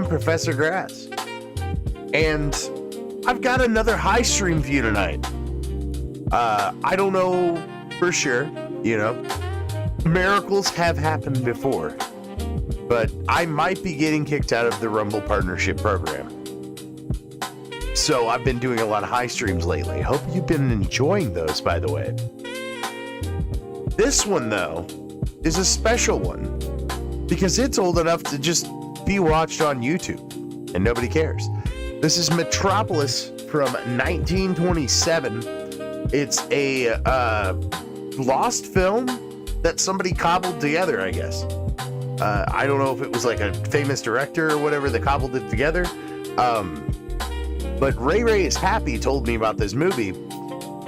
Professor Grass, and I've got another high stream for you tonight. I don't know for sure, you know, miracles have happened before, but I might be getting kicked out of the Rumble Partnership Program. So I've been doing a lot of high streams lately. Hope you've been enjoying those, by the way. This one, though, is a special one because it's old enough to just be watched on YouTube and nobody cares. This is Metropolis from 1927. It's a lost film that somebody cobbled together, I guess. I don't know if it was like a famous director or whatever that cobbled it together. But Ray is Happy told me about this movie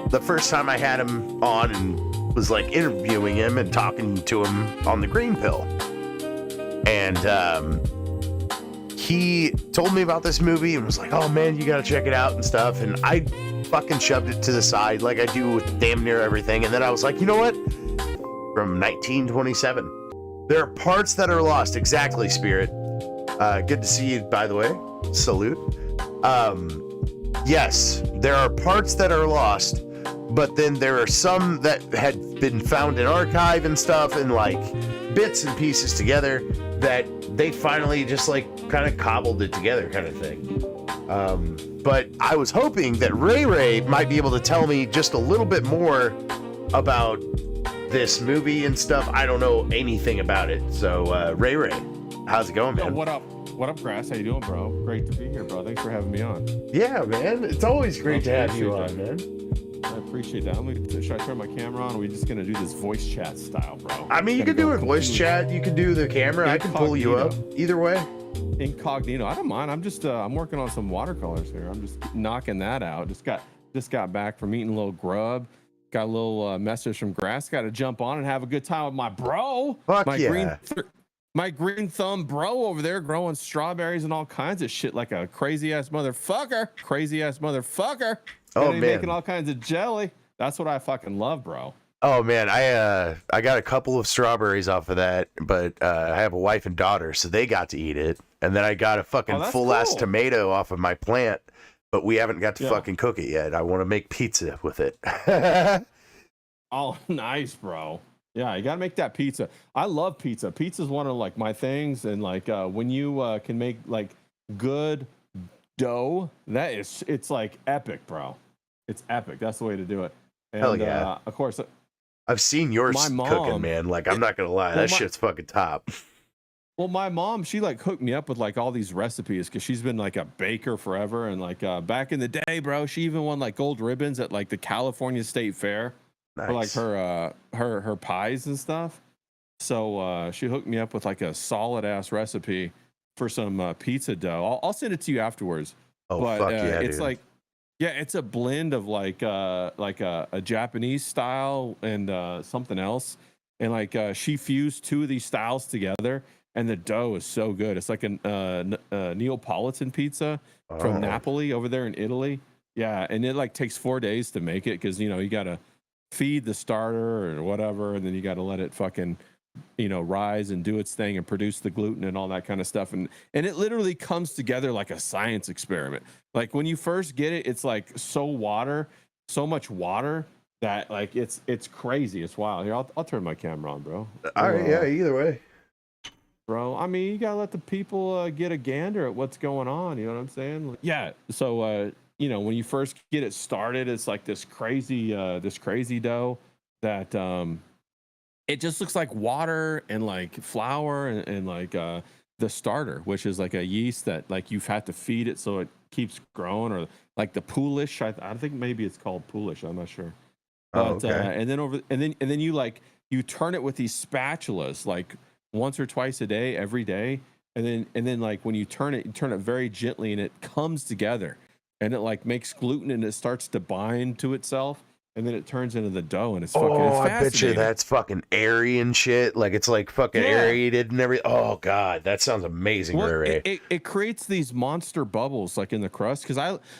the first time I had him on and was like interviewing him and talking to him on the Green Pill. And he told me about this movie and was like, oh man, you gotta check it out and stuff. And I fucking shoved it to the side like I do with damn near everything. And then I was like, you know what? From 1927. There are parts that are lost. Exactly, Spirit. Good to see you, by the way. Salute. Yes, there are parts that are lost, but then there are some that had been found in archive and stuff and like bits and pieces together that they finally just like kind of cobbled it together kind of thing. But I was hoping that Ray might be able to tell me just a little bit more about this movie and stuff. I don't know anything about it. So Ray, how's it going, man? Yo, what up? What up, Grass? How you doing, bro? Great to be here, bro. Thanks for having me on. Yeah, man. It's always great to have you on, man. I appreciate that. Should I turn my camera on? Or are we just going to do this voice chat style, bro? I mean, you can do a voice chat. You can do the camera. I can pull you up. Either way. Incognito. I don't mind. I'm just, I'm working on some watercolors here. I'm just knocking that out. Just got back from eating a little grub. Got a little message from Grass. Got to jump on and have a good time with my bro. Fuck yeah. My green thumb bro over there growing strawberries and all kinds of shit like a crazy ass motherfucker. Oh, man. Making all kinds of jelly. That's what I fucking love, bro. Oh man, I got a couple of strawberries off of that, but I have a wife and daughter, so they got to eat it. And then I got a fucking that's full ass cool. tomato off of my plant, but we haven't got to fucking cook it yet. I want to make pizza with it. Oh, nice, bro. Yeah, you gotta make that pizza. I love pizza. Pizza's one of like my things, and like when you can make like good dough, it's like epic, bro. It's epic. That's the way to do it. And, Hell yeah. Of course, I've seen yours my mom, cooking, man. Like, I'm not gonna lie, that shit's fucking top. Well, my mom, she like hooked me up with like all these recipes because she's been like a baker forever, and like back in the day, bro, she even won like gold ribbons at like the California State Fair for like her pies and stuff. So she hooked me up with like a solid ass recipe for some pizza dough. I'll send it to you afterwards. Oh, but fuck yeah, it's dude. like, yeah, it's a blend of like a Japanese style and something else, and like she fused two of these styles together, and the dough is so good. It's like a Neapolitan pizza from Napoli over there in Italy. Yeah, and it like takes 4 days to make it because you gotta feed the starter or whatever, and then you gotta let it fucking rise and do its thing and produce the gluten and all that kind of stuff, and it literally comes together like a science experiment. Like when you first get it, it's like so much water that like it's crazy. It's wild. Here, I'll turn my camera on, bro. All right, yeah, either way, bro. I mean, you gotta let the people get a gander at what's going on. You know what I'm saying? Yeah. So when you first get it started, it's like this crazy dough that it just looks like water and like flour and like the starter, which is like a yeast that like you've had to feed it so it keeps growing, or like the poolish. I think maybe it's called poolish. I'm not sure. But and then you turn it with these spatulas like once or twice a day, every day, and then like when you turn it very gently, and it comes together, and it like makes gluten, and it starts to bind to itself. And then it turns into the dough, and it's fucking. Oh, I bet you that's fucking airy and shit. Like it's like fucking aerated and everything. Oh god, that sounds amazing, Ray. It creates these monster bubbles like in the crust, because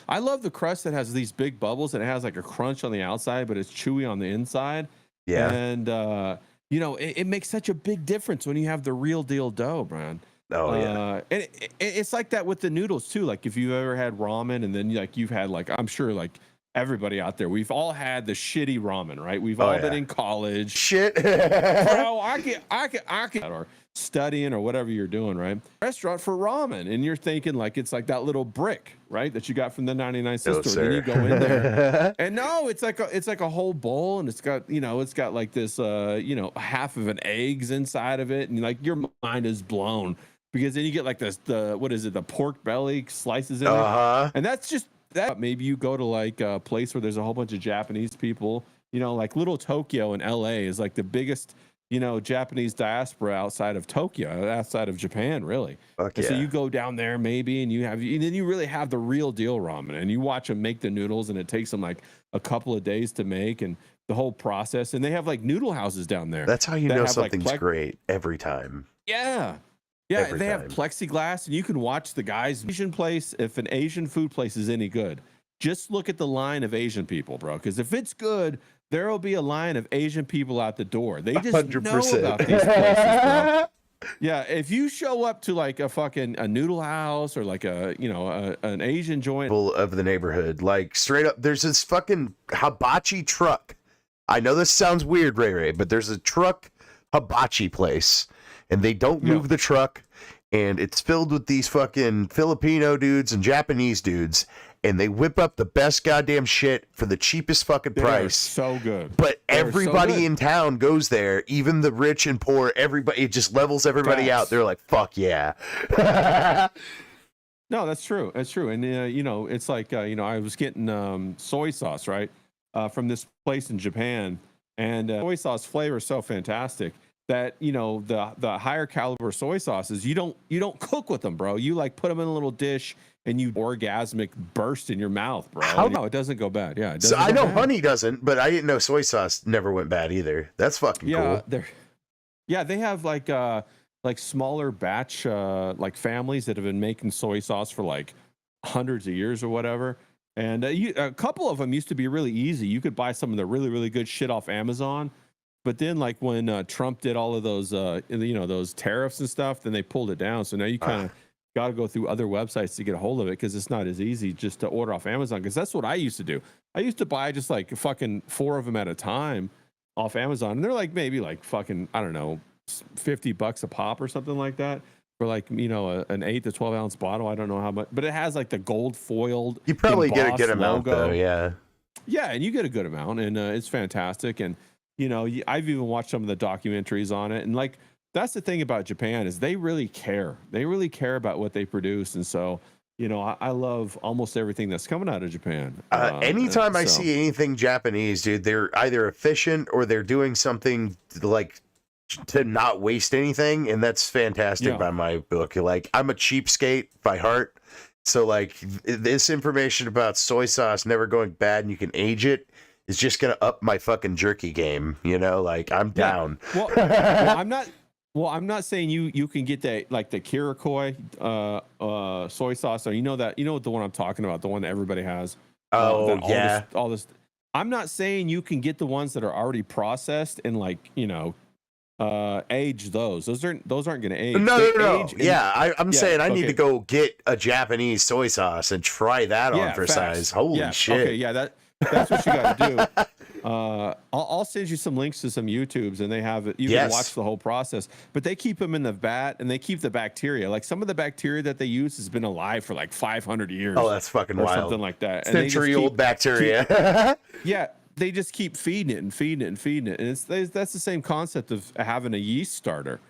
I love the crust that has these big bubbles, and it has like a crunch on the outside, but it's chewy on the inside. Yeah, and it makes such a big difference when you have the real deal dough, man. Oh yeah, and it's like that with the noodles too. Like if you've ever had ramen, and then like you've had like, I'm sure like everybody out there, we've all had the shitty ramen, right? We've all been in college. Shit, bro. I can, or studying or whatever you're doing, right? Restaurant for ramen, and you're thinking like it's like that little brick, right, that you got from the 99 cent store. Then you go in there, and no, it's like a whole bowl, and it's got like this half of an egg's inside of it, and like your mind is blown because then you get like the pork belly slices in there, and that's just. That maybe you go to like a place where there's a whole bunch of Japanese people, like Little Tokyo in LA is like the biggest, Japanese diaspora outside of Tokyo, outside of Japan, really. So you go down there maybe, and then you really have the real deal ramen, and you watch them make the noodles, and it takes them like a couple of days to make, and the whole process. And they have like noodle houses down there. That's how you know something's great every time. Yeah. Yeah, they have plexiglass, and you can watch the guys. Asian place, if an Asian food place is any good, just look at the line of Asian people, bro. Because if it's good, there will be a line of Asian people out the door. They just 100%. Know about these places, bro. Yeah, if you show up to like a noodle house or like an Asian joint of the neighborhood, like straight up, there's this fucking hibachi truck. I know this sounds weird, Ray, but there's a truck hibachi place. And they don't move the truck, and it's filled with these fucking Filipino dudes and Japanese dudes, and they whip up the best goddamn shit for the cheapest fucking price. So good. But everybody in town goes there, even the rich and poor, everybody, it just levels everybody out. They're like, fuck yeah. No, that's true. That's true. And, it's like, I was getting soy sauce, right, from this place in Japan, and soy sauce flavor is so fantastic that the higher caliber soy sauces, you don't cook with them, bro. You like put them in a little dish and you orgasmic burst in your mouth, bro. No, it doesn't go bad. Yeah, so I know honey doesn't, but I didn't know soy sauce never went bad either. That's fucking cool. They have like smaller batch like families that have been making soy sauce for like hundreds of years or whatever. And a couple of them used to be really easy. You could buy some of the really, really good shit off Amazon. But then, like when Trump did all of those, those tariffs and stuff, then they pulled it down. So now you kind of got to go through other websites to get a hold of it because it's not as easy just to order off Amazon. Because that's what I used to do. I used to buy just like fucking 4 of them at a time off Amazon, and they're like maybe like fucking, I don't know, $50 a pop or something like that for like, an 8 to 12 ounce bottle. I don't know how much, but it has like the gold foiled. You probably get a good amount logo. though, yeah. Yeah, and you get a good amount, and it's fantastic. And I've even watched some of the documentaries on it, and like that's the thing about Japan is they really care. They really care about what they produce, and so I love almost everything that's coming out of Japan. Anytime I see anything Japanese, dude, they're either efficient or they're doing something like to not waste anything, and that's fantastic by my book. Like, I'm a cheapskate by heart, so like this information about soy sauce never going bad and you can age it is just gonna up my fucking jerky game. Like I'm down. Well, I'm not saying you can get that like the Kirikoi soy sauce. Or the one I'm talking about, the one that everybody has. All this. I'm not saying you can get the ones that are already processed and like age those. Those aren't going to age. No. I'm saying I need to go get a Japanese soy sauce and try that on for size. Holy shit. Okay, that's what you got to do. I'll send you some links to some YouTubes, and they have it. You can watch the whole process, but they keep them in the vat and they keep the bacteria. Like some of the bacteria that they use has been alive for like 500 years. Oh, that's fucking or wild. Something like that. Century-old bacteria. They just keep feeding it and feeding it and feeding it, and that's the same concept of having a yeast starter.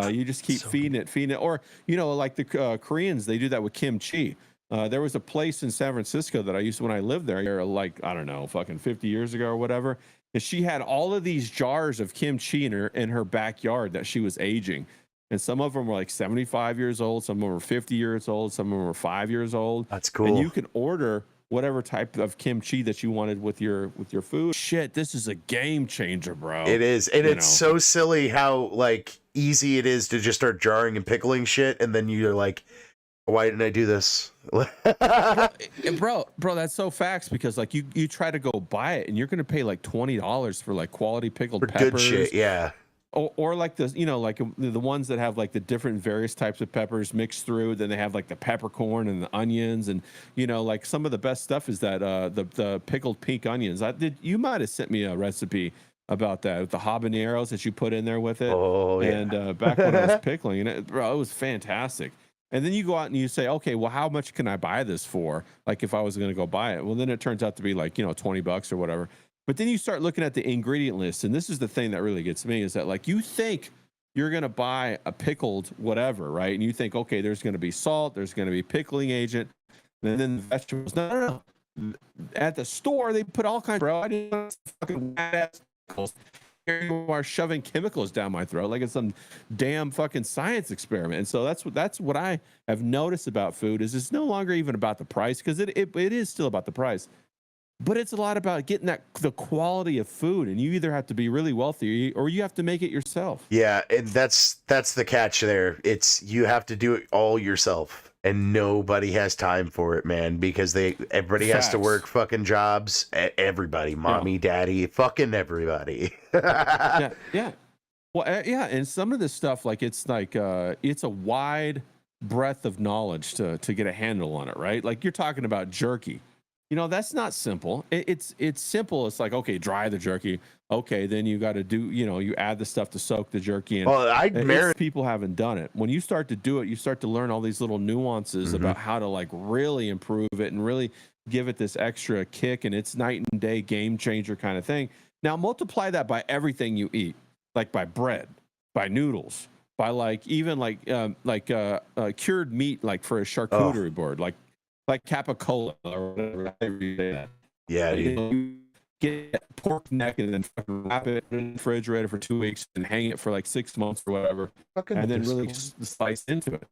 You just keep feeding it, or like the Koreans, they do that with kimchi. There was a place in San Francisco that I used to, when I lived there, like, I don't know, fucking 50 years ago or whatever. And she had all of these jars of kimchi in her backyard that she was aging. And some of them were like 75 years old. Some of them were 50 years old. Some of them were 5 years old. That's cool. And you can order whatever type of kimchi that you wanted with your food. Shit, this is a game changer, bro. It is. And it's so silly how like easy it is to just start jarring and pickling shit. And then you're like, why didn't I do this? bro, that's so facts, because like you try to go buy it and you're going to pay like $20 for like quality pickled peppers. Good shit, yeah. Or like the like the ones that have like the different various types of peppers mixed through. Then they have like the peppercorn and the onions, and like some of the best stuff is that the pickled pink onions. You might have sent me a recipe about that with the habaneros that you put in there with it. Oh yeah. And back when I was pickling, and it was fantastic. And then you go out and you say, okay, well, how much can I buy this for? Like if I was going to go buy it, well, then it turns out to be like, $20 or whatever. But then you start looking at the ingredient list. And this is the thing that really gets me, is that like, you think you're going to buy a pickled whatever, right? And you think, okay, there's going to be salt, there's going to be pickling agent, and then the vegetables. No. At the store, they put all kinds, bro. I didn't know fucking ass pickles. Here you are shoving chemicals down my throat like it's some damn fucking science experiment. And so that's what I have noticed about food, is it's no longer even about the price, because it is still about the price, but it's a lot about getting the quality of food. And you either have to be really wealthy or you have to make it yourself. Yeah, and that's the catch there. It's you have to do it all yourself. And nobody has time for it, man, because everybody has to work fucking jobs. Everybody, mommy, daddy, fucking everybody. yeah. Well, and some of this stuff, like it's a wide breadth of knowledge to get a handle on it, right? Like you're talking about jerky. That's not simple. It's simple. It's like, okay, dry the jerky. Okay, then you got to do, you add the stuff to soak the jerky in. Well, people haven't done it. When you start to do it, you start to learn all these little nuances about how to like really improve it and really give it this extra kick. And it's night and day game changer kind of thing. Now multiply that by everything you eat, like by bread, by noodles, by like even like cured meat, like for a charcuterie board, like capicola or whatever. Yeah, dude. Get pork neck and then wrap it in the refrigerator for 2 weeks and hang it for like 6 months or whatever, and then really slice into it.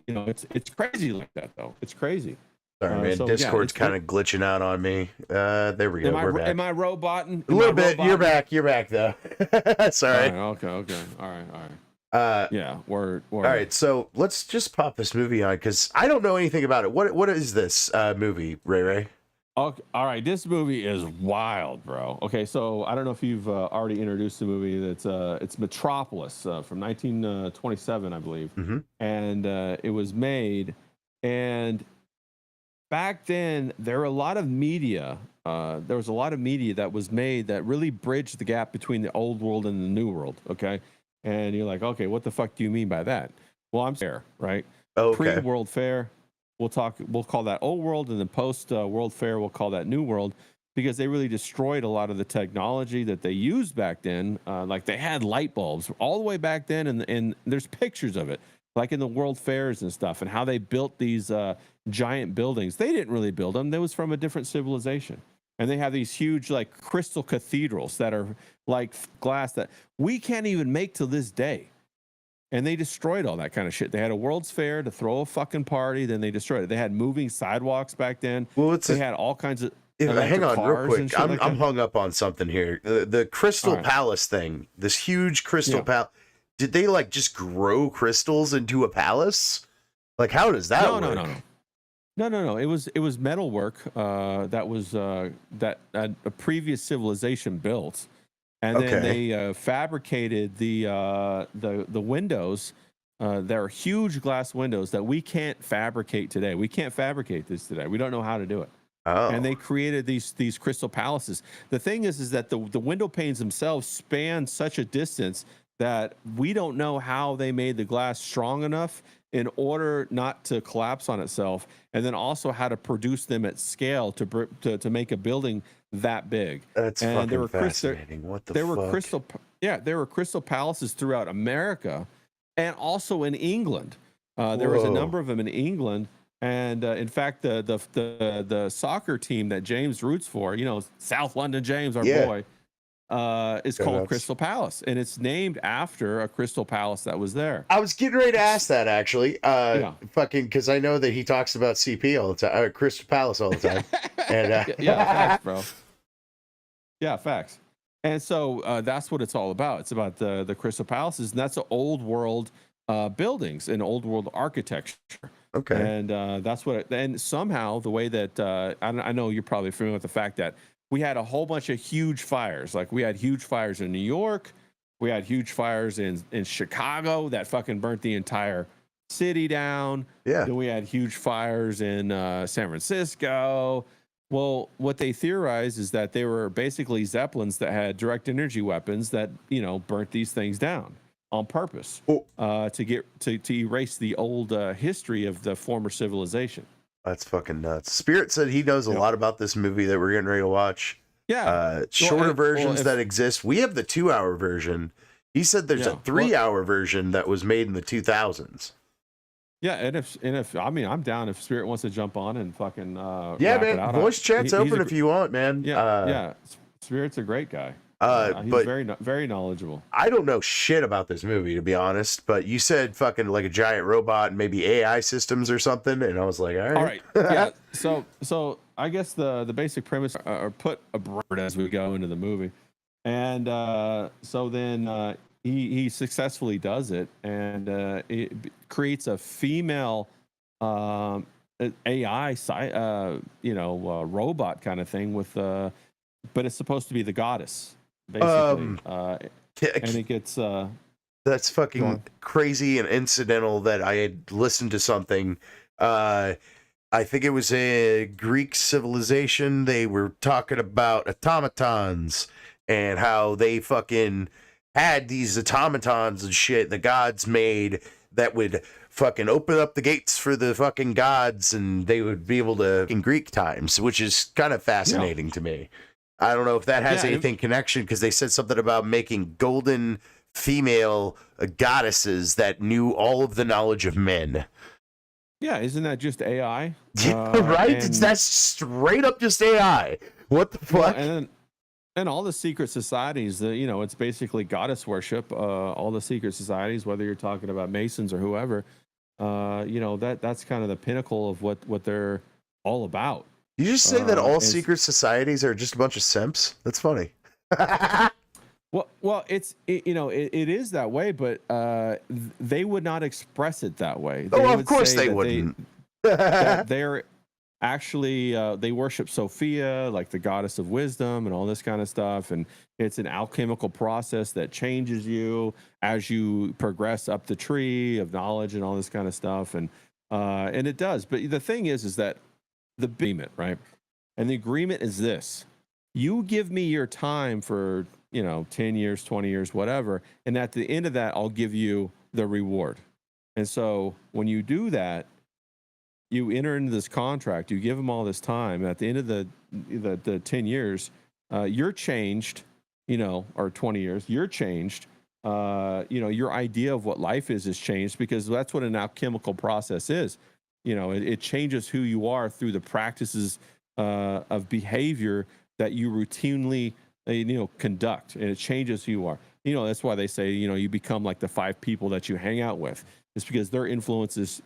It's crazy like that though. It's crazy. Sorry, man. Discord's kind of glitching out on me. There we go. We're back. Am I roboting? A little bit. You're back. You're back though. Sorry. Okay. All right. Yeah. Or All right, so let's just pop this movie on because I don't know anything about it. What is this movie, Ray Ray? Okay, all right, this movie is wild, bro. Okay, so I don't know if you've already introduced the movie. That's it's Metropolis from 1927, I believe, Mm-hmm. and it was made. And back then, there were a lot of media. There was a lot of media that was made that really bridged the gap between the old world and the new world. Okay, and you're like, okay, what the fuck do you mean by that? Well, I'm fair, right? Oh, okay. Pre-World Fair, we'll call that old world, and then post World Fair, we'll call that new world, because they really destroyed a lot of the technology that they used back then. Like they had light bulbs all the way back then, and there's pictures of it, like in the World Fairs and stuff, and how they built these giant buildings. They didn't really build them; they was from a different civilization. And they have these huge, like, crystal cathedrals that are like glass that we can't even make to this day. And they destroyed all that kind of shit. They had a World's Fair to throw a fucking party, then they destroyed it. They had moving sidewalks back then. Well, they had all kinds of hang on real cars and quick. shit I'm hung up on something here. The Crystal All right. Palace thing, this huge crystal Yeah. palace. Did they like just grow crystals into a palace? Like, how does that work? No. It was metalwork that was that a previous civilization built, and then they fabricated the windows. There are huge glass windows that we can't fabricate today. We can't fabricate this today. We don't know how to do it. Oh. And they created these crystal palaces. The thing is that the window panes themselves span such a distance that we don't know how they made the glass strong enough in order not to collapse on itself, and then also how to produce them at scale to make a building that big. That's and fucking fascinating. What the there fuck? were crystal palaces throughout America and also in England. There was a number of them in England. And in fact, the soccer team that James roots for, South London James, our boy, is called Crystal Palace, and it's named after a crystal palace that was there. I was getting ready to ask that actually, fucking, because I know that he talks about CP all the time, Crystal Palace all the time, and facts, bro. Yeah, facts. And so that's what it's all about. It's about the crystal palaces, and that's the old world buildings and old world architecture. Okay. And that's what. And somehow the way that I know you're probably familiar with the fact that we had a whole bunch of huge fires. Like we had huge fires in New York, we had huge fires in Chicago that fucking burnt the entire city down. Yeah. Then we had huge fires in San Francisco. Well, what they theorized is that they were basically Zeppelins that had direct energy weapons that burnt these things down on purpose to erase the old history of the former civilization. That's fucking nuts. Spirit said he knows a lot about this movie that we're getting ready to watch. Yeah. Shorter versions that exist. We have the 2-hour version. He said there's a 3-hour version that was made in the 2000s. Yeah, and if I mean, I'm down if Spirit wants to jump on and fucking wrap man. it out. Voice chat's open if you want, man. Yeah. Spirit's a great guy. He's but very knowledgeable. I don't know shit about this movie, to be honest. But you said fucking like a giant robot and maybe AI systems or something, and I was like, all right. Yeah. So I guess the basic premise are put abroad as we go into the movie, and so then he successfully does it, and it creates a female AI robot kind of thing with but it's supposed to be the goddess. Basically, and it gets that's fucking crazy and incidental that I had listened to something. I think it was a Greek civilization. They were talking about automatons and how they fucking had these automatons and shit the gods made that would fucking open up the gates for the fucking gods, and they would be able to in Greek times, which is kind of fascinating to me. I don't know if that has anything connection, because they said something about making golden female goddesses that knew all of the knowledge of men. Yeah, isn't that just AI? Right? That's straight up just AI. What the fuck? And all the secret societies, it's basically goddess worship. All the secret societies, whether you're talking about Masons or whoever, that's kind of the pinnacle of what they're all about. You just say that all secret societies are just a bunch of simps? That's funny. Well, it is that way, but they would not express it that way. They Oh, of would course say they that wouldn't. that they're actually they worship Sophia, like the goddess of wisdom and all this kind of stuff, and it's an alchemical process that changes you as you progress up the tree of knowledge and all this kind of stuff, and it does. But the thing is that the agreement, right? And the agreement is this: you give me your time for 10 years, 20 years, whatever, and at the end of that, I'll give you the reward. And so when you do that, you enter into this contract, you give them all this time. At the end of the 10 years, you're changed, or 20 years, you're changed. Your idea of what life is changed, because that's what an alchemical process is. It changes who you are through the practices of behavior that you routinely, conduct, and it changes who you are. That's why they say, you become like the 5 people that you hang out with. It's because their influences,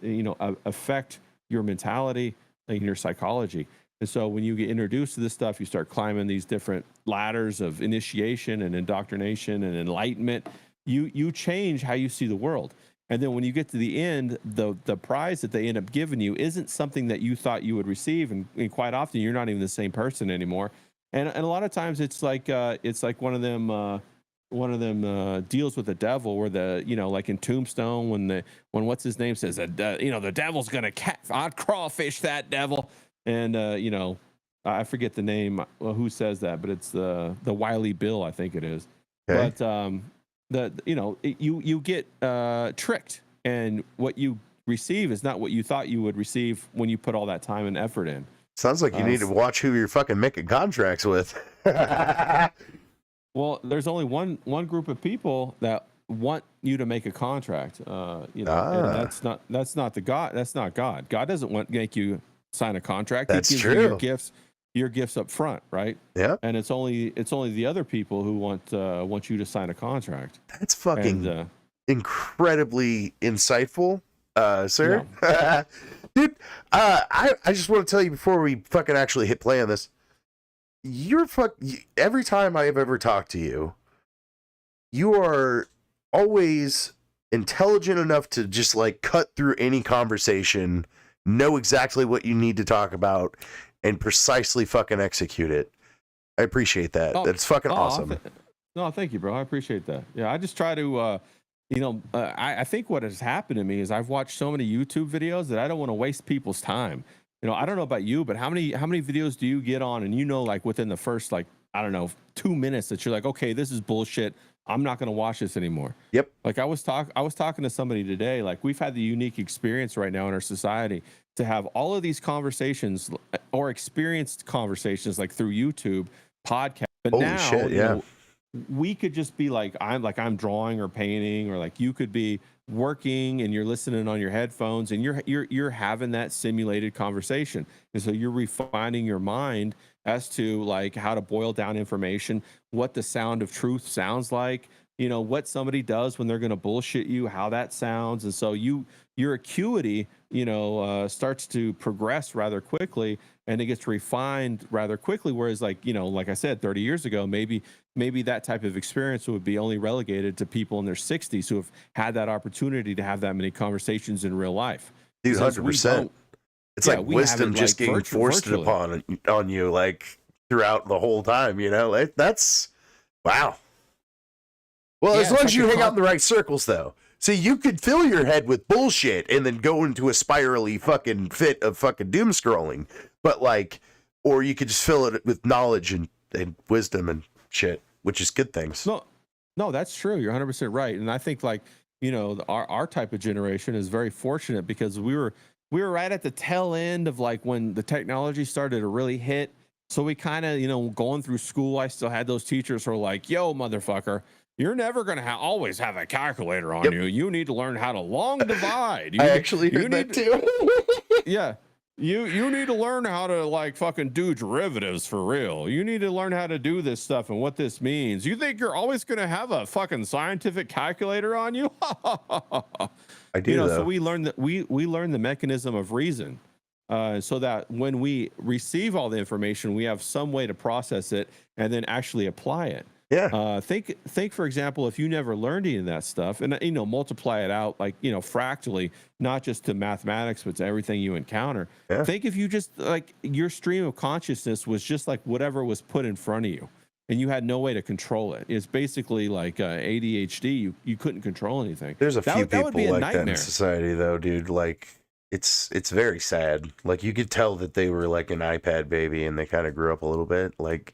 affect your mentality and your psychology. And so when you get introduced to this stuff, you start climbing these different ladders of initiation and indoctrination and enlightenment. You change how you see the world. And then when you get to the end, the prize that they end up giving you isn't something that you thought you would receive, and quite often you're not even the same person anymore. And a lot of times it's like one of them deals with the devil, where like in Tombstone, when what's his name says that the devil's gonna I'd crawfish that devil, and I forget the name, who says that, but it's the Wily Bill, I think it is. Okay. But you get tricked, and what you receive is not what you thought you would receive when you put all that time and effort in. Sounds like you need to watch who you're fucking making contracts with. Well, there's only one group of people that want you to make a contract, and that's not God. That's not God. God doesn't make you sign a contract. That's he gives true. You your gifts up front, right? Yeah. And it's only the other people who want you to sign a contract. That's fucking incredibly insightful, sir. Yeah. Dude, I just want to tell you before we fucking actually hit play on this. Every time I have ever talked to you, you are always intelligent enough to just like cut through any conversation, know exactly what you need to talk about, and precisely fucking execute it. I appreciate that. That's fucking awesome. No, thank you, bro. I appreciate that. Yeah, I just try to, I think what has happened to me is I've watched so many YouTube videos that I don't want to waste people's time. I don't know about you, but how many videos do you get on, and like within the first 2 minutes that you're like, okay, this is bullshit, I'm not going to watch this anymore. Yep. Like I was talking to somebody today, like we've had the unique experience right now in our society to have all of these conversations or experienced conversations like through YouTube, podcast. But holy now, shit, yeah. We could just be like, I'm drawing or painting, or like you could be working and you're listening on your headphones, and you're having that simulated conversation. And so you're refining your mind as to like how to boil down information, what the sound of truth sounds like, what somebody does when they're going to bullshit you, how that sounds. And so your acuity, starts to progress rather quickly, and it gets refined rather quickly. Whereas like I said, 30 years ago, maybe that type of experience would be only relegated to people in their 60s who have had that opportunity to have that many conversations in real life. Dude, 100%. It's like wisdom just getting forced upon on you like throughout the whole time, That's wow. Well, as long as you hang out in the right circles, though. See, you could fill your head with bullshit and then go into a spirally fucking fit of fucking doom scrolling. But or you could just fill it with knowledge and wisdom and shit, which is good things. No, that's true. You're 100% right. And I think our type of generation is very fortunate, because we were right at the tail end of like when the technology started to really hit. So we kind of, going through school, I still had those teachers who were like, yo, motherfucker, you're never going to always have a calculator on you. You need to learn how to long divide. I actually heard that too. Yeah. You need to learn how to like fucking do derivatives for real. You need to learn how to do this stuff and what this means. You think you're always going to have a fucking scientific calculator on you? I do. Though. So we learn that we learn the mechanism of reason, so that when we receive all the information, we have some way to process it and then actually apply it. Yeah. Think for example, if you never learned any of that stuff, and multiply it out like fractally, not just to mathematics, but to everything you encounter. Yeah. Think if you just like your stream of consciousness was just like whatever was put in front of you, and you had no way to control it. It's basically like ADHD. You couldn't control anything. There's a few people would be a like that in nightmare. society, though, dude. Like, it's very sad. Like, you could tell that they were like an iPad baby, and they kind of grew up a little bit. Like,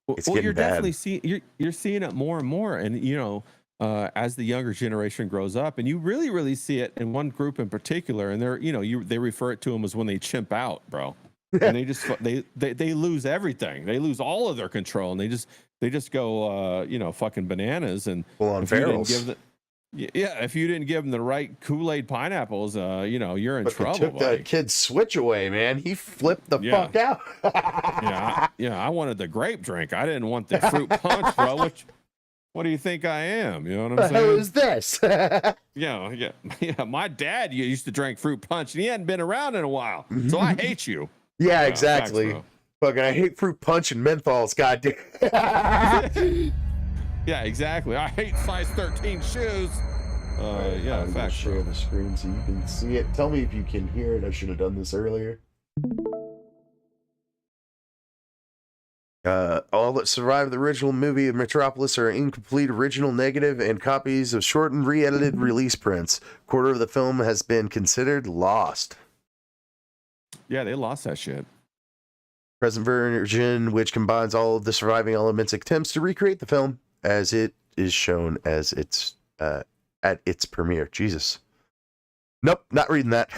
it's Well, getting you're bad. definitely seeing you're seeing it more and more, and as the younger generation grows up, and you really see it in one group in particular, and they refer it to them as when they chimp out, bro, and they lose everything, they lose all of their control, and they just go fucking bananas, and Full on ferals. If you didn't give them the right Kool-Aid pineapples, you're in But trouble. they took buddy. that kid's switch away, man. He flipped the fuck out. I wanted the grape drink. I didn't want the fruit punch, bro. What do you think I am? You know what I'm saying? Who is this? Yeah. My dad used to drink fruit punch, and he hadn't been around in a while, so I hate you. Yeah, exactly. Facts, Fucking, I hate fruit punch and menthols. Goddamn. Yeah, exactly. I hate size 13 shoes. I'm gonna share the screen so you can see it. Tell me if you can hear it. I should have done this earlier. All that survived the original movie of Metropolis are incomplete original negative and copies of shortened, re-edited release prints. Quarter of the film has been considered lost. Yeah, they lost that shit. Present version, which combines all of the surviving elements, attempts to recreate the film as it is shown as its at its premiere. Jesus. Nope, not reading that.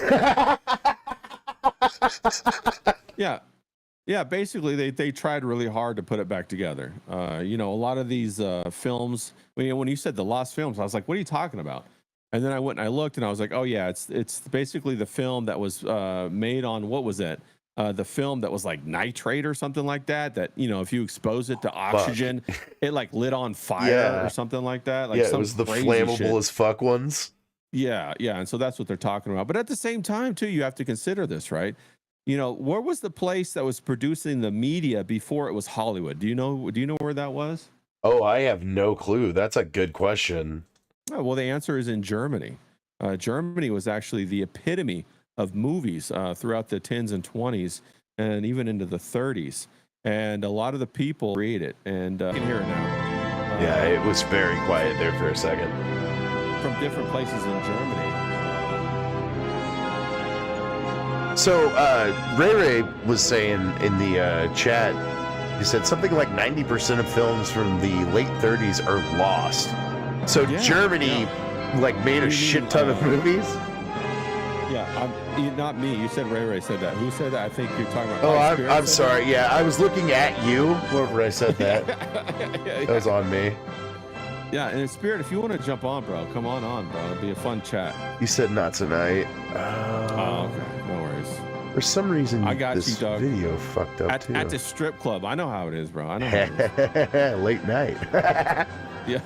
Yeah, basically they tried really hard to put it back together. A lot of these films, when you said the lost films, I was like, what are you talking about? And then I went and I looked, and I was like, oh yeah, it's basically the film that was made on, what was it? The film that was like nitrate or something like that, if you expose it to oxygen, it like lit on fire or something like that. Like, yeah, it was the flammable shit. As fuck ones. Yeah. And so that's what they're talking about. But at the same time, too, you have to consider this, right? Where was the place that was producing the media before it was Hollywood? Do you know where that was? Oh, I have no clue. That's a good question. Oh, well, the answer is in Germany. Germany was actually the epitome of movies throughout the 10s and 20s and even into the 30s. And a lot of the people read it, and you can hear it now. Yeah, it was very quiet there for a second. From different places in Germany. So, Ray was saying in the chat, he said something like 90% of films from the late 30s are lost. So Germany made a shit ton of movies? Yeah, not me. You said Ray said that. Who said that? I think you're talking about. Oh, I'm sorry. That? Yeah, I was looking at you whenever I said that. That was on me. Yeah, and in Spirit, if you want to jump on, bro, come on, bro. It'll be a fun chat. You said not tonight. Oh, okay. No worries. For some reason, I got this you, dog. video fucked up too. At the strip club. I know how it is, bro. I know how it is. Late night. Yeah.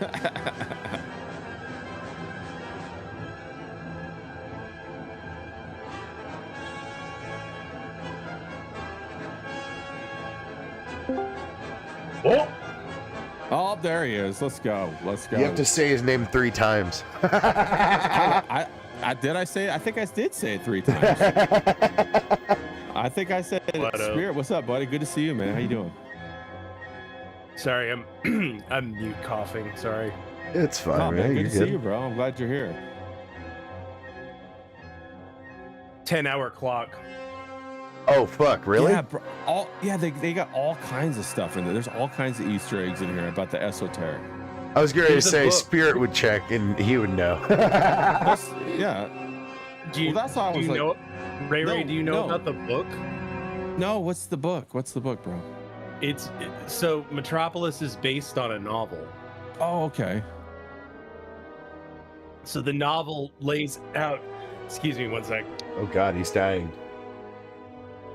Oh, there he is. Let's go. You have to say his name 3 times. Did I say it? I think I did say it 3 times. I think I said Spirit. What's up, buddy? Good to see you, man. How you doing? Sorry, I'm mute coughing. Sorry. It's fine, oh, man. Good to see you, bro. I'm glad you're here. 10-hour clock. Oh fuck! Really? Yeah, bro. They got all kinds of stuff in there. There's all kinds of Easter eggs in here about the esoteric. I was going to say Spirit would check and he would know. Yeah. That's how I was like. Ray, do you know about the book? No. What's the book? bro? So Metropolis is based on a novel. Oh, okay. So the novel lays out. Excuse me, one sec. Oh God, he's dying.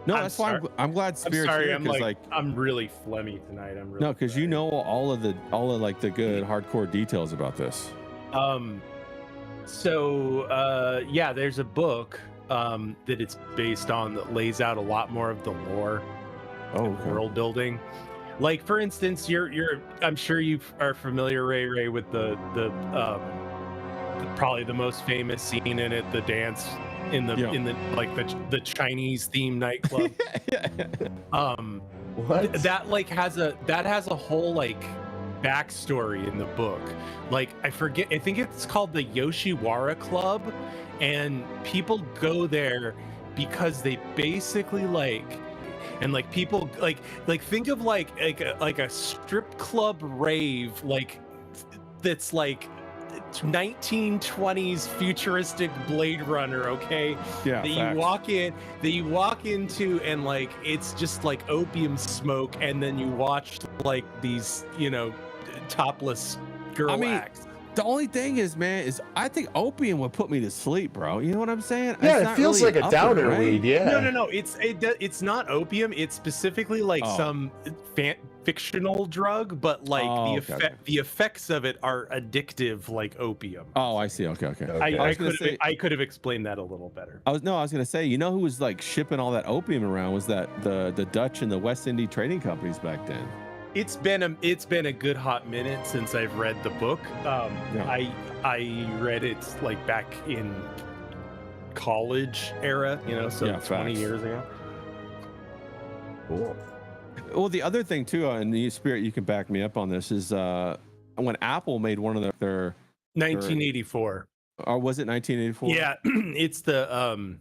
No, that's why I'm glad Spirit's here. I'm really phlegmy tonight. Because you know all of the good hardcore details about this. There's a book that it's based on that lays out a lot more of the lore, world building. Like for instance, I'm sure you are familiar, Ray, with the probably the most famous scene in it, the dance in the like the Chinese themed nightclub. What? That has a whole like backstory in the book. Like I think it's called the Yoshiwara Club, and people go there because they basically people think of like a strip club rave that's like 1920s futuristic Blade Runner, okay? Yeah. That you walk into, and like it's just like opium smoke, and then you watch like these, topless girl acts. The only thing is, man, I think opium would put me to sleep, bro. You know what I'm saying? Yeah, it feels like a downer right? weed. Yeah. No. It's not opium. It's specifically like some fictional drug, but like the effects of it are addictive, like opium. Oh, I see. Okay. I could have explained that a little better. I was gonna say, who was like shipping all that opium around was that the Dutch and the West Indian trading companies back then. It's been a good hot minute since I've read the book. I read it like back in college era, so 20 years ago. Cool. Well, the other thing too, in the spirit, you can back me up on this, is when Apple made one of their 1984. Or was it 1984? Yeah, it's the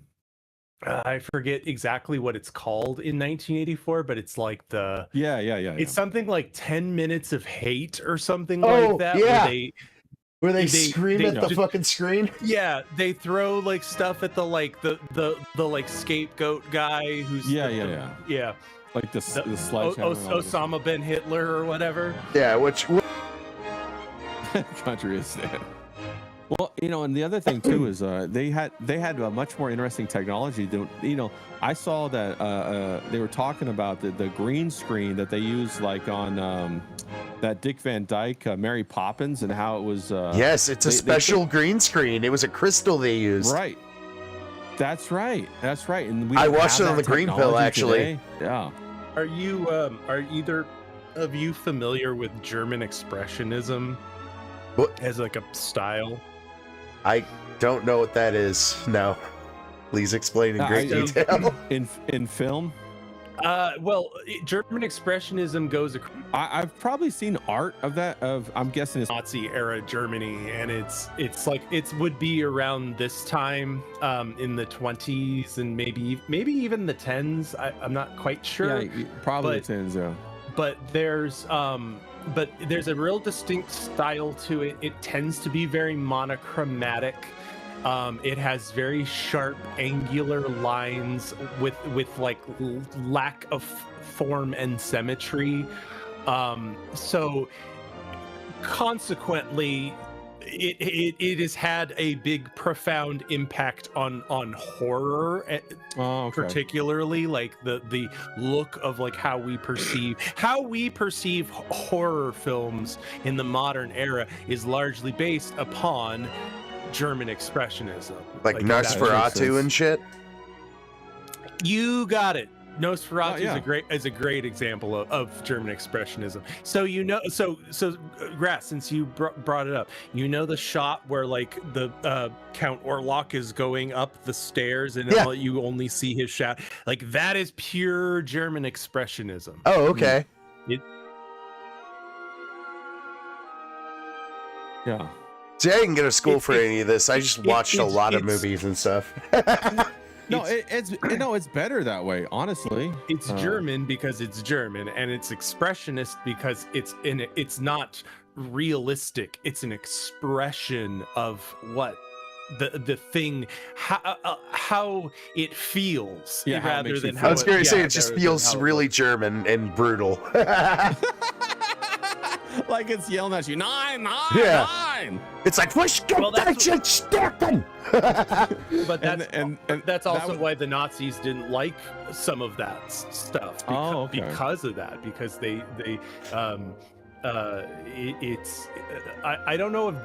I forget exactly what it's called in 1984, but it's like the It's something like 10 minutes of hate or something like that. Yeah. Where they scream at the just, fucking screen. Yeah, they throw like stuff at the like scapegoat guy who's yeah. Like the sledgehammer. Osama bin Hitler or whatever. Yeah, which country is that? Well, and the other thing too is they had a much more interesting technology than, I saw that they were talking about the green screen that they used like on that Dick Van Dyke Mary Poppins, and how it was yes, it's a special green screen. It was a crystal they used. Right. That's right. And I watched it on the green pill actually. Today. Yeah. Are either of you familiar with German Expressionism as like a style? I don't know what that is. No. Please explain in great detail. In film? German Expressionism goes. I've probably seen art of that. I'm guessing it's Nazi era Germany, and it's like it would be around this time, in the 20s and maybe even the 10s. I'm not quite sure. Yeah, probably the 10s. Yeah. But there's a real distinct style to it. It tends to be very monochromatic. It has very sharp, angular lines with like lack of form and symmetry. So consequently, it has had a big, profound impact on horror, particularly like the look of like how we perceive horror films in the modern era is largely based upon German Expressionism, like Nosferatu and shit. You got it. Nosferatu is a great example of German Expressionism. So Grass, since you brought it up, the shot where like the Count Orlok is going up the stairs and you only see his shadow. Like that is pure German Expressionism. Oh, okay. Yeah. See, I didn't go to school for any of this. I just watched a lot of movies and stuff. It's better that way, honestly. It's German because it's German, and it's expressionist because it's not realistic. It's an expression of what the thing, how it feels, rather than how. I was going to say it just feels really German and brutal. Like it's yelling at you, 9, 9, 9. It's like, what's that shit sticking? But that's also why the Nazis didn't like some of that stuff. Because of that, because I don't know if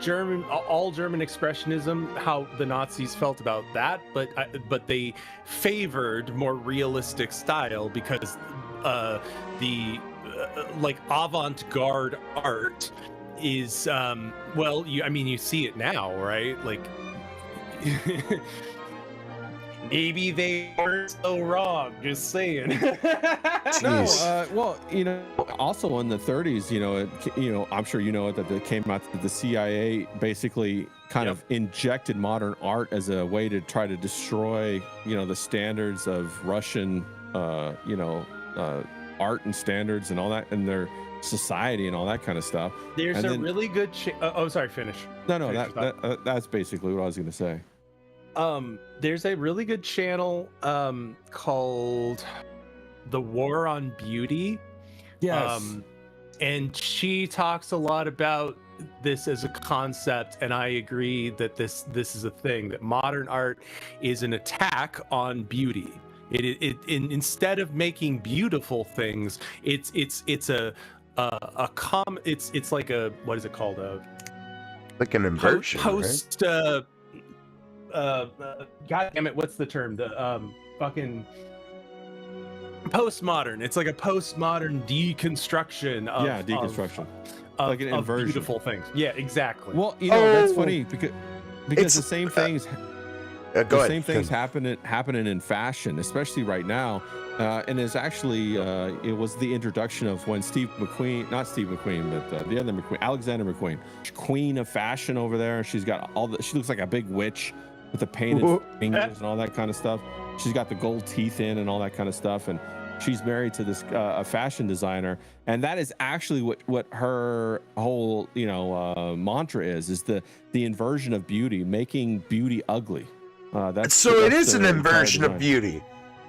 all German Expressionism, how the Nazis felt about that, but they favored more realistic style because the like avant-garde art is well, you see it now, right? Like maybe they weren't so wrong, just saying. No, well, also in the 30s, I'm sure you know it, that it came out that the CIA basically kind of injected modern art as a way to try to destroy, the standards of Russian, art and standards and all that, and their society and all that kind of stuff. There's really good. Sorry, finish. No, that's basically what I was going to say. There's a really good channel called The War on Beauty. Yes. And she talks a lot about this as a concept, and I agree that this is a thing, that modern art is an attack on beauty. Instead of making beautiful things, it's like a, what is it called, like an inversion, post right? God damn it, what's the term? The fucking postmodern. It's like a postmodern deconstruction of deconstruction of, like an of inversion. Beautiful things. Yeah, exactly. Well, that's funny because the same things things happening in fashion, especially right now, and it's actually it was the introduction of when the other McQueen, Alexander McQueen, queen of fashion over there. She's got she looks like a big witch with the painted fingers and all that kind of stuff. She's got the gold teeth in and all that kind of stuff, and she's married to this a fashion designer, and that is actually what her whole mantra is the inversion of beauty, making beauty ugly. It is an inversion of beauty.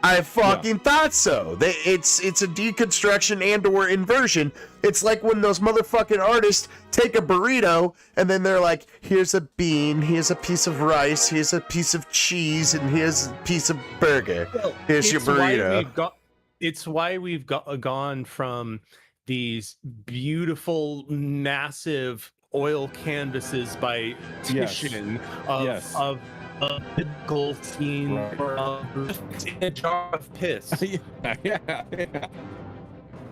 I fucking thought so. It's a deconstruction and or inversion. It's like when those motherfucking artists take a burrito and then they're like, here's a bean, here's a piece of rice, here's a piece of cheese, and here's a piece of burger. Here's your burrito. It's why we've gone from these beautiful, massive oil canvases by Titian of a biblical scene in a jar of piss.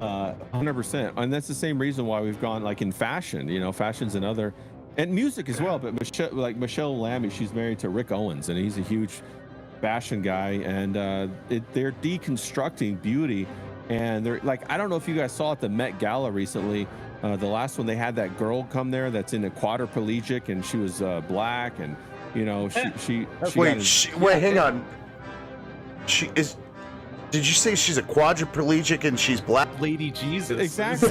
100%. And that's the same reason why we've gone like in fashion, fashions and other, and music as well. But Michelle Lamy, she's married to Rick Owens, and he's a huge fashion guy, and they're deconstructing beauty. And they're like, I don't know if you guys saw at the Met Gala recently, the last one, they had that girl come there that's in a quadriplegic, and she was black, and she wait, hang on. She is. Did you say she's a quadriplegic and she's black? Lady Jesus. Exactly.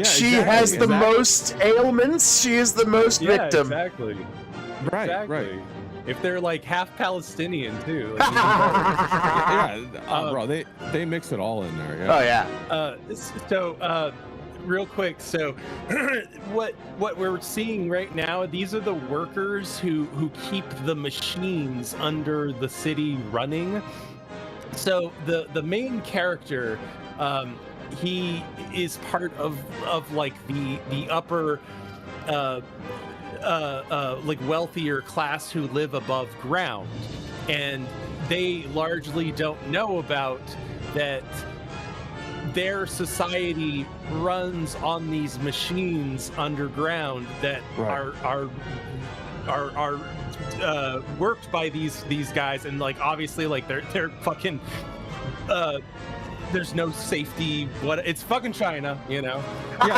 She has the most ailments. She is the most victim. Exactly. Right. If they're like half Palestinian too. Bro, they mix it all in there. Yeah. Oh yeah. Real quick, so what we're seeing right now, these are the workers who keep the machines under the city running. So the main character, he is part of like the upper like wealthier class who live above ground, and they largely don't know about that their society runs on these machines underground that are worked by these guys, and like obviously like they're fucking there's no safety. It's fucking China, Yeah,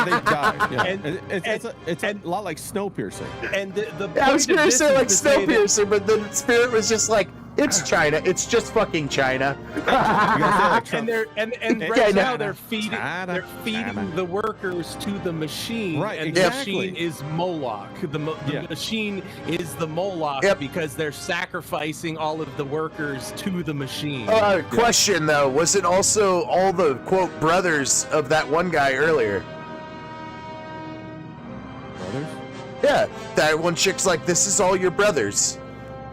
they die. Yeah. And it's a lot like Snowpiercer. And the I was gonna say like Snowpiercer, but the spirit was just like, it's China. It's just fucking China. And right now they're feeding the workers to the machine. Right, and exactly. The machine is Moloch. The machine is the Moloch because they're sacrificing all of the workers to the machine. Question though, was it also all the quote brothers of that one guy earlier? Brothers? Yeah, that one chick's like, this is all your brothers,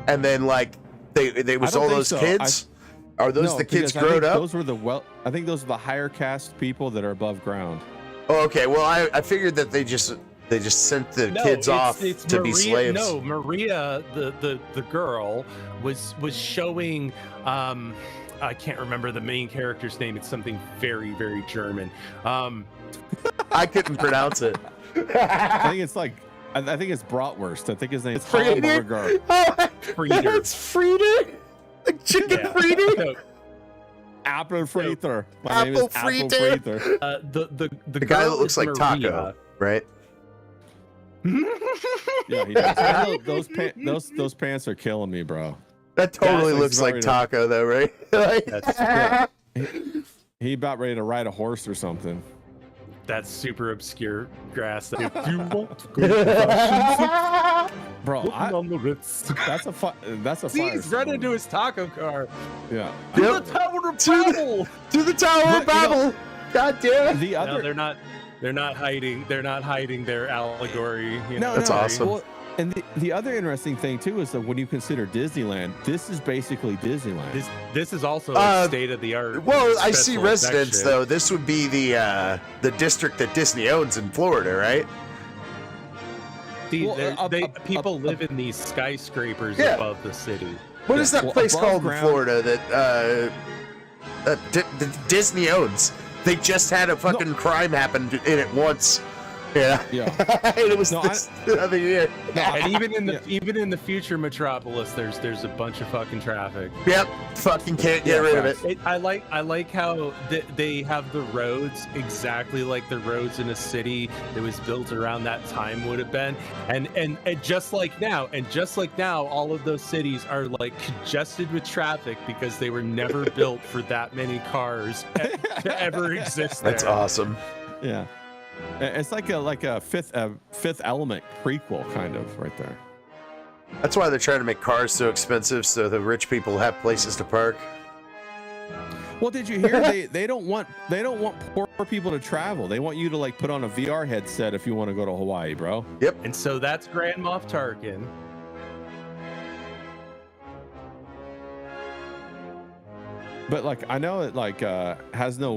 and then like. They was all those kids? Are those the kids grown up? I think those are the higher caste people that are above ground. Oh, okay. Well, I figured that they just sent the kids off to be slaves. No, Maria, the girl was showing I can't remember the main character's name. It's something very, very German. I couldn't pronounce it. I think it's like, I think it's bratwurst. I think his name is Frieder? Hamburger. Oh, Frieder. it's Frieder? Like chicken Yeah. Frieder? So, Apple Fritter. My name is Apple Apple Fritter. Fritter. the The guy girl that looks is like Taco, Maria. right? Yeah, he does. Those pants are killing me, bro. That totally Yeah, looks like it's Taco, though, right? Like- That's yeah, He about ready to ride a horse or something. that's super obscure grass. If you want to Bro, on the Ritz. that's a See, fire. he's running to his taco car. Yeah. Yep. The Tower of To the- Babel. To the Tower But, of Babel. God damn it. The No, other they're not hiding. They're not hiding their allegory. You know? That's awesome. Well, and the other interesting thing too is that when you consider Disneyland, this is basically Disneyland. This is also state of the art. Well, I see residents, though. This would be the district that Disney owns in Florida, right? See, Well, people live in these skyscrapers Yeah. above the city. What is that Well, place above called ground- in Florida that Disney owns? They just had a fucking crime happen in it once. Yeah. Yeah. And it was No, this the other year. And even Yeah. in the future Metropolis, there's a bunch of fucking traffic. Yep. Fucking can't get Yeah, rid of it. facts. I like how they have the roads exactly like the roads in a city that was built around that time would have been, and just like now, all of those cities are like congested with traffic because they were never built for that many cars to ever exist there. That's awesome. Yeah. It's like a fifth element prequel kind of right there. That's why they're trying to make cars so expensive so the rich people have places to park. Well, did you hear they don't want poor people to travel. They want you to like put on a VR headset if you want to go to Hawaii, bro. And so that's Grand Moff Tarkin. But like I know it like has no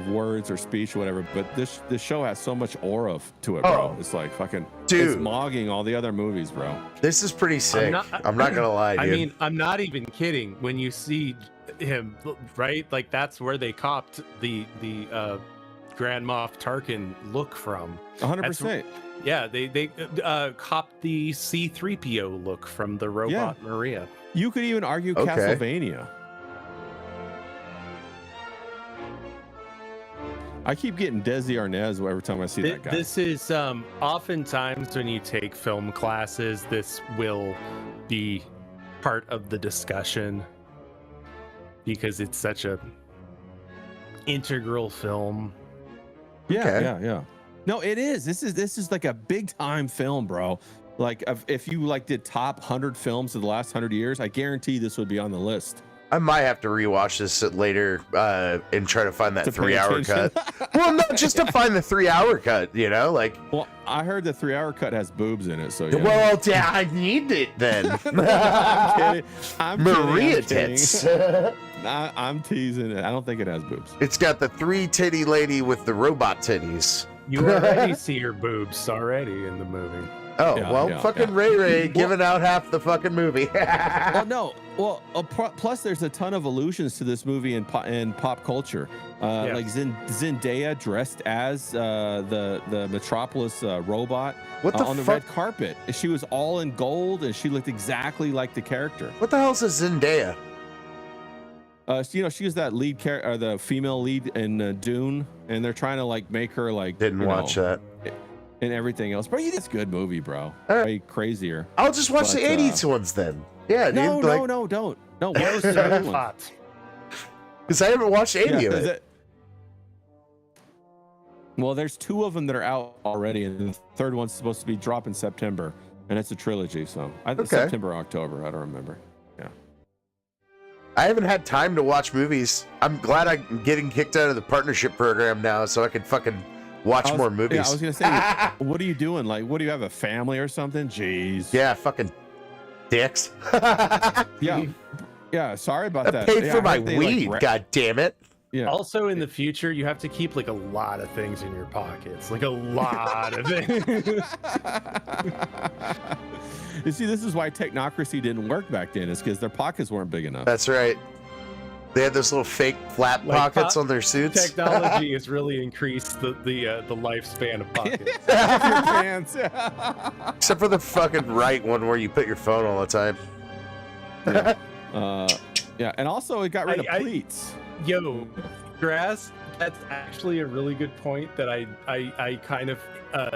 words or speech or whatever, but this show has so much aura to it, bro. Oh. It's like fucking Dude. it's mogging all the other movies, bro. This is pretty sick. I'm not gonna lie, dude. I mean, I'm not even kidding. When you see him, right? Like that's where they copped the Grand Moff Tarkin look from. 100%. Yeah, they copped the C-3PO look from the robot Maria. You could even argue Okay. Castlevania. I keep getting Desi Arnaz every time I see that guy. This is oftentimes when you take film classes, this will be part of the discussion because it's such a integral film. Yeah, Okay. yeah. No, it is. This is like a big time film, bro. Like if you like did top 100 films of the last 100 years, I guarantee this would be on the list. I might have to rewatch this later and try to find that To pay 3-hour attention. cut. Well, no, just to find the 3-hour cut, you know? Like, Well, I heard the 3-hour cut has boobs in it, so yeah. well, yeah, I need it then. I'm kidding. Maria I'm kidding. tits. I'm teasing it. I don't think it has boobs. It's got the 3-titty lady with the robot titties. You already see her boobs already in the movie. Oh, Yeah, well, yeah, fucking yeah. Ray giving out half the fucking movie. Well, no. Well, plus there's a ton of allusions to this movie in pop culture. Yeah. Like Zendaya dressed as the Metropolis robot What the on the fuck? red carpet. She was all in gold and she looked exactly like the character. What the hell's a Zendaya? You know, she was that lead character, the female lead in Dune, and they're trying to like make her like Didn't you watch know, that. and everything else. But it's a good movie, bro. All right. Way crazier. I'll just watch But, the 80s ones then. Yeah, dude. No, like, no, don't. No, watch the new one. Hot. Because I haven't watched any Yeah, of 'cause it. Well, there's 2 of them that are out already, and the third one's supposed to be dropping September, and it's a trilogy. So I think Okay. September, or October. I don't remember. I haven't had time to watch movies. I'm glad I'm getting kicked out of the partnership program now so I can fucking watch more movies. Yeah, I was gonna say, what are you doing? Like, what do you have, a family or something? Jeez. Yeah, fucking dicks. Yeah. Yeah. Sorry about I that. paid Yeah, for I my heard they, weed, like, god damn it. Yeah. Also, in the future, you have to keep like a lot of things in your pockets, like a lot of things. You see, this is why technocracy didn't work back then. Is because their pockets weren't big enough. That's right. They had those little fake flap Like, pockets on their suits. Technology has really increased the lifespan of pockets. Your pants. Except for the fucking right one where you put your phone all the time. Yeah, and also it got rid of I- pleats. Yo, Grass, that's actually a really good point that I kind of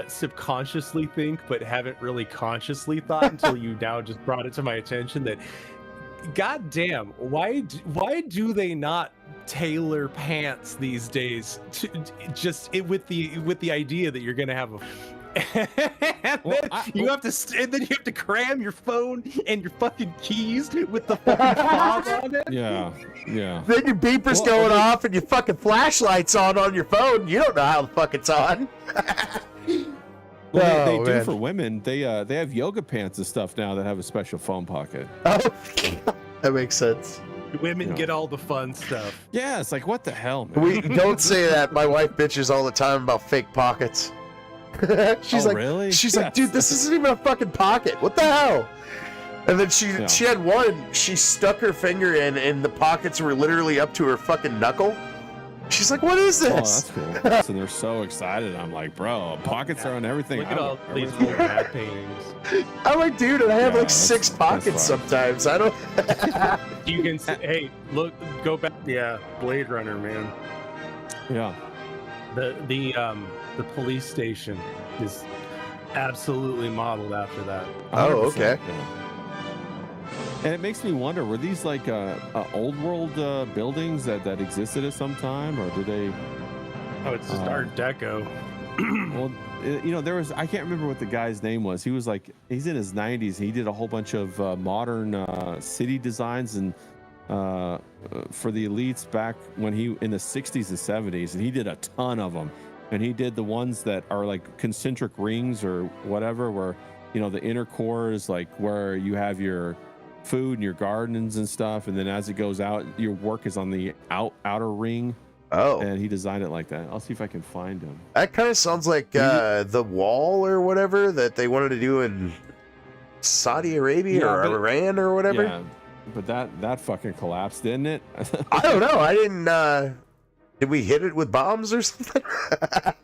subconsciously think, but haven't really consciously thought until you now just brought it to my attention that, God damn, why do they not tailor pants these days to just with the idea that you're gonna have a and Well, then you have to cram your phone and your fucking keys with the fucking fob on it. Yeah. Then your beeper's going off and your fucking flashlight's on your phone. You don't know how the fuck it's on. Well, they Oh, do man. for women. They have yoga pants and stuff now that have a special phone pocket. Oh, that makes sense. Women Yeah. get all the fun stuff. Yeah, it's like, what the hell, man? We don't say that. My wife bitches all the time about fake pockets. She's Oh, like, really? she's like, dude, this isn't even a fucking pocket. What the hell? And then she had one. She stuck her finger in, and the pockets were literally up to her fucking knuckle. She's like, what is Oh, this? that's cool. So they're so excited. I'm like, bro, pockets are on everything. Look at all these little mad paintings. I'm like, dude, and I have Yeah, like 6 that's pockets fine. sometimes. I don't. You can see, hey, look, go back. Yeah, Blade Runner, man. Yeah. The police station is absolutely modeled after that. Oh, 100%, okay. yeah. And it makes me wonder, were these like old world buildings that existed at some time, or did they? Oh, it's just Art Deco. Well, there was, I can't remember what the guy's name was. He was like, he's in his 90s. He did a whole bunch of modern city designs and for the elites back when he in the 60s and 70s, and he did a ton of them. And he did the ones that are like concentric rings or whatever, where the inner core is like where you have your food and your gardens and stuff, and then as it goes out, your work is on the outer ring. Oh, And he designed it like that. I'll see if I can find him. that kind of sounds like the wall or whatever that they wanted to do in Saudi Arabia Yeah, or but- Iran or whatever. Yeah, but that fucking collapsed, didn't it? I don't know. I didn't. Did we hit it with bombs or something?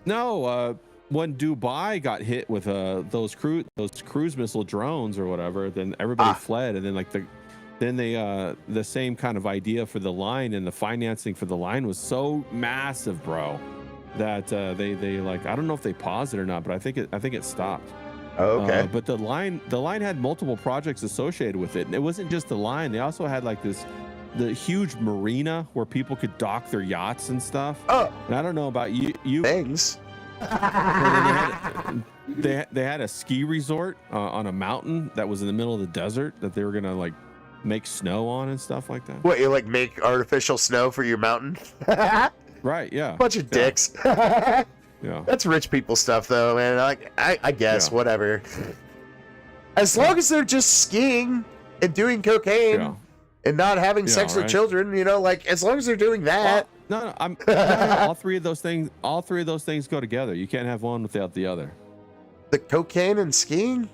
No, when Dubai got hit with those cruise missile drones or whatever, then everybody fled, and then the same kind of idea for the line and the financing for the line was so massive, bro, that they like, I don't know if they paused it or not, but I think it stopped. Oh, okay. But the line had multiple projects associated with it, and it wasn't just the line. They also had like the huge marina where people could dock their yachts and stuff. Oh, And I don't know about you. thanks. They had a ski resort on a mountain that was in the middle of the desert that they were gonna like make snow on and stuff like that. What, you like make artificial snow for your mountain? Right? Yeah. Bunch of dicks. Yeah. That's rich people stuff, though, man. I guess Yeah. whatever. As long as they're just skiing and doing cocaine Yeah. and not having sex with right. children, like as long as they're doing that. No, all three of those things go together. You can't have one without the other. The cocaine and skiing.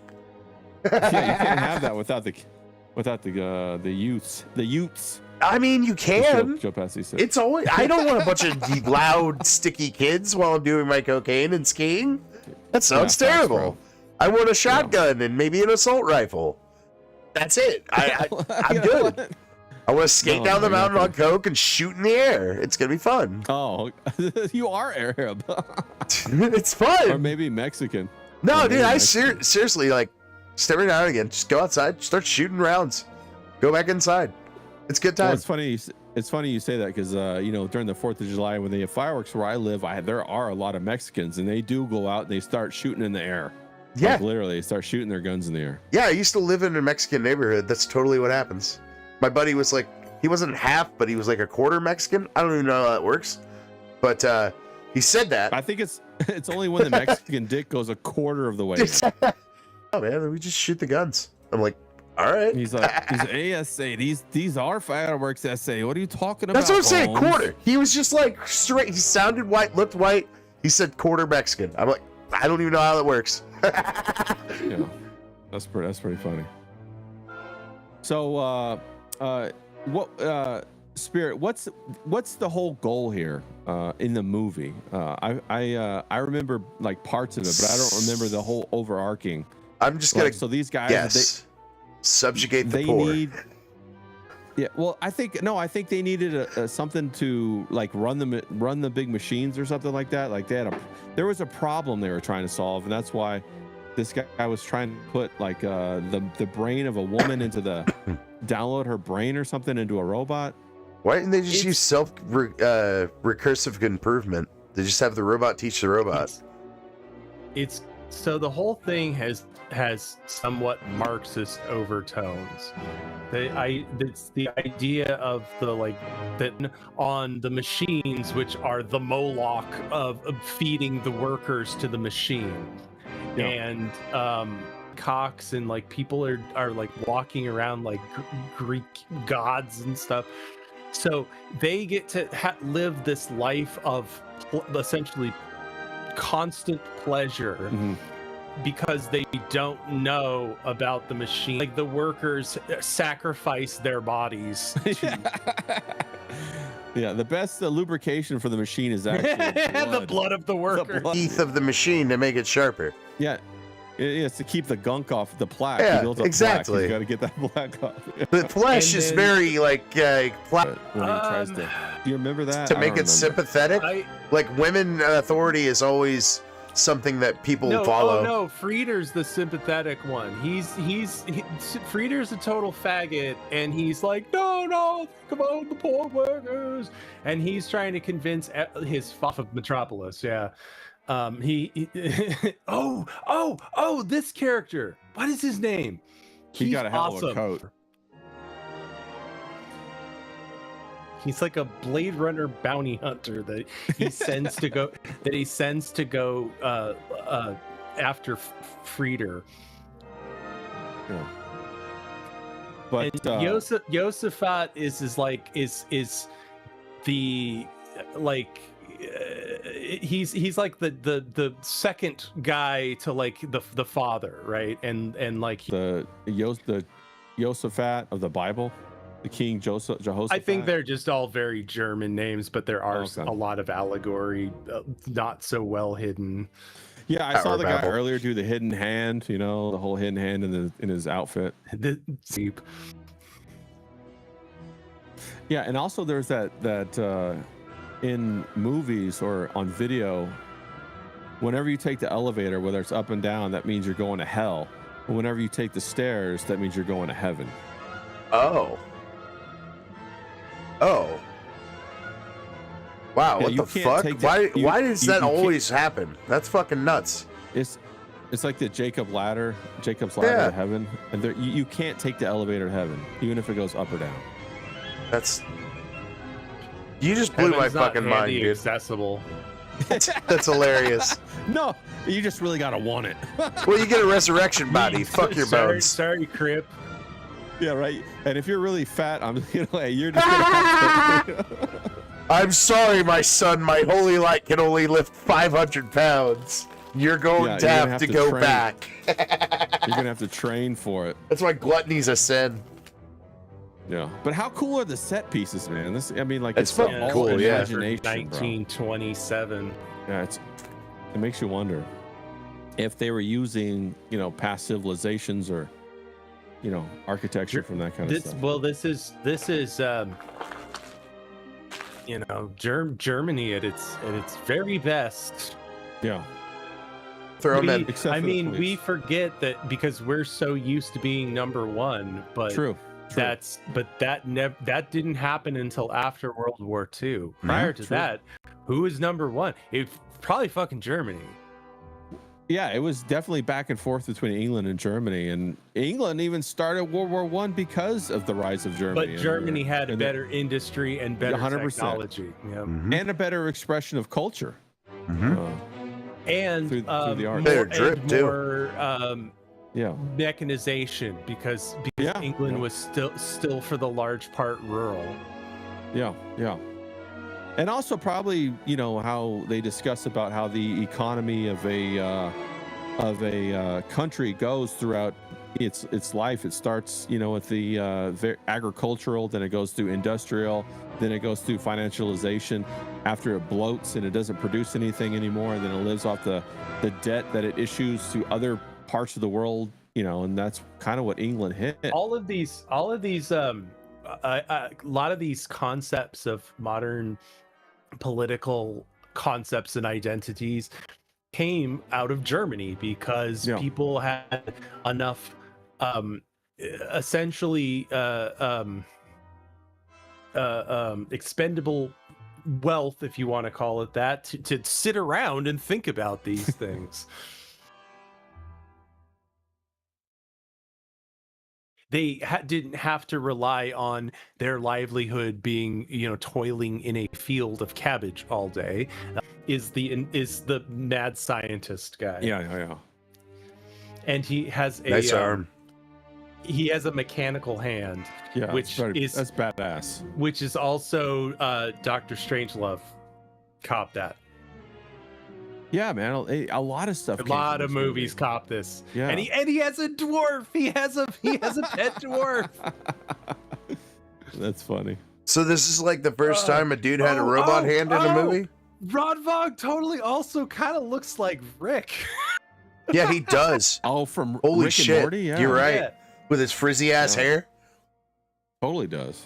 Yeah, you can't have that without the youths. The youths. I mean, you can. Joe Pesci said. It's always. I don't want a bunch of loud, sticky kids while I'm doing my cocaine and skiing. That sounds Yeah, facts, terrible. bro. I want a shotgun and maybe an assault rifle. That's it. I'm You know good. what? I want to skate No, down the you're not mountain on coke and shoot in the air. It's gonna be fun. Oh, you are Arab. It's Or fun. maybe Mexican. No, Or dude, maybe I Mexican. seriously like. Every now and again, just go outside, start shooting rounds, go back inside. It's a good Well, time. it's funny. It's funny you say that because during the 4th of July when they have fireworks where I live, there are a lot of Mexicans and they do go out and they start shooting in the air. Yeah, Like, literally, they start shooting their guns in the air. yeah. I used to live in a Mexican neighborhood. That's totally what happens. My buddy was like, he wasn't half, but he was like a quarter Mexican. I don't even know how that works, but he said that. I think it's only when the Mexican dick goes a quarter of the way. Oh man, we just shoot the guns. I'm like, all right. He's like, ASA. These are fireworks. SA. What are you talking about? That's what I'm saying. Holmes? Quarter. He was just like straight. He sounded white, looked white. He said quarter Mexican. I'm like, I don't even know how that works. Yeah, that's pretty funny. So, Spirit, what's the whole goal here in the movie? I remember like parts of it, but I don't remember the whole overarching. I'm just gonna so these guys, guess. Subjugate the they poor. Yeah, well, I think they needed something to like run the big machines or something like that. Like there was a problem they were trying to solve, and that's why this guy was trying to put like the brain of a woman into the download her brain or something into a robot. Why didn't they just use recursive improvement? They just have the robot teach the robot. It's so the whole thing has somewhat Marxist overtones. It's the idea of the like that on the machines, which are the Moloch of feeding the workers to the machine, Yeah. and Cox and like people are like walking around like Greek gods and stuff. So they get to live this life of essentially constant pleasure. Mm-hmm. Because they don't know about the machine. Like the workers sacrifice their bodies. Yeah, the best lubrication for the machine is actually the blood of the worker. Teeth of the machine to make it sharper. Yeah, it's to keep the gunk off the plaque. Yeah, exactly. You got to get that plaque off. The flesh is very like when he tries to. Do you remember that? To make it sympathetic. Like women authority is always something that people follow. Oh no, Frieder's the sympathetic one. Frieder's a total faggot, and he's like, no, think about the poor workers, and he's trying to convince his off of Metropolis. Yeah, this character. What is his name? He got a hell of a coat. He's like a Blade Runner bounty hunter that he sends to go. After Frieder. Yeah. But Yosafat is the like he's like the second guy to like the father, right? And like the Yosafat of the Bible. The King Jehoshaphat. I think they're just all very German names, but there are a lot of allegory, not so well hidden. Yeah, I saw the guy earlier do the hidden hand. You know, the whole hidden hand in his outfit. Yeah, and also there's that in movies or on video, whenever you take the elevator, whether it's up and down, that means you're going to hell. And whenever you take the stairs, that means you're going to heaven. Oh. Wow, Yeah, what the fuck? Why does that always happen? That's fucking nuts. It's like the Jacob's ladder to heaven. And you can't take the elevator to heaven, even if it goes up or down. You just blew my fucking mind, dude. Accessible. That's hilarious. No, you just really gotta want it. Well, you get a resurrection body. Fuck your bones. Sorry, Crip. Yeah, right. And if you're really fat, you're just gonna have to... I'm sorry, my son. My holy light can only lift 500 pounds. You're going to have to go back. You're gonna have to train for it. That's why gluttony's a sin. Yeah, but how cool are the set pieces, man? It's fucking cool. Imagination, 1927. Yeah, it makes you wonder if they were using, past civilizations or, architecture from that kind of stuff. Well, this is Germany at its very best. Yeah. We forget that because we're so used to being number one, but true. That didn't happen until after World War II. Prior to that, who was number one? It's probably fucking Germany. Yeah, it was definitely back and forth between England and Germany, and England even started World War I because of the rise of Germany. But Germany had a better industry and better 100%. Technology, and a better expression of culture, and through the art. More mechanization because England was still for the large part rural. Yeah. And also probably, how they discuss about how the economy of a country goes throughout its life. It starts, with the agricultural, then it goes through industrial, then it goes through financialization. After it bloats and it doesn't produce anything anymore, then it lives off the debt that it issues to other parts of the world, and that's kind of what England hit. All of these a lot of these concepts of modern political concepts and identities came out of Germany because people had enough essentially expendable wealth, if you want to call it that, to sit around and think about these things. They didn't have to rely on their livelihood being, toiling in a field of cabbage all day. Is the mad scientist guy? Yeah. And he has a nice arm. He has a mechanical hand. Yeah, that's badass. Which is also Dr. Strangelove cop that. Yeah, man, a lot of stuff. A lot of movies cop this. Yeah, and he has a dwarf. He has a pet dwarf. That's funny. So this is like the first time a dude had a robot hand in a movie? Rodvog totally also kind of looks like Rick. Yeah, he does. Oh, from Holy Rick shit. and Morty? Yeah. You're right. Yeah. With his frizzy ass hair. Totally does.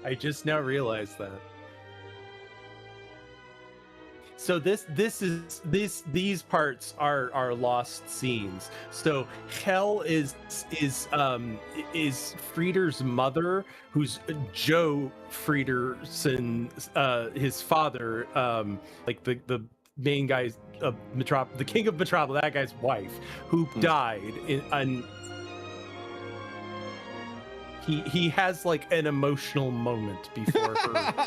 I just now realized that. So these parts are lost scenes. So Hel is Frieder's mother, who's Joe Friederson, his father, like the main guy's the king of Metropolis, that guy's wife, who died and he has like an emotional moment before her.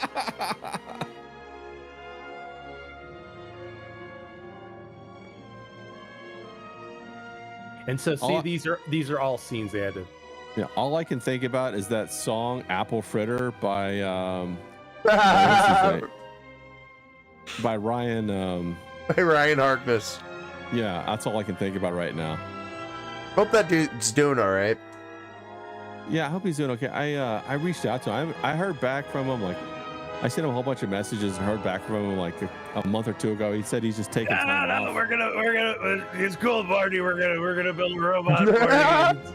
And so these are all scenes they had to. Yeah, all I can think about is that song "Apple Fritter" by by Ryan. By Ryan Harkness. Yeah, that's all I can think about right now. Hope that dude's doing all right. Yeah, I hope he's doing okay. I reached out to him. I heard back from him, like I sent him a whole bunch of messages and heard back from him like a month or two ago. He said he's just taking time off. We're gonna it's cool, Marty. We're gonna build a robot for you.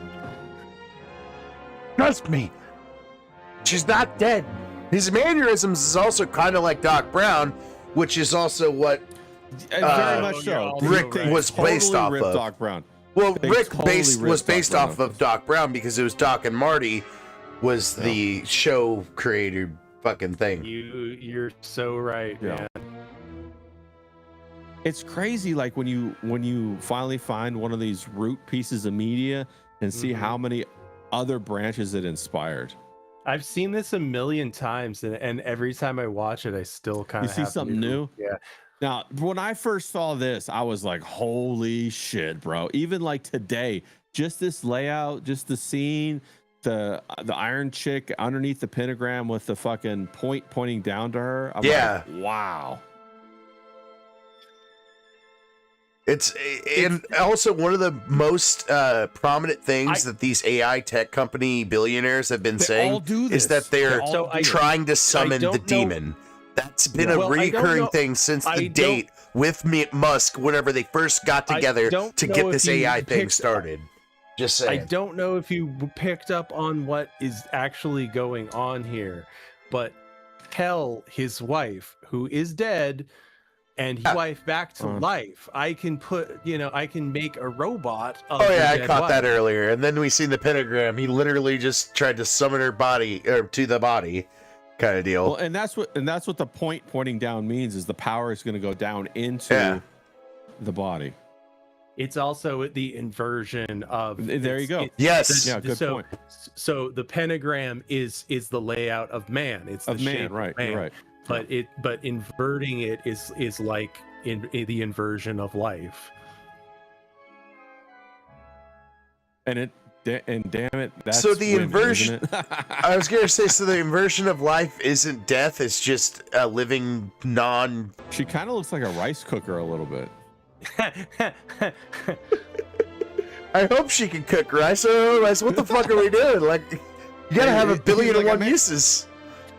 Trust me. She's not dead. His mannerisms is also kind of like Doc Brown, which is also what very much so. Rick was based off of. Doc Brown. Well, Rick was based off of Doc Brown because it was Doc and Marty was the show creator fucking thing. You're so right, man. It's crazy, like when you finally find one of these root pieces of media and see how many other branches it inspired. I've seen this a million times, and every time I watch it, I still kind of see something new. Yeah. Now, when I first saw this, I was like, "Holy shit, bro!" Even like today, just this layout, just the scene, the Iron Chick underneath the pentagram with the fucking point pointing down to her. I'm like, wow. It's and also one of the most prominent things that these AI tech company billionaires have been saying is that they're trying to summon the demon. That's been a recurring thing since the date with Musk whenever they first got together to get this AI thing started. Just saying. I don't know if you picked up on what is actually going on here, but Hel, his wife, who is dead, and his wife back to life. I can make a robot of I caught that earlier. And then we seen the pentagram. He literally just tried to summon her body or to the body kind of deal. Well, and that's what the point pointing down means is the power is going to go down into the body. It's also the inversion of. There you go. Yes. Good point. So the pentagram is the layout of man. It's the shape right? Of man. Right. But inverting it is like in the inversion of life. And damn it, that's so the women, inversion. isn't it? I was gonna say, so the inversion of life isn't death; it's just a living non. She kind of looks like a rice cooker a little bit. I hope she can cook rice. Otherwise, what the fuck are we doing? Like, you gotta have a billion and one uses.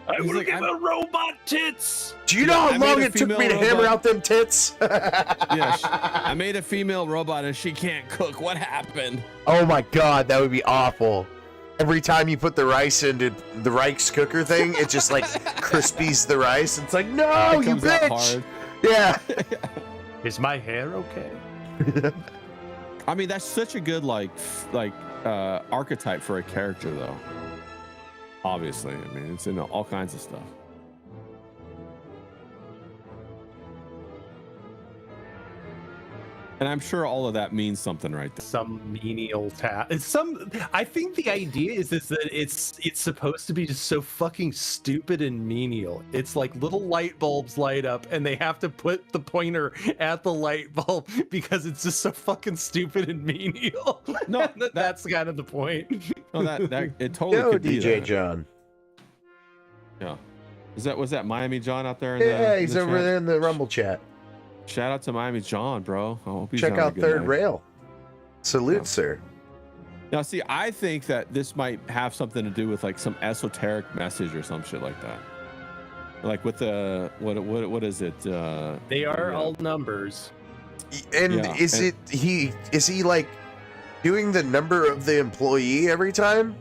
I He's want to like, give her robot tits. Do you know how I made long a it took me to female hammer robot. out them tits? Yeah, I made a female robot and she can't cook. What happened? Oh my god, that would be awful. Every time you put the rice into the rice cooker thing, it just like crispies the rice. It's like, no, It you comes out bitch. hard. Yeah. Is my hair okay? I mean, that's such a good archetype for a character, though. Obviously, I mean, it's in all kinds of stuff. And I'm sure all of that means something right there. Some menial task. I think the idea is that it's supposed to be just so fucking stupid and menial. It's like little light bulbs light up and they have to put the pointer at the light bulb because it's just so fucking stupid and menial. No, that's kind of the point. No, that it totally Yo, could be DJ that. John. Yeah. Was that Miami John out there? Yeah, he's the over chat? there in the Rumble chat. Shout out to Miami John, bro. I hope he's Check having a out good Third night. Rail. Salute, Yeah. sir. Now, see, I think that this might have something to do with like some esoteric message or some shit like that. Like with the what is it? They are all numbers. And Yeah, is he like doing the number of the employee every time?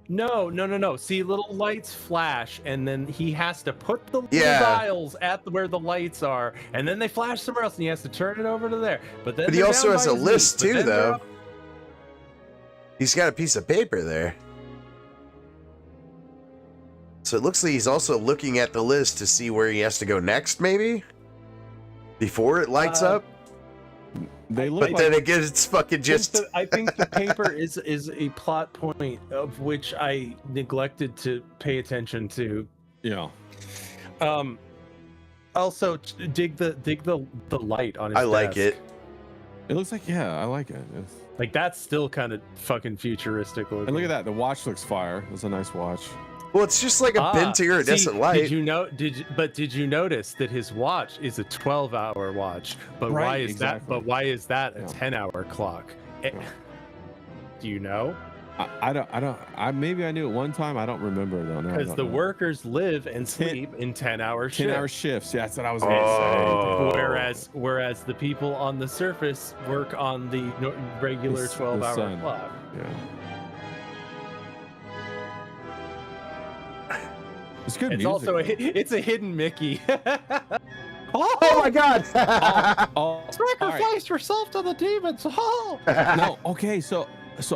No. See, little lights flash, and then he has to put the little Yeah. dials at where the lights are, and then they flash somewhere else, and he has to turn it over to there. But then But he they're also down has by a his list knees, but too, then they're though. up- He's got a piece of paper there. So it looks like he's also looking at the list to see where he has to go next, maybe? Before it lights up? They look But like then again, it's fucking just... I think the paper is a plot point of which I neglected to pay attention to. yeah. Also, dig the light on his I like desk. it. It looks like I like it. Like that's still kind of fucking futuristic looking. And look at that. The watch looks fire. It's a nice watch. Well, it's just like a bent iridescent see, light. Did you notice that his watch is a 12-hour watch? But Right, why is exactly. that? But why is that a Yeah. 10-hour clock? Do you know? I maybe I knew it one time. I don't remember though. No, I Because don't the know. workers live and sleep in 10-hour shifts. 10-hour shifts. Yeah, that's what I was Oh. gonna say. Whereas the people on the surface work on the regular The 12-hour sun. clock. Yeah. It's good It's music. also it's a hidden Mickey. Oh my god! all right. yourself to the demons. Oh. No, okay, so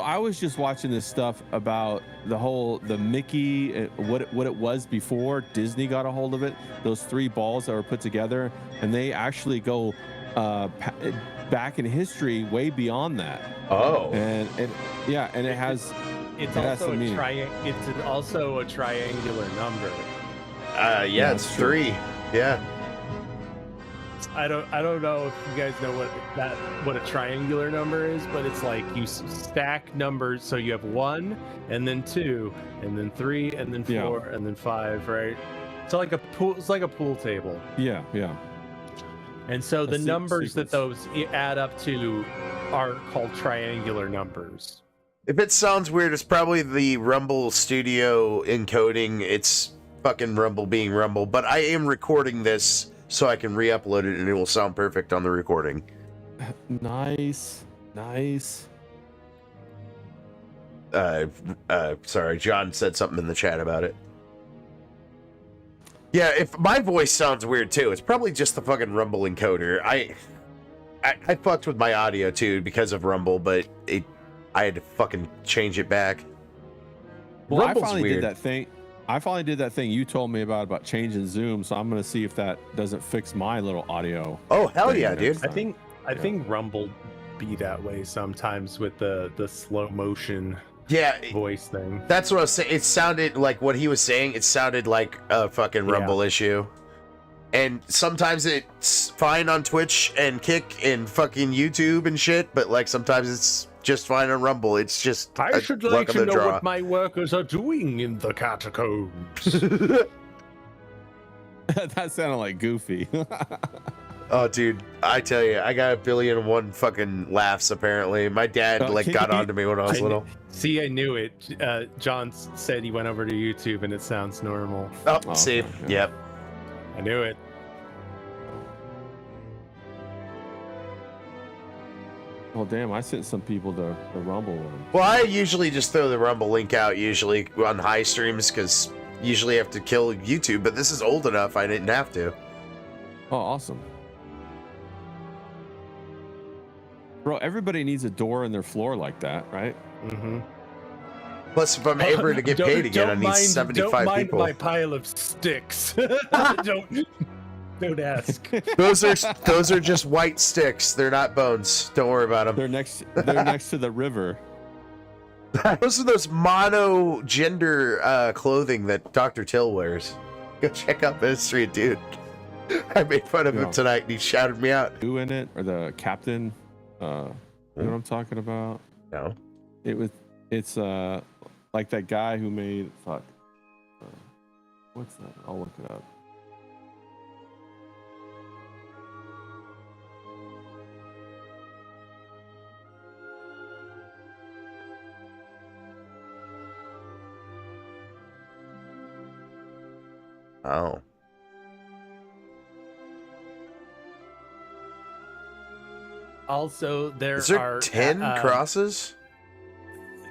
I was just watching this stuff about the Mickey, what it was before Disney got a hold of it. Those 3 balls that were put together, and they actually go back in history way beyond that. Oh. And it has. It's It has also some meaning. It's also a triangular number. Yeah, it's that's true. 3. Yeah. I don't know if you guys know what a triangular number is, but it's like you stack numbers, so you have 1 and then 2 and then 3 and then 4 Yeah. and then 5, right? It's like a pool. It's like a pool table. Yeah. And so the numbers that sequence. those add up to are called triangular numbers. If it sounds weird, it's probably the Rumble Studio encoding. It's fucking Rumble being Rumble. But I am recording this so I can re-upload it and it will sound perfect on the recording. Nice. Sorry, John said something in the chat about it. Yeah, if my voice sounds weird too, it's probably just the fucking Rumble encoder. I fucked with my audio too because of Rumble, but I had to fucking change it back. Well, Rumble's I finally weird. did that thing. I finally did that thing you told me about changing Zoom, so I'm gonna see if that doesn't fix my little audio. Oh hell thing yeah, next dude! time. I think Rumble be that way sometimes with the slow motion Yeah, voice thing. that's what I was saying. It sounded like what he was saying. It sounded like a fucking Rumble issue. And sometimes it's fine on Twitch and Kick and fucking YouTube and shit, but like sometimes it's just fine on Rumble. It's just I a should luck like of to the know draw. what my workers are doing in the catacombs. That sounded like Goofy. Oh, dude, I tell you, I got 1,000,000,001 fucking laughs. Apparently, my dad got onto me when I was little. See, I knew it. John said he went over to YouTube, and it sounds normal. Oh, see, okay, yeah. yep. I knew it. Well, damn, I sent some people the Rumble one. Well, I usually just throw the Rumble link out usually on high streams because usually I have to kill YouTube, but this is old enough I didn't have to. Oh, awesome. Bro, everybody needs a door in their floor like that, right? Mm-hmm. Plus, if I'm ever to get paid again, I need 75 don't mind people. my pile of sticks. Don't ask. Those are just white sticks. They're not bones. Don't worry about them. They're next to the river. Those mono gender clothing that Dr. Till wears. Go check out Ministry of Dude. I made fun of him tonight and he shouted me out. Who in it? Or the captain? You know what I'm talking about? No. It's like that guy who made what's that? I'll look it up. Oh. Also, Is there 10 crosses?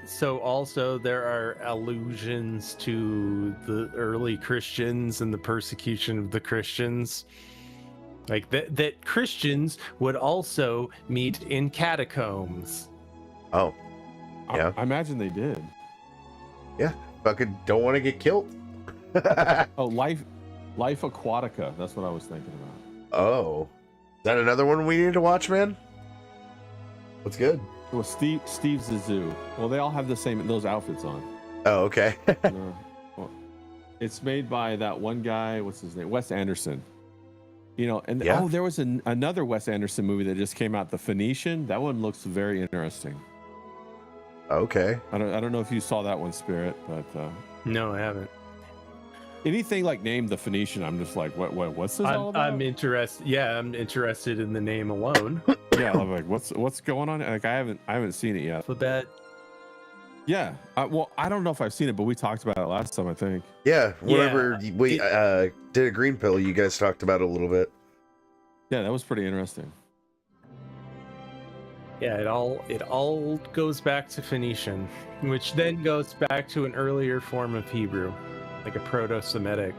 So also there are allusions to the early Christians and the persecution of the Christians. Like that Christians would also meet in catacombs. Oh. Yeah. I imagine they did. Yeah. Fucking don't want to get killed. Oh, Life Aquatica. That's what I was thinking about. Oh. Is that another one we need to watch, man? What's good? Well, Steve Zissou. Well, they all have those outfits on. Oh, okay. Well, it's made by that one guy. What's his name? Wes Anderson. You know, and there was another Wes Anderson movie that just came out, The Phoenician. That one looks very interesting. Okay. I don't know if you saw that one, Spirit, but No, I haven't. anything like named The Phoenician, I'm just like, what's this all about? I'm interested. Yeah, I'm interested in the name alone. Yeah, I'm like, what's going on? Like, I haven't seen it yet. Alphabet. Yeah, well, I don't know if I've seen it, but we talked about it last time, I think. Yeah, whenever we did a green pill, you guys talked about it a little bit. Yeah, that was pretty interesting. Yeah, it all goes back to Phoenician, which then goes back to an earlier form of Hebrew, like a Proto-Semitic,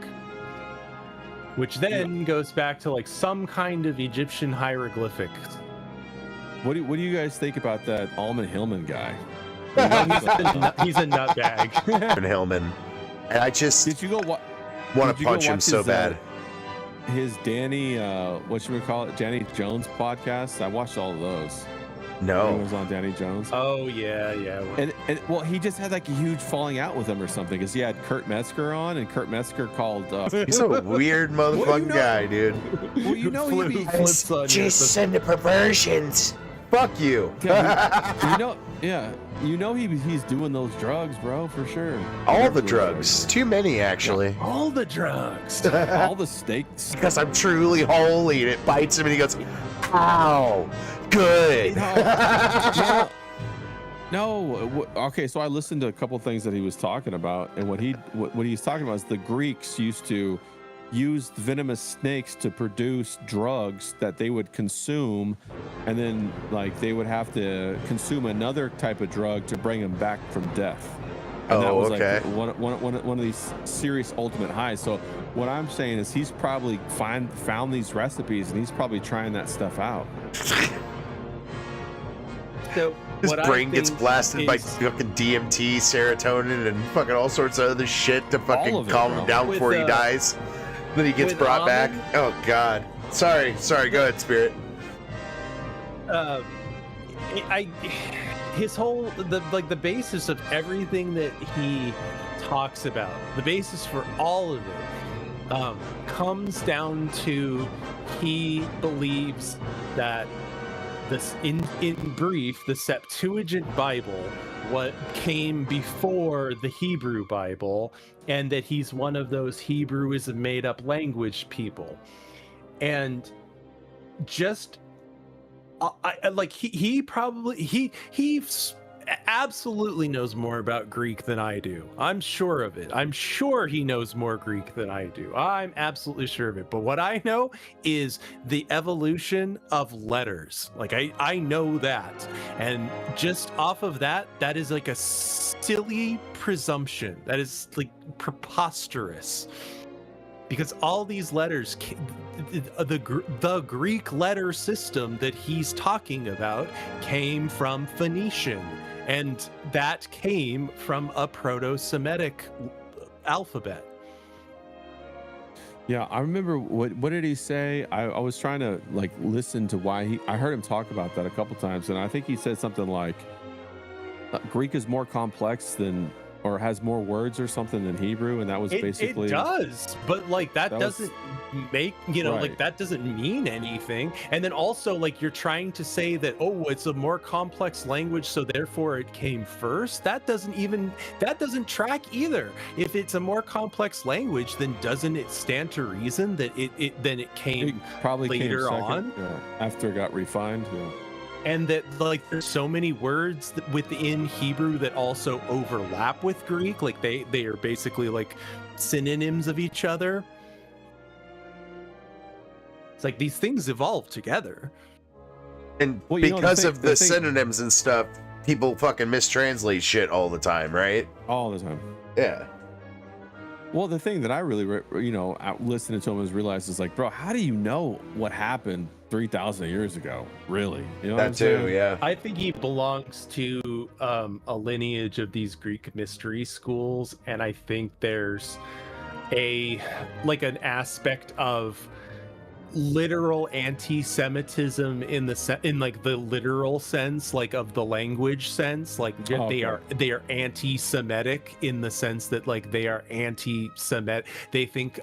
which then goes back to like some kind of Egyptian hieroglyphics. What do you guys think about that Almond Hillman guy? He's a nutbag. And Hillman, and I just Did you go want to punch him so bad. His Danny, Danny Jones podcast. I watched all of those. No, He was on Danny Jones. Oh yeah. And well, he just had like a huge falling out with him or something because he had Kurt Metzger on, and Kurt Metzger called. he's a weird motherfucking guy, dude. Well, you know he flips on Just the perversions. Fuck you. He's doing those drugs, bro, for sure. All the drugs. Too many, actually. All the drugs. All the steaks. Because I'm truly holy, and it bites him, and he goes, "Ow, good." No. Okay, so I listened to a couple things that he was talking about, and what he's talking about is the Greeks used to use venomous snakes to produce drugs that they would consume, and then like they would have to consume another type of drug to bring them back from death. And that was okay. Like one of these serious ultimate highs. So what I'm saying is he's probably found these recipes and he's probably trying that stuff out. So His brain gets blasted by fucking DMT, serotonin, and fucking all sorts of other shit to fucking calm him down before he dies. Then he gets brought back. Oh God. Sorry. Go ahead, Spirit. His whole the basis of everything that he talks about, the basis for all of it, comes down to he believes that this, in brief, the Septuagint Bible, what came before the Hebrew Bible, and that he's one of those Hebrew is a made-up language people. And just like he absolutely knows more about Greek than I do. I'm sure of it. I'm sure he knows more Greek than I do. I'm absolutely sure of it. But what I know is the evolution of letters. Like I know that. And just off of that, that is like a silly presumption. That is like preposterous. Because all these letters, the Greek letter system that he's talking about came from Phoenician, and that came from a Proto-Semitic alphabet. Yeah, I remember what did he say? I was trying to like listen to why I heard him talk about that a couple times, and I think he said something like Greek is more complex than, or has more words or something than Hebrew, and that was basically it does, but like that doesn't make, you know, right. like that doesn't mean anything. And then also like you're trying to say that, oh, it's a more complex language, so therefore it came first. That doesn't track either. If it's a more complex language, then doesn't it stand to reason that it came probably later came second, on? yeah, after it got refined. Yeah. And that like there's so many words within Hebrew that also overlap with Greek, like they are basically like synonyms of each other. It's like these things evolve together. And well, because of the synonyms and stuff, people fucking mistranslate shit all the time, right? All the time. Yeah. Well, the thing that I really, listening to him is realized is like, bro, how do you know what happened 3,000 years ago? Really? You know that too, saying? yeah. I think he belongs to a lineage of these Greek mystery schools, and I think there's an aspect of literal anti-Semitism in like the literal sense, like of the language sense, like they are anti-Semitic in the sense that like they are anti-Semitic. They think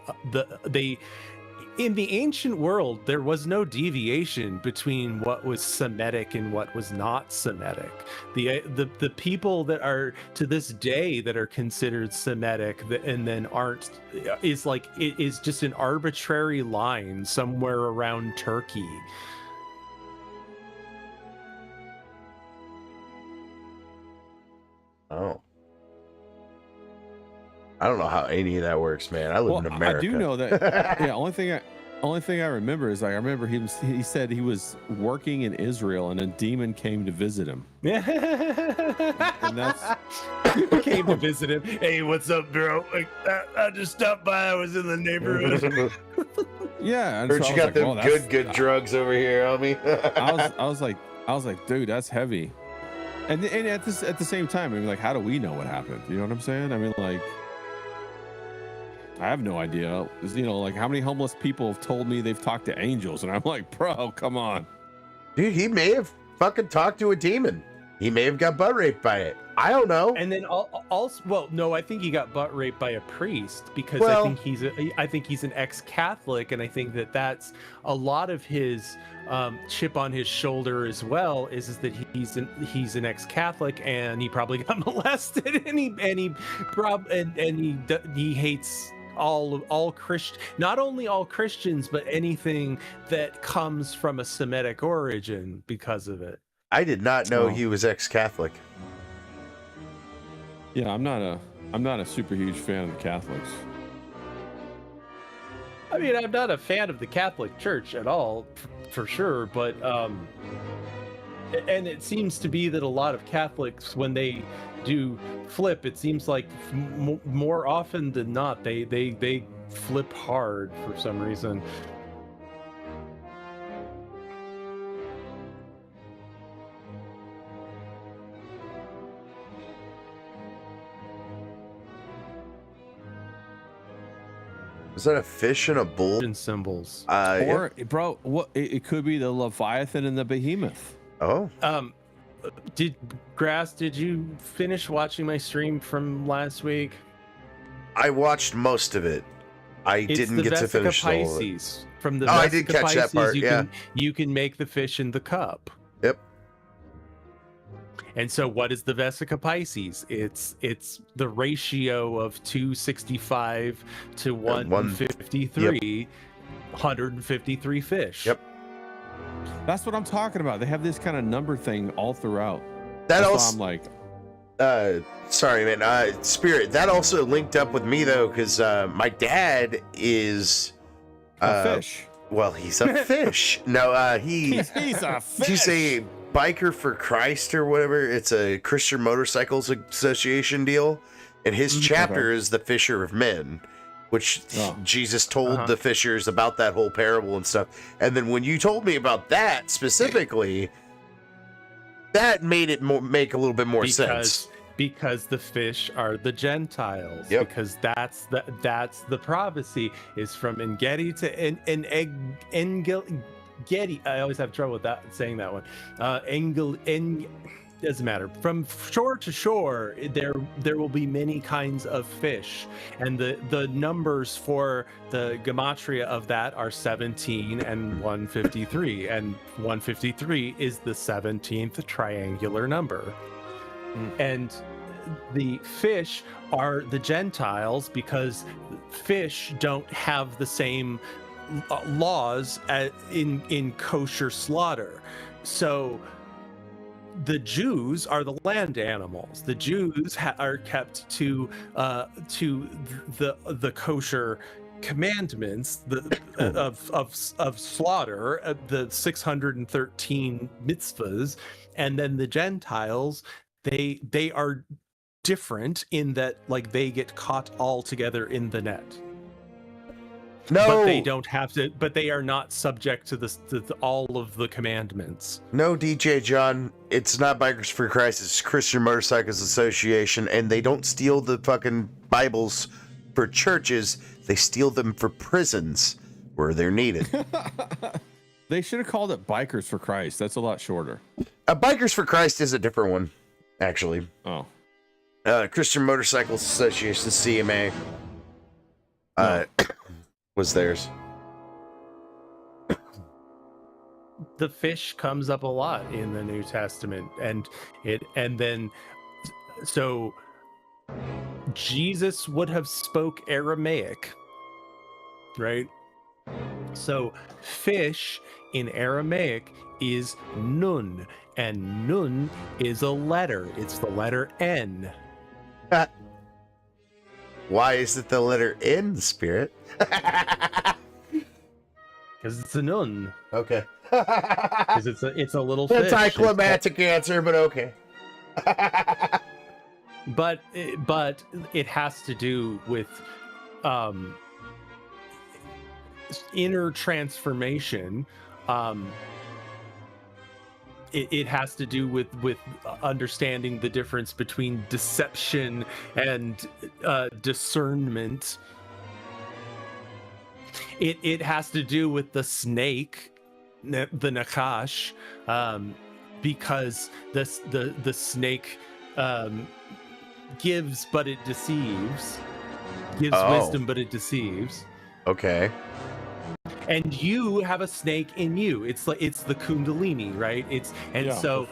in the ancient world there was no deviation between what was Semitic and what was not Semitic. The people that are to this day that are considered Semitic and then aren't is like it is just an arbitrary line somewhere around Turkey. Oh. I don't know how any of that works, man. I live in America. I do know that. Yeah, only thing I remember is like I remember he said he was working in Israel and a demon came to visit him. Yeah. And that's came to visit him. Hey, what's up, bro? I just stopped by. I was in the neighborhood. Yeah. Heard you got them good drugs over here, homie. I was like, dude, that's heavy. And at the same time, I mean, like, how do we know what happened? You know what I'm saying? I mean, like, I have no idea. You know, like how many homeless people have told me they've talked to angels, and I'm like, bro, come on. Dude, he may have fucking talked to a demon. He may have got butt raped by it. I don't know. And then also, well, no, I think he got butt raped by a priest because I think he's an ex-Catholic, and I think that's a lot of his chip on his shoulder as well. Is that he's an ex-Catholic, and he probably got molested, and he hates all Christian, not only all Christians, but anything that comes from a Semitic origin because of it. I did not know he was ex-Catholic. Yeah, I'm not a super huge fan of the Catholics. I mean, I'm not a fan of the Catholic Church at all, for sure, but and it seems to be that a lot of Catholics, when they do flip, it seems like more often than not they flip hard for some reason. Is that a fish and a bull? And symbols. Or, bro, what it could be the Leviathan and the Behemoth. Oh. Did you finish watching my stream from last week? I watched most of it. I didn't get to finish all of it. From the Vesica I did catch Pisces, that part, you can make the fish in the cup. Yep. And so what is the Vesica Pisces? It's the ratio of 265 to 153, 153 fish. Yep. That's what I'm talking about. They have this kind of number thing all throughout. That That's why also, I'm like, sorry, man. Spirit. That also linked up with me though, because my dad is a fish. Well, he's a fish. No, He's a fish. he's a biker for Christ or whatever. It's a Christian Motorcycles Association deal, and his chapter is the Fisher of Men, which Jesus told the fishers about that whole parable and stuff. And then when you told me about that specifically, that made it make a little bit more sense. Because the fish are the Gentiles. Yep. Because that's the prophecy is from Engedi to Engedi. I always have trouble with that saying that one. Doesn't matter. From shore to shore, there will be many kinds of fish, and the numbers for the gematria of that are 17 and 153, and 153 is the 17th triangular number. And the fish are the Gentiles because fish don't have the same laws in kosher slaughter. So the Jews are the land animals. The Jews are kept to the kosher commandments of slaughter, the 613 mitzvahs, and then the Gentiles, they are different in that, like, they get caught all together in the net. No, but they don't have to. But they are not subject to all of the commandments. No, DJ John, it's not Bikers for Christ. It's Christian Motorcycles Association, and they don't steal the fucking Bibles for churches. They steal them for prisons where they're needed. They should have called it Bikers for Christ. That's a lot shorter. Bikers for Christ is a different one, actually. Oh. Christian Motorcycles Association, CMA, was theirs. The fish comes up a lot in the New Testament, and then so Jesus would have spoke Aramaic, right? So fish in Aramaic is nun, and nun is a letter. It's the letter N. Why is it the letter N, Spirit? Because it's a nun. Okay. Because it's a little fish. Anticlimactic answer, but okay. But it has to do with inner transformation. It has to do with understanding the difference between deception and discernment. It has to do with the snake, the Nakash, because the snake gives but it deceives, gives wisdom but it deceives. Okay. And you have a snake in you. It's the Kundalini, right? So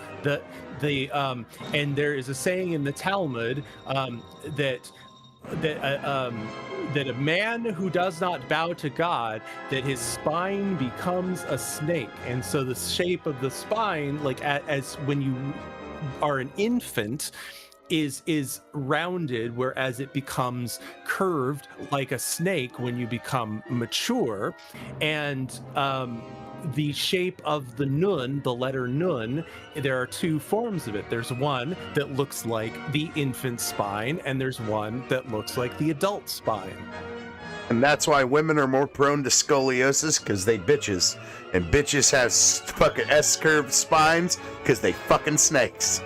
and there is a saying in the Talmud that a man who does not bow to God, that his spine becomes a snake. And so the shape of the spine, like as when you are an infant, is rounded, whereas it becomes curved like a snake when you become mature. And the shape of the nun, the letter nun, there are two forms of it. There's one that looks like the infant spine, and there's one that looks like the adult spine. And that's why women are more prone to scoliosis, because they bitches. And bitches have fucking S-curved spines because they fucking snakes.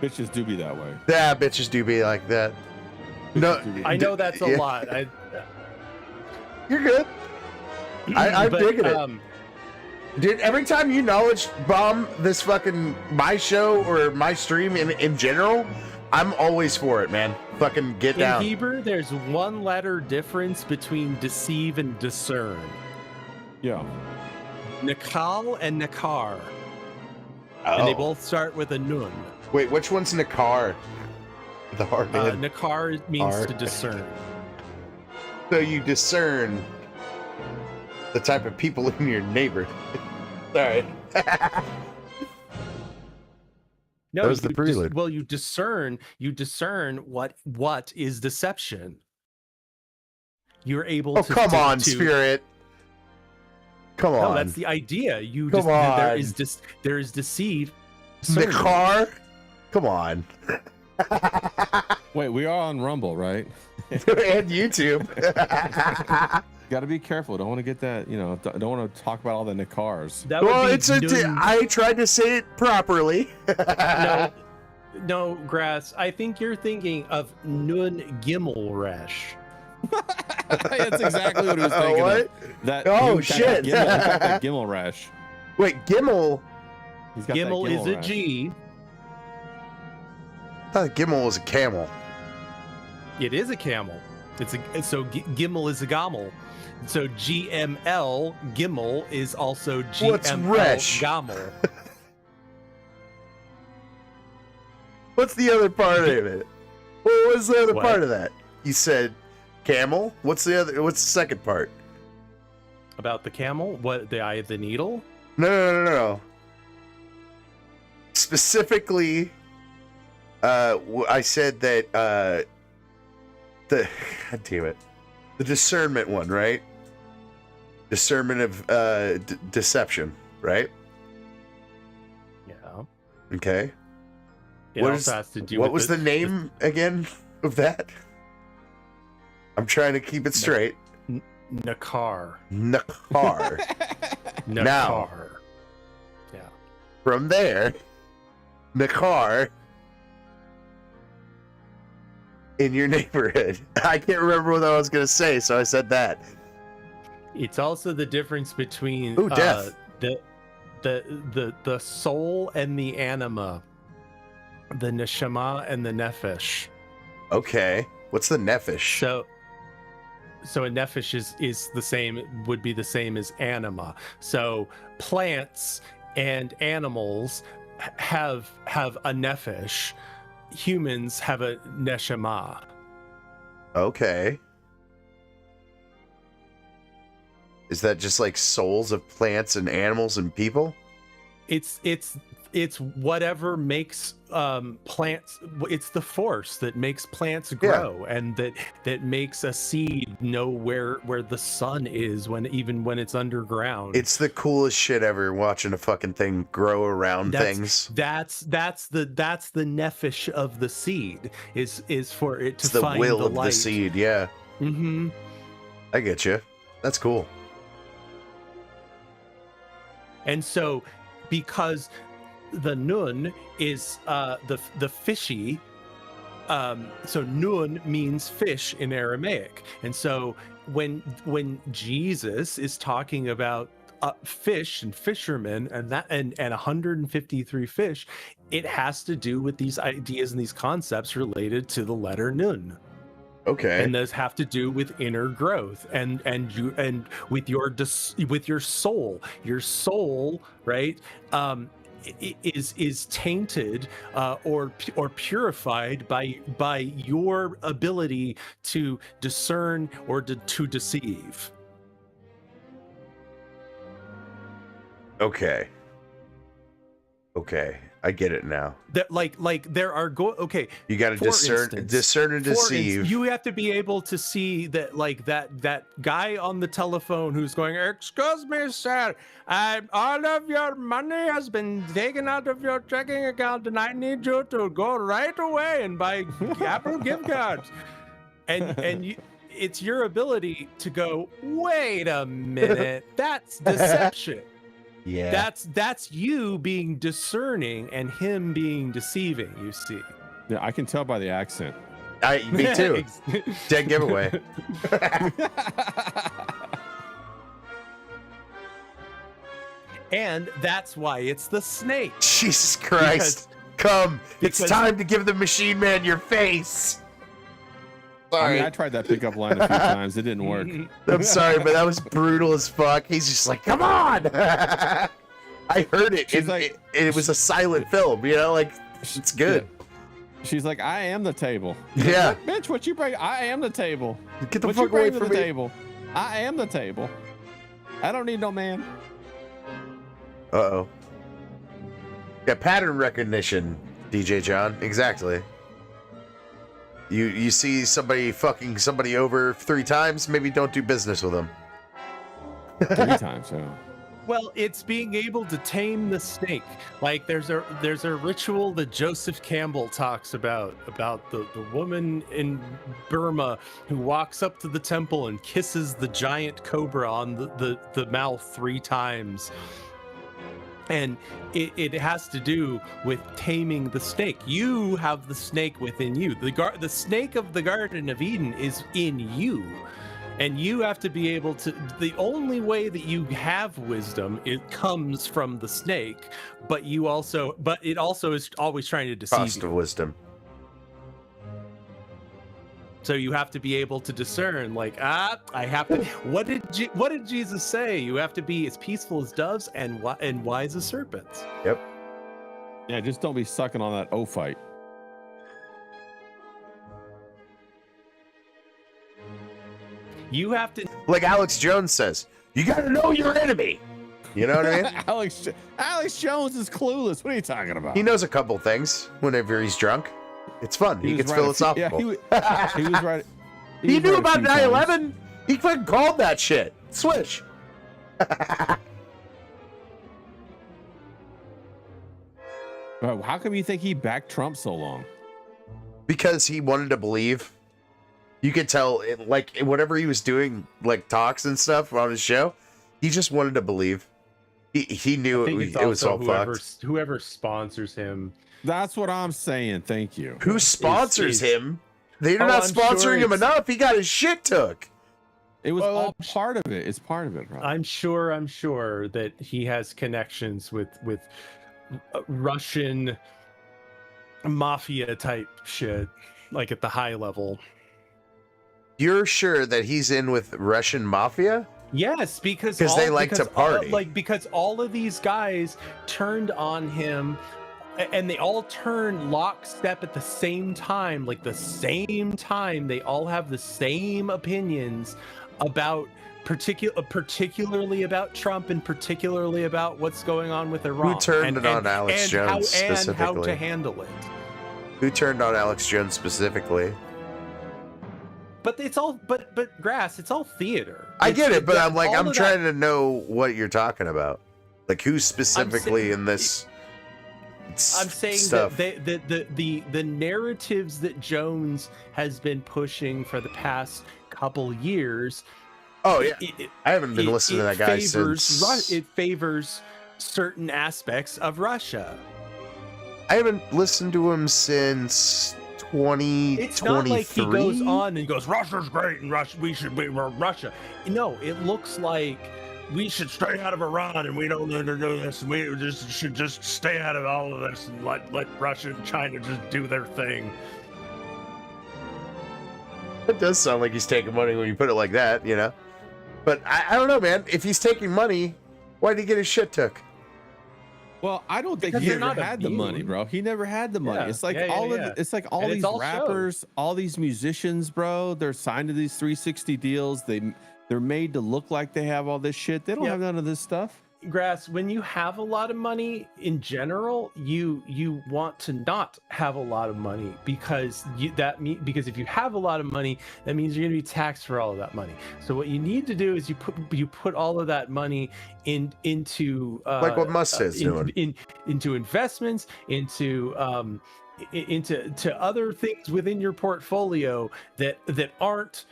Bitches do be that way. Yeah, bitches do be like that. No, I know that's a lot. You're good. I'm digging it. Dude, every time you knowledge bomb this fucking my show or my stream in general, I'm always for it, man. Fucking get down. In Hebrew, there's one letter difference between deceive and discern. Yeah. Nakal and Nakar. Oh. And they both start with a nun. Wait, which one's Nakar? The hard name. Nakar means Hard. to discern. So you discern the type of people in your neighborhood. Sorry. No, That was the prelude. well, you discern what is deception. You're able Oh, to. come on, Spirit. Come on. No, that's the idea. Come on. There is deceit. The car? Come on. Wait, we are on Rumble, right? And YouTube. Got to be careful. Don't want to get that, don't want to talk about all the Nakars. That would Well, be I tried to say it properly. No, Grass. I think you're thinking of Nun Gimel Resh. That's exactly what he was thinking What? of. That, Oh, he's got shit. He's got that Gimel rash. Wait, Gimel? He's got that Gimel is a rash. G. I thought Gimel was a camel. It is a camel. Gimel is a gamel. So GML Gimel is also What's GML resh? Gamel. What's the other part of it? What was the other What? part of that? You said camel? What's the second part? About the camel? What, the eye of the needle? No. Specifically, I said that God damn it, the discernment one, right? Discernment of deception, right? Yeah. Okay. It What also is- has to do What with was the name again of that? I'm trying to keep it straight. Nakar. Nakar. Now. Nakar. Yeah. From there, Nakar in your neighborhood. I can't remember what I was going to say, so I said that. It's also the difference between Ooh, death. The soul and the anima, the neshama and the nefesh. Okay. What's the nefesh? So a nefesh is the same, would be the same as anima. So plants and animals have a nefesh. Humans have a neshama. Okay. Is that just like souls of plants and animals and people? It's whatever makes plants. It's the force that makes plants grow, and that makes a seed know where the sun is even when it's underground. It's the coolest shit ever, watching a fucking thing grow around things. That's the nefesh of the seed is for it to It's the find will the of light. the seed, yeah. Mm-hmm. I get you. That's cool. And so, because the nun is the fishy, so nun means fish in Aramaic, and so when Jesus is talking about fish and fishermen and 153 fish, it has to do with these ideas and these concepts related to the letter nun. Okay. And those have to do with inner growth and with your soul, right? Is tainted or purified by your ability to discern or to deceive. Okay. I get it now. That like there are okay. You got to discern and deceive. You have to be able to see that, like that guy on the telephone who's going, "Excuse me, sir, all of your money has been taken out of your checking account, and I need you to go right away and buy Apple gift cards." And you, it's your ability to go, "Wait a minute, that's deception." Yeah. That's you being discerning and him being deceiving, you see. Yeah, I can tell by the accent. Me too. Dead giveaway. And that's why it's the snake. Jesus Christ. Come. It's because- time to give the machine man your face. I Sorry. mean, I tried that pickup line a few times. It didn't work. I'm sorry, but that was brutal as fuck. He's just like, come on. I heard it. She's And like- it was a silent film, like, it's good. She's like, I am the table. Yeah. Like, bitch, what you bring? I am the table. Get the What fuck you bring away to from the me. table? I am the table. I don't need no man. Uh-oh. Yeah, pattern recognition, DJ John. Exactly. You see somebody fucking somebody over 3 times, maybe don't do business with them. 3 times, yeah. Well, it's being able to tame the snake. Like there's a ritual that Joseph Campbell talks about the woman in Burma who walks up to the temple and kisses the giant cobra on the mouth 3 times. And it has to do with taming the snake. You have the snake within you. The snake of the Garden of Eden is in you. And you have to be able to, the only way that you have wisdom, it comes from the snake, but it also is always trying to deceive Cost you. of wisdom. So you have to be able to discern, like, I have to, what did Jesus say? You have to be as peaceful as doves and wise as serpents. Yep. Yeah, just don't be sucking on that O fight. You have to, Like Alex Jones says, you gotta know your enemy. You know what I mean? Alex Jones is clueless. What are you talking about? He knows a couple things whenever he's drunk. It's fun. He was gets right a few- philosophical. he was right. He was knew right a about few times. 9/11. He fucking called that shit. Switch. How come you think he backed Trump so long? Because he wanted to believe. You could tell, like, whatever he was doing, like, talks and stuff on his show, he just wanted to believe. He knew I think it's it was all also fucked. whoever sponsors him. That's what I'm saying. Thank you. Who sponsors him? They're Oh, not I'm sponsoring sure him it's- enough. He got his shit took. It was Well, all part of it. It's part of it, bro. I'm sure that he has connections with Russian mafia type shit, like at the high level. You're sure that he's in with Russian mafia? Yes, because They like to party. because all of these guys turned on him, and they all turned lockstep at the same time, like the same time. They all have the same opinions about particularly about Trump, and particularly about what's going on with Iran. Who turned it on Alex Jones and how specifically? to handle it. Who turned on Alex Jones specifically? But it's all but Grass, it's all theater. I get it, but all I'm like, I'm of trying to know what you're talking about. Like, who specifically in this I'm saying stuff? that the narratives that Jones has been pushing for the past couple years. Oh, yeah. it- I haven't been listening to that guy since... It favors certain aspects of Russia. I haven't listened to him since 2023. It's not like he goes on and goes, Russia's great and we should be Russia. No, it looks like we should stay out of Iran and we don't need to do this, and we should just stay out of all of this and let Russia and China just do their thing. It does sound like he's taking money when you put it like that, you know? But I don't know, man. If he's taking money, why did he get his shit took? Well, I don't think Because he they're ever not had the money, immune. bro. He never had the money. Yeah, It's like yeah, all yeah, of yeah. it's like all And it's these all rappers, all these musicians, bro. They're signed to these 360 deals. They're made to look like they have all this shit. They don't Yeah. have none of this stuff. Grass, when you have a lot of money in general, you want to not have a lot of money because because if you have a lot of money, that means you're going to be taxed for all of that money. So what you need to do is you put all of that money into Like what Musk is doing. into investments, into other things within your portfolio that aren't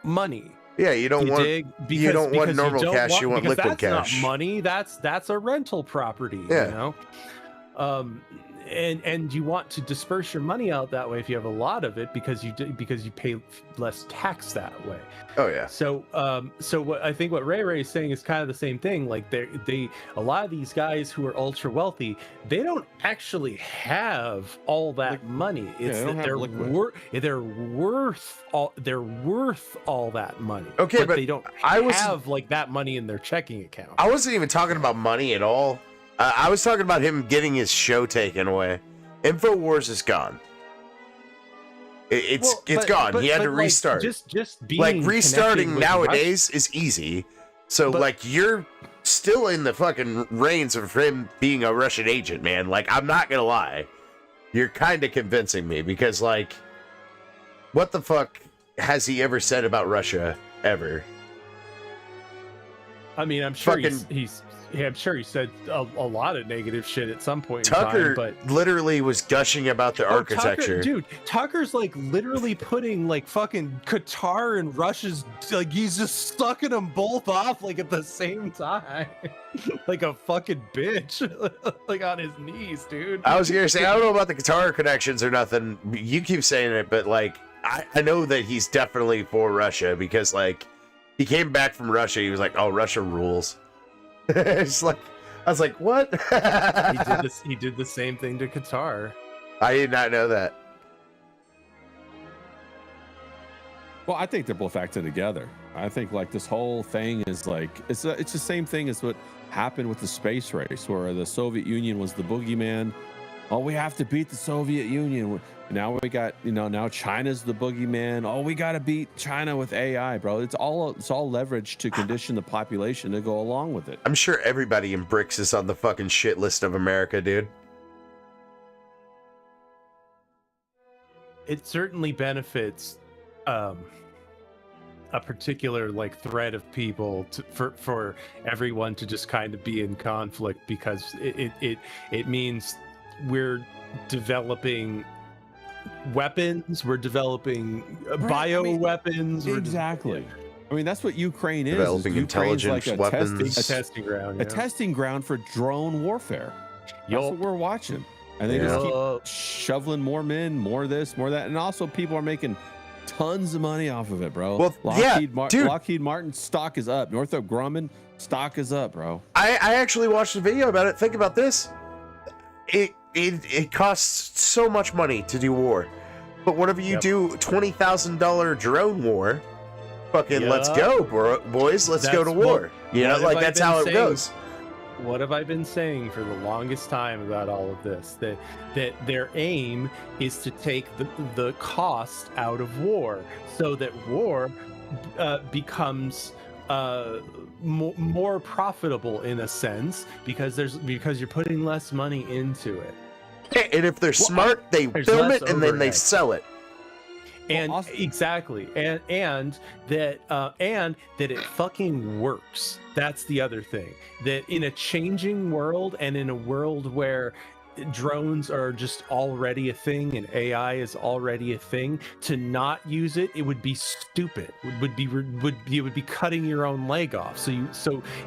money. Yeah, you don't want dig? you don't want because normal cash, you want because liquid that's cash. not money. That's a rental property. Yeah. You know, and you want to disperse your money out that way if you have a lot of it because you pay less tax that way. Oh yeah. So what I think what Ray is saying is kind of the same thing. Like a lot of these guys who are ultra wealthy, they don't actually have all that money. It's they don't that have liquid. they're worth all that money. Okay, but they don't I was- have like that money in their checking account. I wasn't even talking about money at all. I was talking about him getting his show taken away. InfoWars is gone. It's gone. He had to restart. Just being Like restarting connected with nowadays is easy. So like you're still in the fucking reins of him being a Russian agent, man. Like I'm not gonna lie, you're kind of convincing me because like, what the fuck has he ever said about Russia ever? I mean, I'm sure I'm sure he said a lot of negative shit at some point Tucker in time, but literally was gushing about the architecture. Tucker's like literally putting like fucking Qatar and Russia's, like he's just sucking them both off like at the same time. Like a fucking bitch. Like on his knees, dude. I was gonna say, I don't know about the Qatar connections or nothing. You keep saying it, but like I know that he's definitely for Russia because like he came back from Russia, he was like, oh, Russia rules. It's like I was like, what? He did the same thing to Qatar. I did not know that. Well, I think they're both acting together. I think like this whole thing is like it's the same thing as what happened with the space race, where the Soviet Union was the boogeyman. Oh, we have to beat the Soviet Union. Now we got, now China's the boogeyman. Oh, we got to beat China with AI, bro. It's all leverage to condition the population to go along with it. I'm sure everybody in BRICS is on the fucking shit list of America, dude. It certainly benefits a particular like thread of people for everyone to just kind of be in conflict, because it means we're developing weapons, we're developing bioweapons. Exactly. I mean, that's what Ukraine is. Developing intelligence like weapons. A testing ground. A testing ground for drone warfare. That's what we're watching. And they just keep shoveling more men, more this, more that. And also people are making tons of money off of it, bro. Well, Lockheed Martin stock is up. Northrop Grumman stock is up, bro. I actually watched a video about it. Think about this. It costs so much money to do war, but whenever you do $20,000 drone war, fucking let's go, boys. Let's go to war. Like that's how it goes. What have I been saying for the longest time about all of this? That their aim is to take the cost out of war, so that war becomes more profitable in a sense, because you're putting less money into it. And if they're smart, they film it and then they sell it. And exactly, and that it fucking works. That's the other thing. That in a changing world, and in a world where drones are just already a thing and AI is already a thing, to not use it would be stupid. It would be cutting your own leg off. So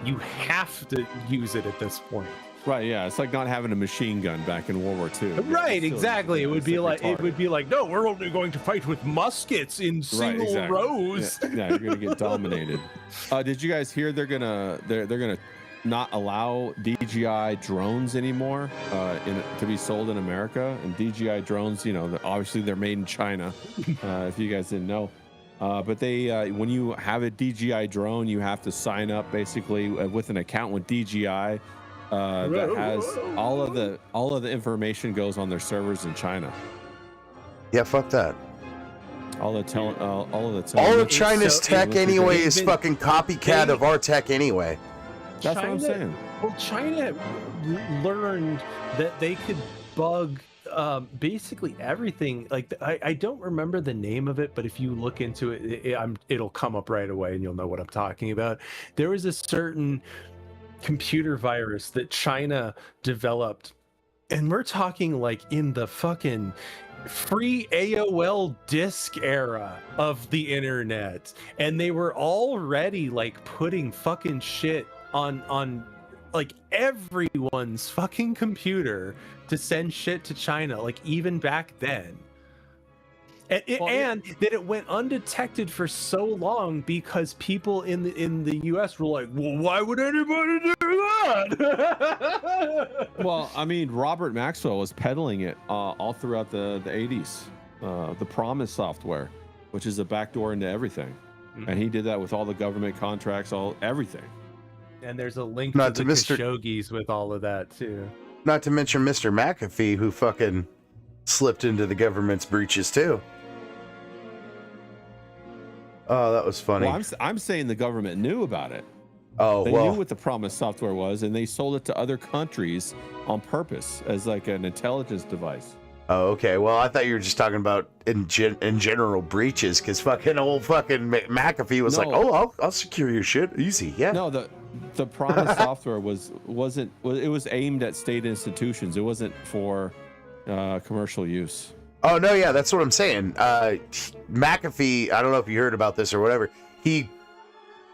you have to use it at this point. Right, yeah, it's like not having a machine gun back in World War II. Right, exactly. It would be like, no, we're only going to fight with muskets in single rows. Yeah, you're gonna get dominated. Did you guys hear they're gonna not allow DJI drones anymore to be sold in America? And DJI drones, obviously they're made in China. If you guys didn't know. But they, when you have a DJI drone, you have to sign up basically with an account with DJI. That has all of the information goes on their servers in China. Yeah, fuck that. All of China's tech anyway is fucking copycat of our tech anyway. That's what I'm saying. Well, China learned that they could bug basically everything. Like I don't remember the name of it, but if you look into it, it'll come up right away, and you'll know what I'm talking about. There was a certain computer virus that China developed, and we're talking like in the fucking free AOL disk era of the internet, and they were already like putting fucking shit on like everyone's fucking computer to send shit to China, like even back then. And that it went undetected for so long because people in the US were like, well, why would anybody do that? Well, I mean, Robert Maxwell was peddling it all throughout the 80s. The Promise software, which is a backdoor into everything. Mm-hmm. And he did that with all the government contracts, everything. And there's a link to the Khashoggi's with all of that too. Not to mention Mr. McAfee, who fucking slipped into the government's breaches too. Oh, that was funny. Well, I'm saying the government knew about it. Oh, They well. knew what the promised software was, and they sold it to other countries on purpose as like an intelligence device. Oh, okay. Well, I thought you were just talking about in general breaches, because fucking old fucking McAfee was like, "Oh, I'll secure your shit easy." Yeah. No, the promised software wasn't it was aimed at state institutions. It wasn't for commercial use. Oh no, yeah, that's what I'm saying. McAfee, I don't know if you heard about this or whatever. He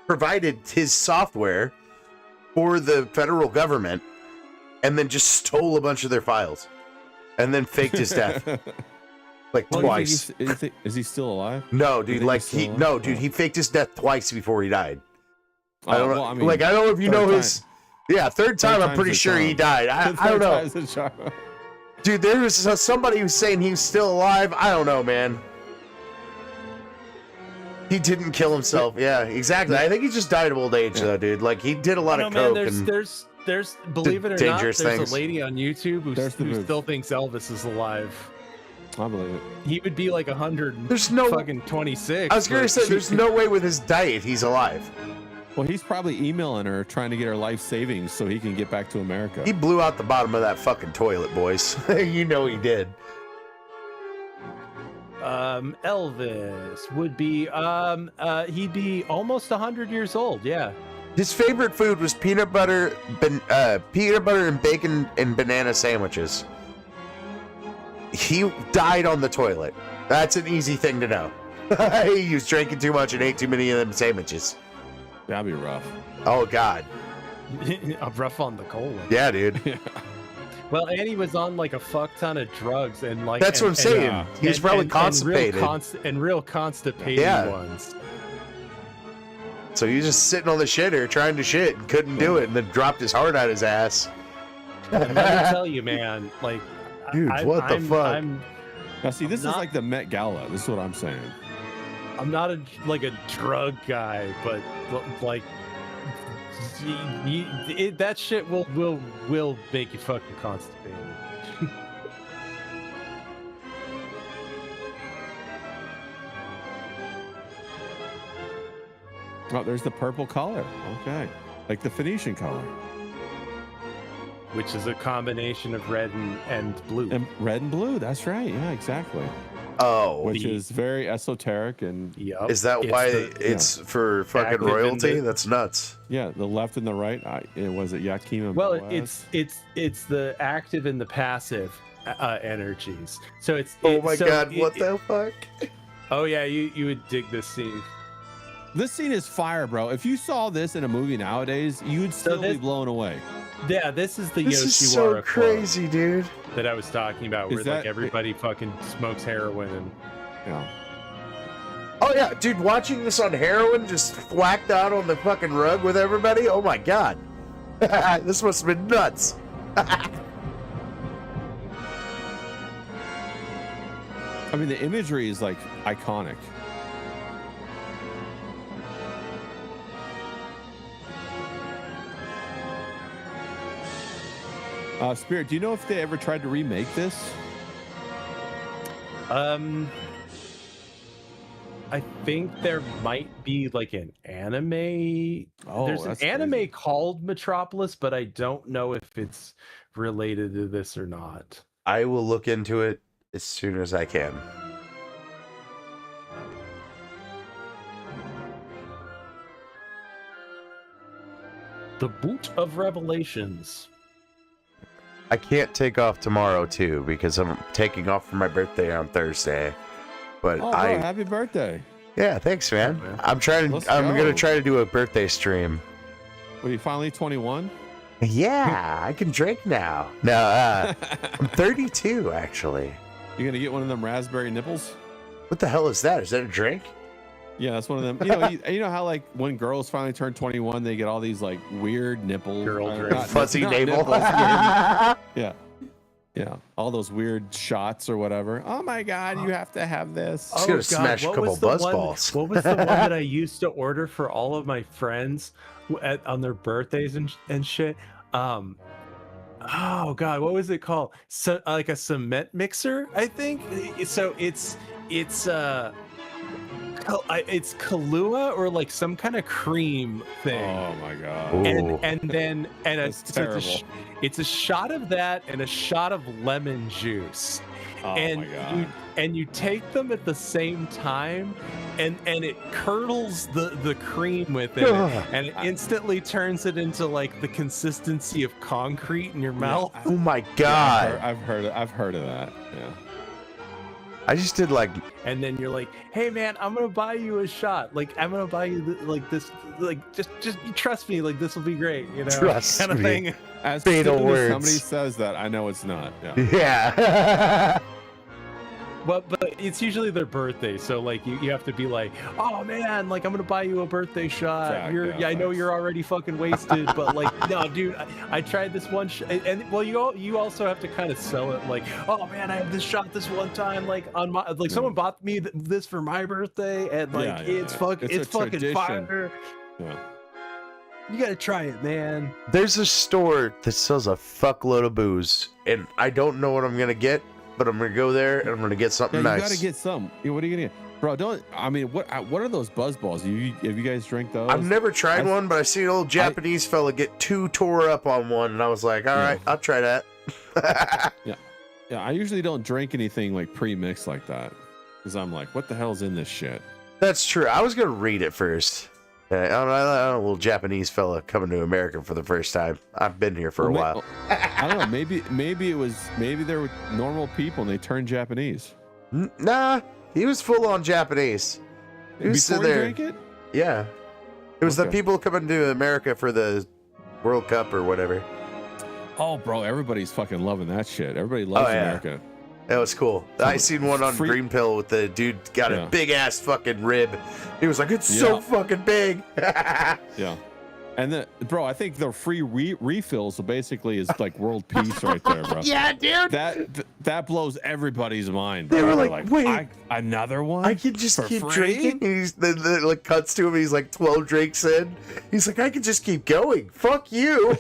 provided his software for the federal government, and then just stole a bunch of their files, and then faked his death like twice. Is he still alive? No, dude. He faked his death twice before he died. I don't know. Well, I mean, I don't know if you know his. Yeah, third time. I'm pretty sure he died. I don't know. Dude, there was somebody who's saying he's still alive. I don't know, man. He didn't kill himself. Yeah, exactly. I think he just died of old age, though, dude. Like, he did a lot of coke. There's believe it or not, there's things. a lady on YouTube who still thinks Elvis is alive. I believe it. He would be like 100. There's no fucking 26. I was gonna say, there's no way with his diet he's alive. Well, he's probably emailing her, trying to get her life savings so he can get back to America. He blew out the bottom of that fucking toilet, boys. You know he did. Elvis would be he'd be almost 100 years old. Yeah. His favorite food was peanut butter and bacon and banana sandwiches. He died on the toilet. That's an easy thing to know. He was drinking too much and ate too many of them sandwiches. That'd be rough. Oh God. Rough on the colon. Yeah, dude. Yeah. Well, and he was on like a fuck ton of drugs and like. That's what I'm saying. He was probably constipated. And real constipated ones. So he was just sitting on the shitter trying to shit and couldn't do it, and then dropped his heart out his ass. Let me tell you, man. Like, dude, what the fuck? Now, see, this is like the Met Gala. This is what I'm saying. I'm not a drug guy, but like that shit will make you fucking constipated. Oh, there's the purple color. Okay, like the Phoenician color, which is a combination of red and blue. And red and blue. That's right. Yeah, exactly. Oh, which is very esoteric and is that why it's for fucking royalty? That's nuts. Yeah, the left and the right. Was it Yakim and well, Boaz? it's the active and the passive energies. So it's oh my god, what the fuck? Oh yeah, you would dig this scene. This scene is fire, bro. If you saw this in a movie nowadays, you'd still be blown away. Yeah, this is the Yoshiwara is so crazy, dude. That I was talking about, where like everybody fucking smokes heroin and yeah. Oh yeah, dude, watching this on heroin, just whacked out on the fucking rug with everybody. Oh my god, this must have been nuts. I mean, the imagery is like iconic. Spirit, do you know if they ever tried to remake this? I think there might be like an anime. Oh, there's an anime called Metropolis, but I don't know if it's related to this or not. I will look into it as soon as I can. The Boot of Revelations. I can't take off tomorrow too because I'm taking off for my birthday on Thursday. But happy birthday! Yeah, thanks, man. Okay. I'm gonna try to do a birthday stream. Were you finally 21? Yeah, I can drink now. No, I'm 32 actually. You gonna get one of them raspberry nipples? What the hell is that? Is that a drink? Yeah, that's one of them. You know, you know how like when girls finally turn 21, they get all these like weird nipples, fuzzy navel. Yeah, all those weird shots or whatever. Oh my god, you have to have this. Just gonna smash a couple buzz balls. What was the one that I used to order for all of my friends on their birthdays and shit? Oh god, what was it called? So like a cement mixer, I think. So it's it's Kahlua or like some kind of cream thing. Oh my god. Ooh. And That's terrible. it's a shot of that and a shot of lemon juice. Oh and my god. you take them at the same time, and it curdles the cream within it, and it instantly turns it into like the consistency of concrete in your mouth. Oh my god. Yeah, I've heard of that. Yeah. I just did like And then you're like, hey man, I'm gonna buy you a shot. Like I'm gonna buy you like this. Like just trust me. Like this will be great. You know, Trust kind of me. thing. As Fatal soon as words. somebody says that, I know it's not. Yeah. yeah. But it's usually their birthday, so like you have to be like, oh man, like I'm gonna buy you a birthday shot. I know thanks. you're already fucking wasted, but like no, dude, I tried this one, and well, you also have to kind of sell it like, oh man, I have this shot this one time, like on my like someone bought me this for my birthday, and like it's fucking tradition. fire. Yeah. You gotta try it, man. There's a store that sells a fuckload of booze, and I don't know what I'm gonna get, but I'm gonna go there and I'm gonna get something Yeah, you nice. gotta get some. Yeah, what are you gonna get, bro? What are those buzz balls? Have you guys drank those? I've never tried one, but I seen an old Japanese fella get too tore up on one, and I was like, all right, I'll try that. Yeah, I usually don't drink anything like pre-mixed like that, because I'm like, what the hell's in this shit? That's true. I was gonna read it first. I don't know, a little Japanese fella coming to America for the first time. I've been here for a while. I don't know. Maybe there were normal people and they turned Japanese. Nah, he was full on Japanese. He was Before sitting you there. drank it? Yeah, it was the Okay. people coming to America for the World Cup or whatever. Oh, bro, everybody's fucking loving that shit. Everybody loves yeah. America. That was cool. I seen one on Free- Green Pill with the dude got a Yeah. big ass fucking rib. He was like, "It's so Yeah. fucking big." Yeah. And bro, I think the free refills basically is like world peace right there, bro. Yeah, dude. That blows everybody's mind. Bro. They were They're like, "Wait, another one? I can just for keep free?" drinking." And he's then like cuts to him. He's like 12 drinks in. He's like, "I can just keep going. Fuck you."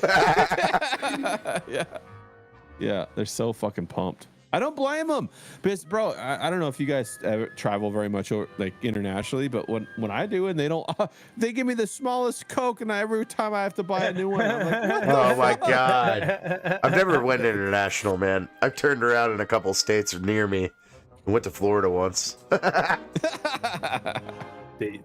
Yeah, they're so fucking pumped. I don't blame them, because bro, I don't know if you guys ever travel very much like internationally, but when I do and they don't, they give me the smallest Coke, and every time I have to buy a new one, I'm like, what the Oh my fuck? god. I've never went international, man. I've turned around in a couple states near me. I went to Florida once.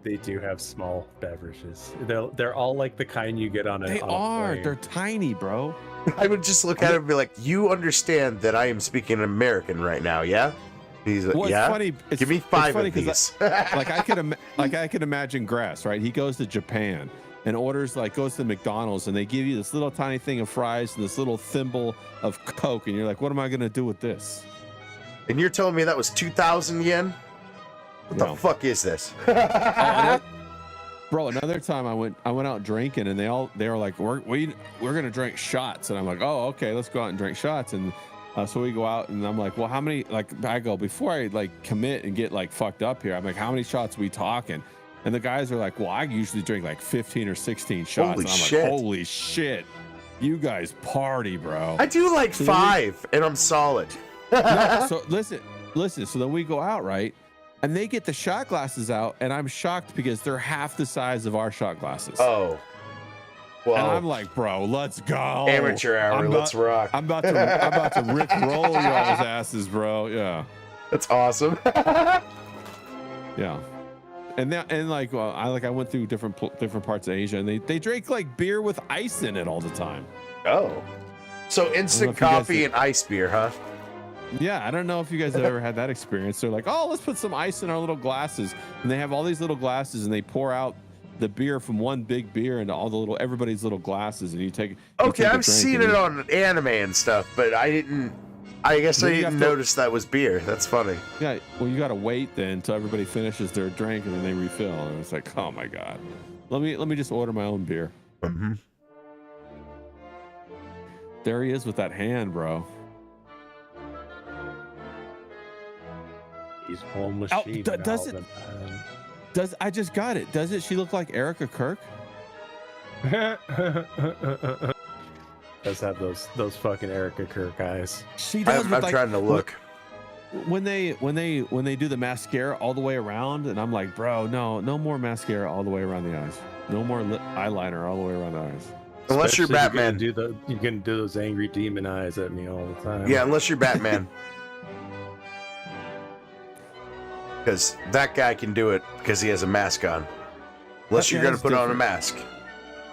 They do have small beverages. They're all like the kind you get on a. They on a are. plane. They're tiny, bro. I would just look at him and be like, "You understand that I am speaking American right now, yeah?" He's like, Well, it's "Yeah." funny. Give me it's 5 funny of 'cause these. like I could imagine Grass, right? He goes to Japan and orders goes to McDonald's, and they give you this little tiny thing of fries and this little thimble of Coke, and you're like, what am I gonna do with this? And you're telling me that was 2,000 yen? What the No. fuck is this? Bro, another time I went out drinking, and they were like, we're gonna drink shots, and I'm like, oh, okay, let's go out and drink shots. And so we go out, and I'm like, well, how many? Like, I go, before I commit and get fucked up here, I'm like, how many shots are we talking? And the guys are like, well, I usually drink 15 or 16 shots. Holy and I'm shit. like, holy shit, you guys party, bro. I do 5, and I'm solid. No, so listen. So then we go out, right? And they get the shot glasses out, and I'm shocked because they're half the size of our shot glasses. Oh. Well, And I'm like, bro, let's go. amateur hour, let's rock. I'm about to Rick roll y'all's asses, bro. Yeah, That's awesome. yeah. And I went through different parts of Asia, and they drink beer with ice in it all the time. Oh. So instant if you guys coffee did- and ice beer, huh? Yeah, I don't know if you guys have ever had that experience. They're like, oh, let's put some ice in our little glasses, and they have all these little glasses, and they pour out the beer from one big beer into everybody's little glasses, and you take. Okay, a I've drink seen and it on anime and stuff, but I guess I Then you didn't have to- notice that was beer. That's funny. Yeah, well, you gotta wait then until everybody finishes their drink, and then they refill, and it's like, oh my god, let me just order my own beer. Mm-hmm. There he is with that hand, bro. He's home machine. does it- I just got it. Does it? She look like Erica Kirk? Does have those fucking Erica Kirk eyes. She does. I'm trying to look. when they do the mascara all the way around, and I'm like, bro, no more mascara all the way around the eyes. No more eyeliner all the way around the eyes. Unless you're Batman. You're gonna do those angry demon eyes at me all the time. Yeah, unless you're Batman. Because that guy can do it because he has a mask on. Unless you're going to put on a mask.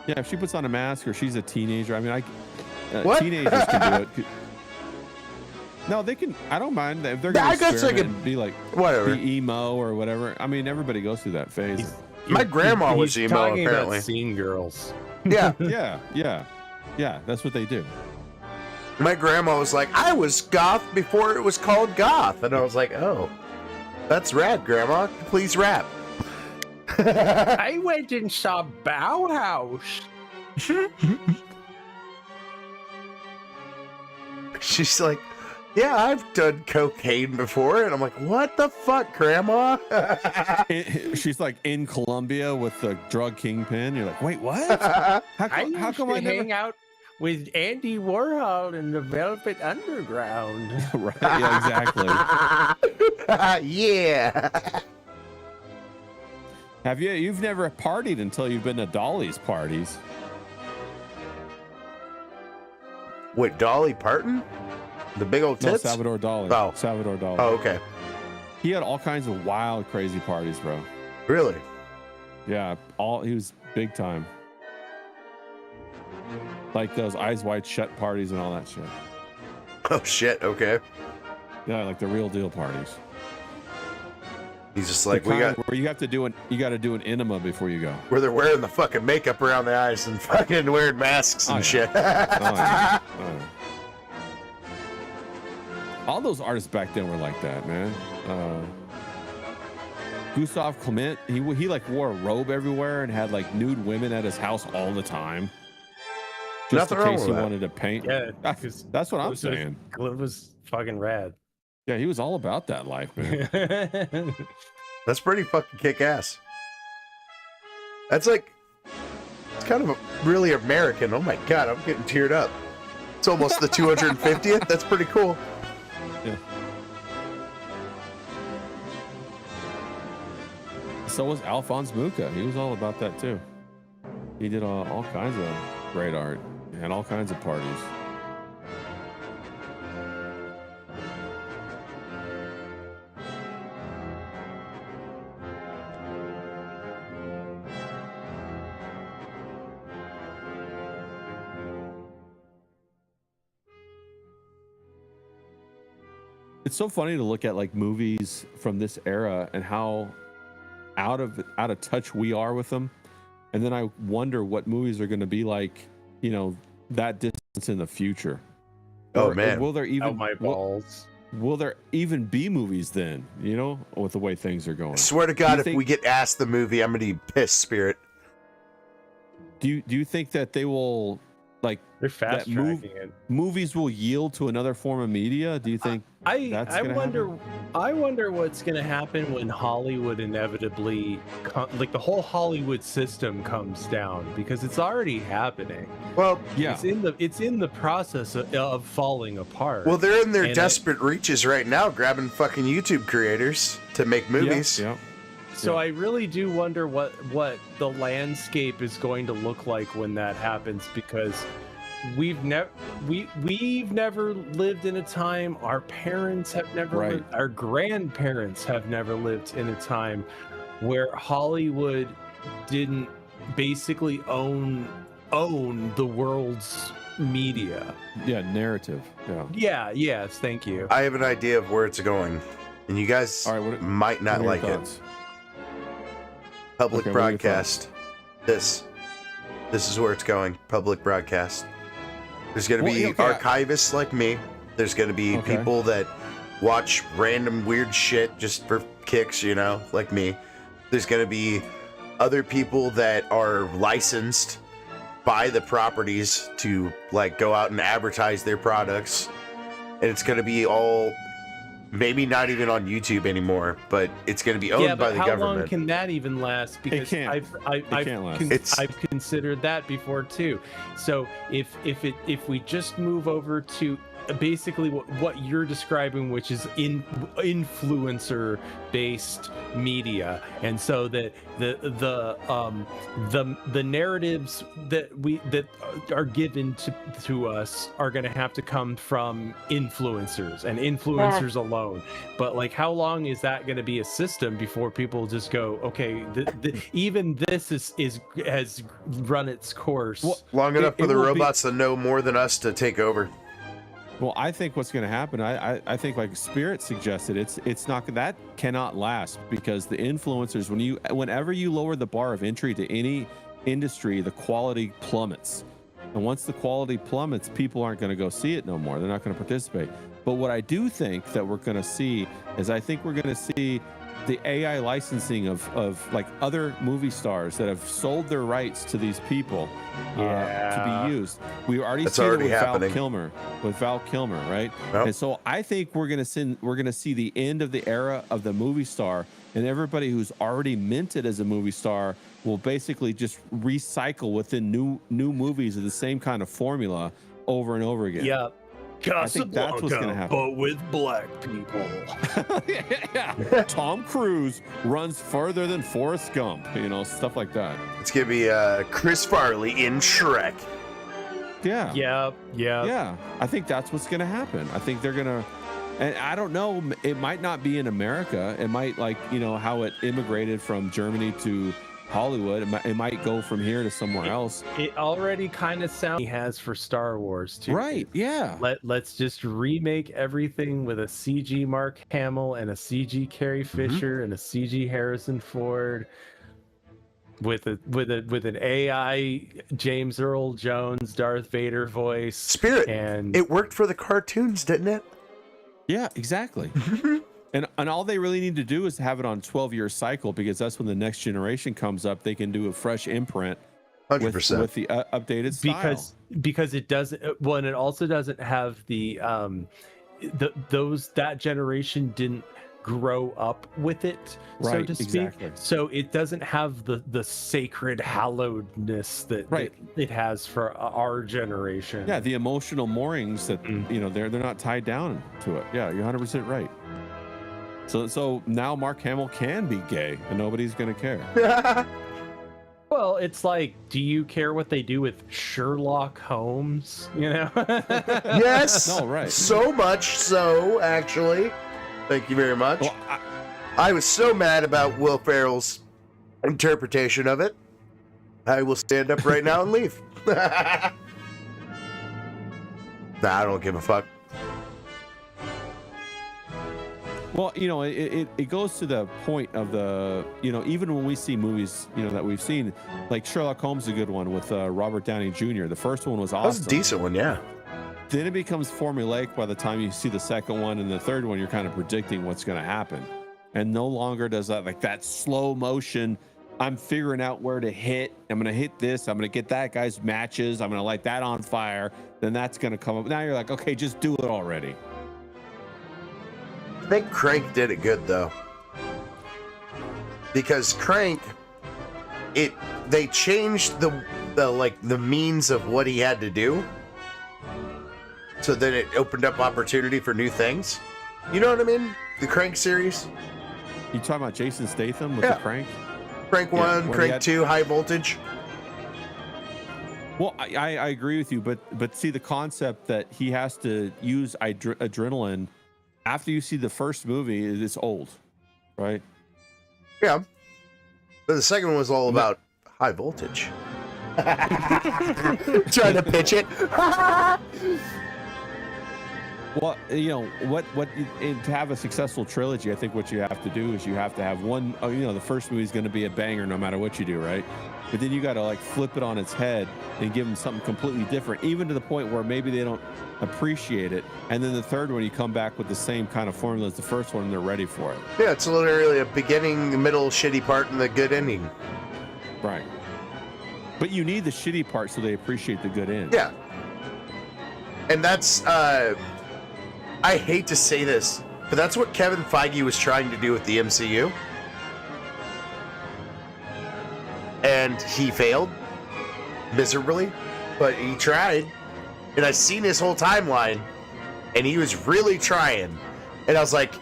Yeah, if she puts on a mask or she's a teenager, I mean, What? teenagers can do it. No, they can. I don't mind if they're going to experiment and be like, whatever, be emo or whatever. I mean, everybody goes through that phase. My grandma was emo, talking apparently. About scene girls. Yeah. Yeah. That's what they do. My grandma was like, I was goth before it was called goth, and I was like, oh, that's rad, Grandma. Please rap. I went and saw Bauhaus. She's like, yeah, I've done cocaine before. And I'm like, what the fuck, Grandma? She's like in Colombia with the drug kingpin. You're like, wait, what? How come I hang out with Andy Warhol in the Velvet Underground? Right, yeah, exactly. Yeah. You've never partied until you've been to Dolly's parties. Wait, Dolly Parton? The big old tits? No, Salvador Dali. Oh. Salvador Dali. Oh, okay. He had all kinds of wild, crazy parties, bro. Really? Yeah, he was big time. Like those Eyes Wide Shut parties and all that shit. Oh, shit, okay. Yeah, like the real deal parties. He's just like, where you got to do an enema before you go. Where they're wearing the fucking makeup around the eyes and fucking wearing masks and shit. All those artists back then were like that, man. Gustav Clement, he like wore a robe everywhere and had like nude women at his house all the time. Just in case he wanted to paint. Yeah, that's what I'm saying. It was fucking rad. Yeah, he was all about that life, man. That's pretty fucking kick-ass. That's like, it's kind of really American. Oh my god, I'm getting teared up. It's almost the 250th. That's pretty cool. Yeah. So was Alphonse Mucha. He was all about that too. He did all kinds of great art and all kinds of parties. It's so funny to look at like movies from this era and how out of touch we are with them. And then I wonder what movies are going to be like, you know, that distance in the future. Oh, man. Will there even my balls? Will there even be movies then, you know, with the way things are going? I swear to God, if we get asked the movie, I'm going to be pissed, Spirit. Do you think that they will, like, they're fast tracking it? Movies will yield to another form of media? Do you think I wonder what's going to happen when Hollywood inevitably, like the whole Hollywood system comes down, because it's already happening. Well, yeah, it's in the process of falling apart. Well, they're in their desperate reaches right now, grabbing fucking YouTube creators to make movies. Yeah. So I really do wonder what the landscape is going to look like when that happens, because we've never lived in a time, our parents have never lived, our grandparents have never lived in a time where Hollywood didn't basically own the world's media. Yeah, narrative. Yes, thank you. I have an idea of where it's going, and you guys might not like it. Public broadcast. This is where it's going. Public broadcast. There's going to be archivists like me. There's going to be people that watch random weird shit just for kicks, you know, like me. There's going to be other people that are licensed by the properties to like go out and advertise their products. And it's going to be all maybe not even on YouTube anymore, but it's going to be owned by the government. How long can that even last? Because I've considered that before too. So if we just move over to basically what you're describing, which is influencer based media, and so that the narratives that are given to us are going to have to come from influencers and influencers alone. But like, how long is that going to be a system before people just go, okay, even this has run its course? Well, long enough for the robots to know more than us to take over. Well, I think what's going to happen, I think, like Spirit suggested, it's not, that cannot last, because the influencers, whenever you lower the bar of entry to any industry, the quality plummets. And once the quality plummets, people aren't going to go see it no more. They're not going to participate. But what I do think that we're going to see is, I think we're going to see the AI licensing of like other movie stars that have sold their rights to these people to be used. We already see it with Val Kilmer, right? Yep. And so I think we're gonna see the end of the era of the movie star, and everybody who's already minted as a movie star will basically just recycle within new movies of the same kind of formula over and over again. Yeah. I think that's what's going to happen. But with black people. Yeah. Tom Cruise runs further than Forrest Gump, stuff like that. It's going to be Chris Farley in Shrek. Yeah. Yeah. Yeah. I think that's what's going to happen. I think they're going to, and I don't know, it might not be in America. It might, like, how it immigrated from Germany to Hollywood. It might go from here to somewhere else. It already kind of sounds he has for Star Wars too. Right? Yeah. Let's just remake everything with a CG Mark Hamill and a CG Carrie Fisher and a CG Harrison Ford, with an AI James Earl Jones Darth Vader voice. Spirit. And it worked for the cartoons, didn't it? Yeah, exactly. And all they really need to do is have it on 12-year cycle, because that's when the next generation comes up. They can do a fresh imprint 100% with the updated style. Because it doesn't. Well, and it also doesn't have that generation didn't grow up with it, so to speak. Exactly. So it doesn't have the sacred hallowedness that it has for our generation. Yeah, the emotional moorings that they're not tied down to it. Yeah, you're 100% right. So now Mark Hamill can be gay and nobody's going to care. Well, it's like, do you care what they do with Sherlock Holmes? Yes. No, right. So much so, actually. Thank you very much. Well, I was so mad about Will Ferrell's interpretation of it. I will stand up right now and leave. Nah, I don't give a fuck. Well, it goes to the point of the, even when we see movies, that we've seen, like Sherlock Holmes is a good one with Robert Downey Jr. The first one was awesome. That was a decent one, yeah. Then it becomes formulaic by the time you see the second one, and the third one, you're kind of predicting what's going to happen. And no longer does that, like that slow motion, I'm figuring out where to hit. I'm going to hit this. I'm going to get that guy's matches. I'm going to light that on fire. Then that's going to come up. Now you're like, okay, just do it already. I think Crank did it good, though, because Crank, they changed the means of what he had to do, so then it opened up opportunity for new things. You know what I mean? The Crank series. You talking about Jason Statham with the Crank? Crank 1, Crank 2, High Voltage. Well, I agree with you, but see the concept that he has to use adrenaline. After you see the first movie, it's old, right? Yeah. But the second one was all about high voltage. Trying to pitch it. Well, to have a successful trilogy, I think what you have to do is you have to have one, the first movie is going to be a banger no matter what you do, right? But then you got to like flip it on its head and give them something completely different, even to the point where maybe they don't appreciate it. And then the third one, you come back with the same kind of formula as the first one, and they're ready for it. Yeah, it's literally a beginning, middle, shitty part, and the good ending. Right. But you need the shitty part so they appreciate the good end. Yeah. And that's, I hate to say this, but that's what Kevin Feige was trying to do with the MCU. And he failed miserably, but he tried. And I've seen his whole timeline, and he was really trying. And I was like,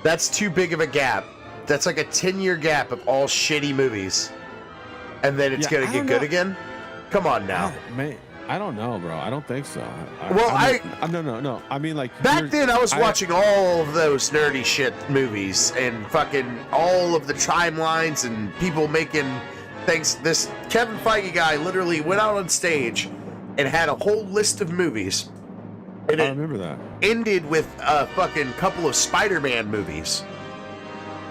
that's too big of a gap. That's like a 10-year gap of all shitty movies. And then it's going to get good again? Come on now. Man, I don't know, bro. I don't think so. No. I mean, like... Back then, I was watching all of those nerdy shit movies and fucking all of the timelines and people making things. This Kevin Feige guy literally went out on stage and had a whole list of movies. And I remember that. Ended with a fucking couple of Spider-Man movies.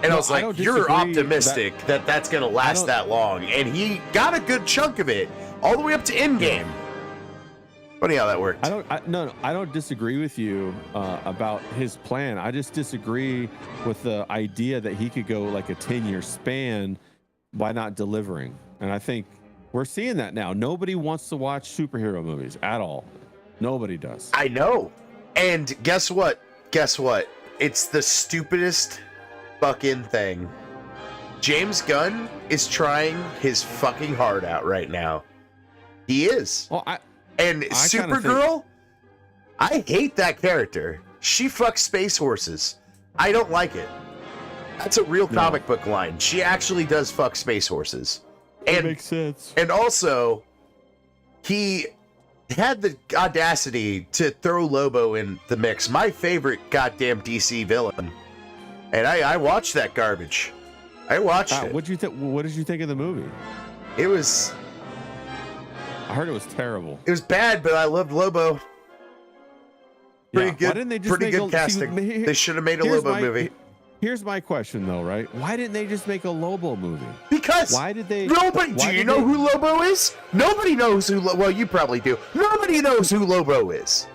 And I was like, you're optimistic that that's going to last that long. And he got a good chunk of it, all the way up to Endgame. Funny how that worked. I don't disagree with you about his plan. I just disagree with the idea that he could go like a 10-year span by not delivering. And I think we're seeing that now. Nobody wants to watch superhero movies at all. Nobody does. I know. And guess what? It's the stupidest fucking thing. James Gunn is trying his fucking heart out right now. He is. Well, and Supergirl, I hate that character. She fucks space horses. I don't like it. That's a real comic book line. She actually does fuck space horses. That makes sense. And also, he had the audacity to throw Lobo in the mix. My favorite goddamn DC villain. And I watched that garbage. I watched it. What did you think of the movie? It was... I heard it was terrible. It was bad, but I loved Lobo. Pretty good. Why didn't they just pretty good casting. They should have made a Lobo movie. Here's my question, though, right? Why didn't they just make a Lobo movie? Because why did they? Nobody. Do you know who Lobo is? Nobody knows who. Well, you probably do. Nobody knows who Lobo is.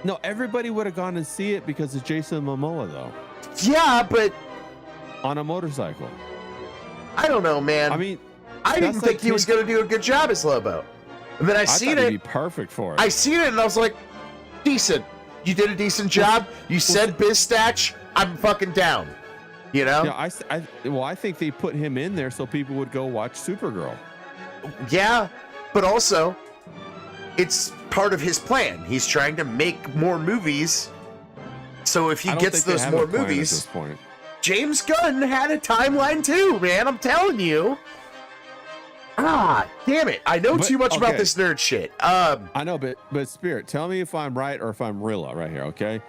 No, everybody would have gone and see it because it's Jason Momoa, though. Yeah, but on a motorcycle. I don't know, man. I mean, I didn't think he was going to do a good job as Lobo. And then I seen it. He'd be perfect for it. I seen it and I was like, decent. You did a decent job. You said Bizstatch. I'm fucking down. You know? Yeah, I think they put him in there so people would go watch Supergirl. Yeah, but also, it's part of his plan. He's trying to make more movies. So if he gets those more movies, at this point. James Gunn had a timeline too, man. I'm telling you. Ah, damn it. I know too much about this nerd shit. I know, but Spirit, tell me if I'm right or if I'm Rilla right here, okay?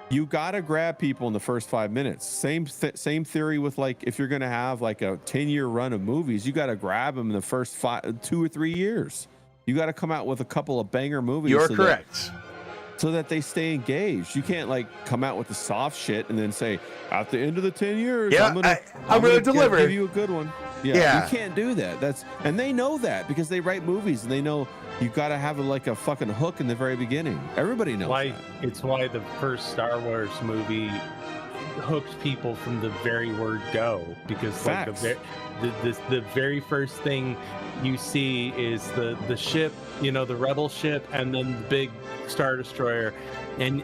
You gotta grab people in the first 5 minutes. Same theory with, like, if you're gonna have like a 10-year run of movies, you gotta grab them in the first 2 or 3 years. You gotta come out with a couple of banger movies. You're correct. So that they stay engaged. You can't like come out with the soft shit and then say at the end of the 10 years, I'm gonna deliver. Give you a good one. Yeah, you can't do that. And they know that because they write movies and they know you got to have like a fucking hook in the very beginning. Everybody knows that. It's why the first Star Wars movie hooked people from the very word go, because like the very first thing you see is the ship, you know, the rebel ship, and then the big Star Destroyer, and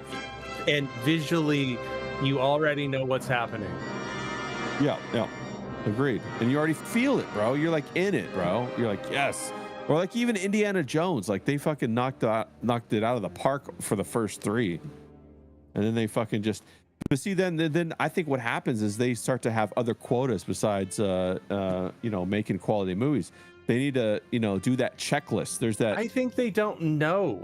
visually you already know what's happening. Yeah, agreed. And you already feel it, bro. You're like in it, bro. You're like, yes. Or like even Indiana Jones, like they fucking knocked it out of the park for the first 3, and then they fucking just. But see, then I think what happens is they start to have other quotas besides making quality movies. They need to do that checklist. There's that. I think they don't know.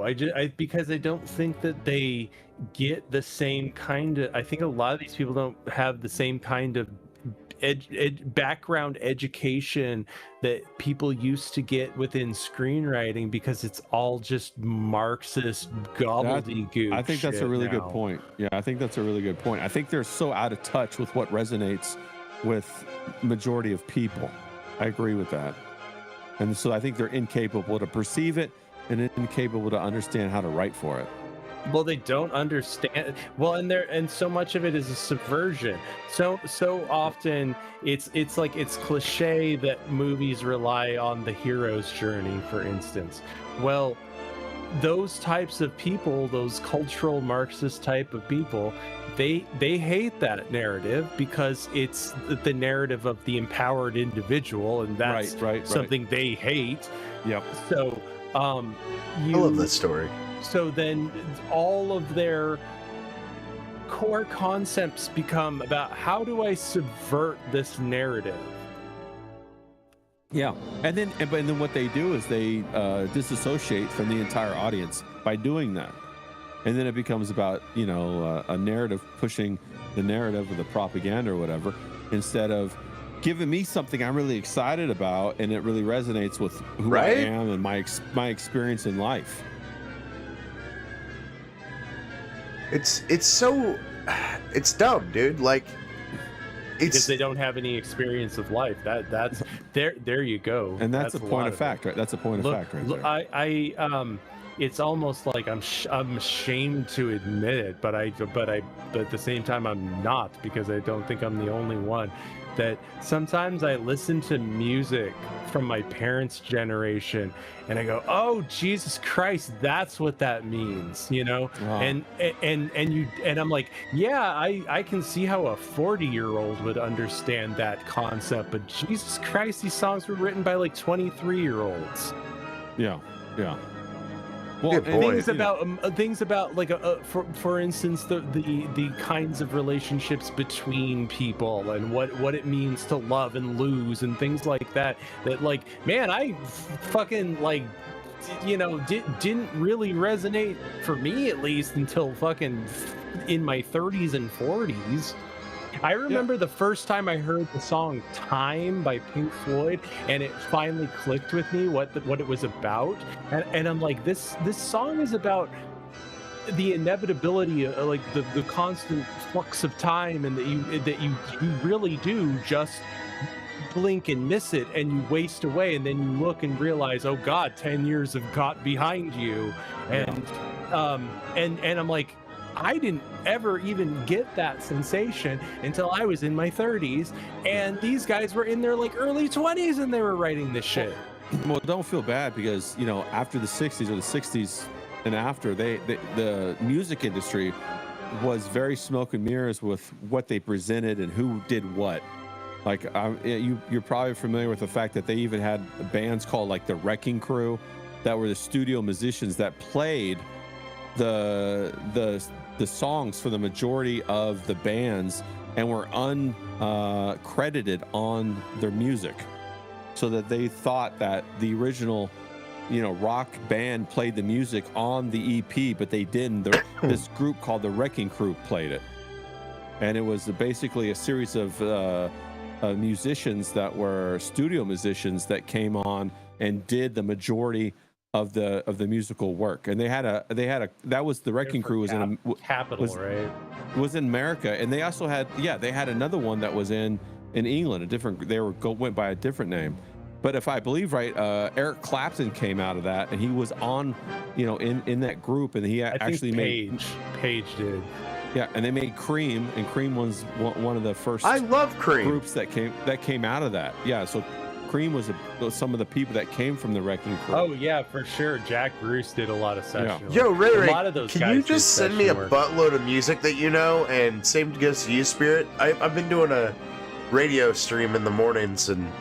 Because I don't think that they get the same kind of. I think a lot of these people don't have the same kind of background education that people used to get within screenwriting, because it's all just Marxist gobbledygook. I think that's a really good point. Yeah, I think that's a really good point. I think they're so out of touch with what resonates with majority of people. I agree with that. And so I think they're incapable to perceive it and incapable to understand how to write for it. Well, they don't understand. Well, and so much of it is a subversion. So often it's like it's cliche that movies rely on the hero's journey, for instance. Well, those types of people, those cultural Marxist type of people, they hate that narrative because it's the narrative of the empowered individual, and that's something they hate. Yep. So I love that story. So then all of their core concepts become about how do I subvert this narrative. Yeah, and then what they do is they disassociate from the entire audience by doing that, and then it becomes about a narrative, pushing the narrative or the propaganda or whatever, instead of giving me something I'm really excited about and it really resonates with who I am and my experience in life. It's dumb, dude. Like, because they don't have any experience of life. That's there you go. And that's a point of fact, right? That's a point of fact right there. I it's almost like I'm ashamed to admit it, but at the same time I'm not, because I don't think I'm the only one. That sometimes I listen to music from my parents' generation and I go, oh Jesus Christ, that's what that means, Wow. and I'm like, yeah, I can see how a 40-year-old would understand that concept, but Jesus Christ, these songs were written by like 23-year-olds. Yeah. Well, things about like for instance the kinds of relationships between people and what it means to love and lose and things like that like, man, I fucking like didn't really resonate for me, at least until fucking in my 30s and 40s. I remember the first time I heard the song "Time" by Pink Floyd, and it finally clicked with me what it was about. And I'm like, this song is about the inevitability, like the constant flux of time, and that you really do just blink and miss it, and you waste away, and then you look and realize, oh God, 10 years have got behind you, and I'm like, I didn't ever even get that sensation until I was in my 30s, and these guys were in their like early 20s and they were writing this shit. Well, don't feel bad, because after the 60s or the 60s and after, the music industry was very smoke and mirrors with what they presented and who did what. Like, you're probably familiar with the fact that they even had bands called like the Wrecking Crew, that were the studio musicians that played the songs for the majority of the bands and were uncredited on their music, so that they thought that the original rock band played the music on the EP, but they didn't. This group called the Wrecking Crew played it, and it was basically a series of musicians that were studio musicians that came on and did the majority of the musical work. And they had a that was the Wrecking Crew was in right? Was in America, and they also had they had another one that was in England, went by a different name. But if I believe right, Eric Clapton came out of that, and he was on in that group, and he actually made Page did. Yeah, and they made Cream, and Cream was one of the first I love Cream groups that came out of that. Yeah, so Cream was some of the people that came from the Wrecking Crew. Oh yeah, for sure. Jack Bruce did a lot of session work. Yo, Ray, a lot of those can guys you just send me a buttload of music that you know? And same goes to you, Spirit. I've been doing a radio stream in the mornings, and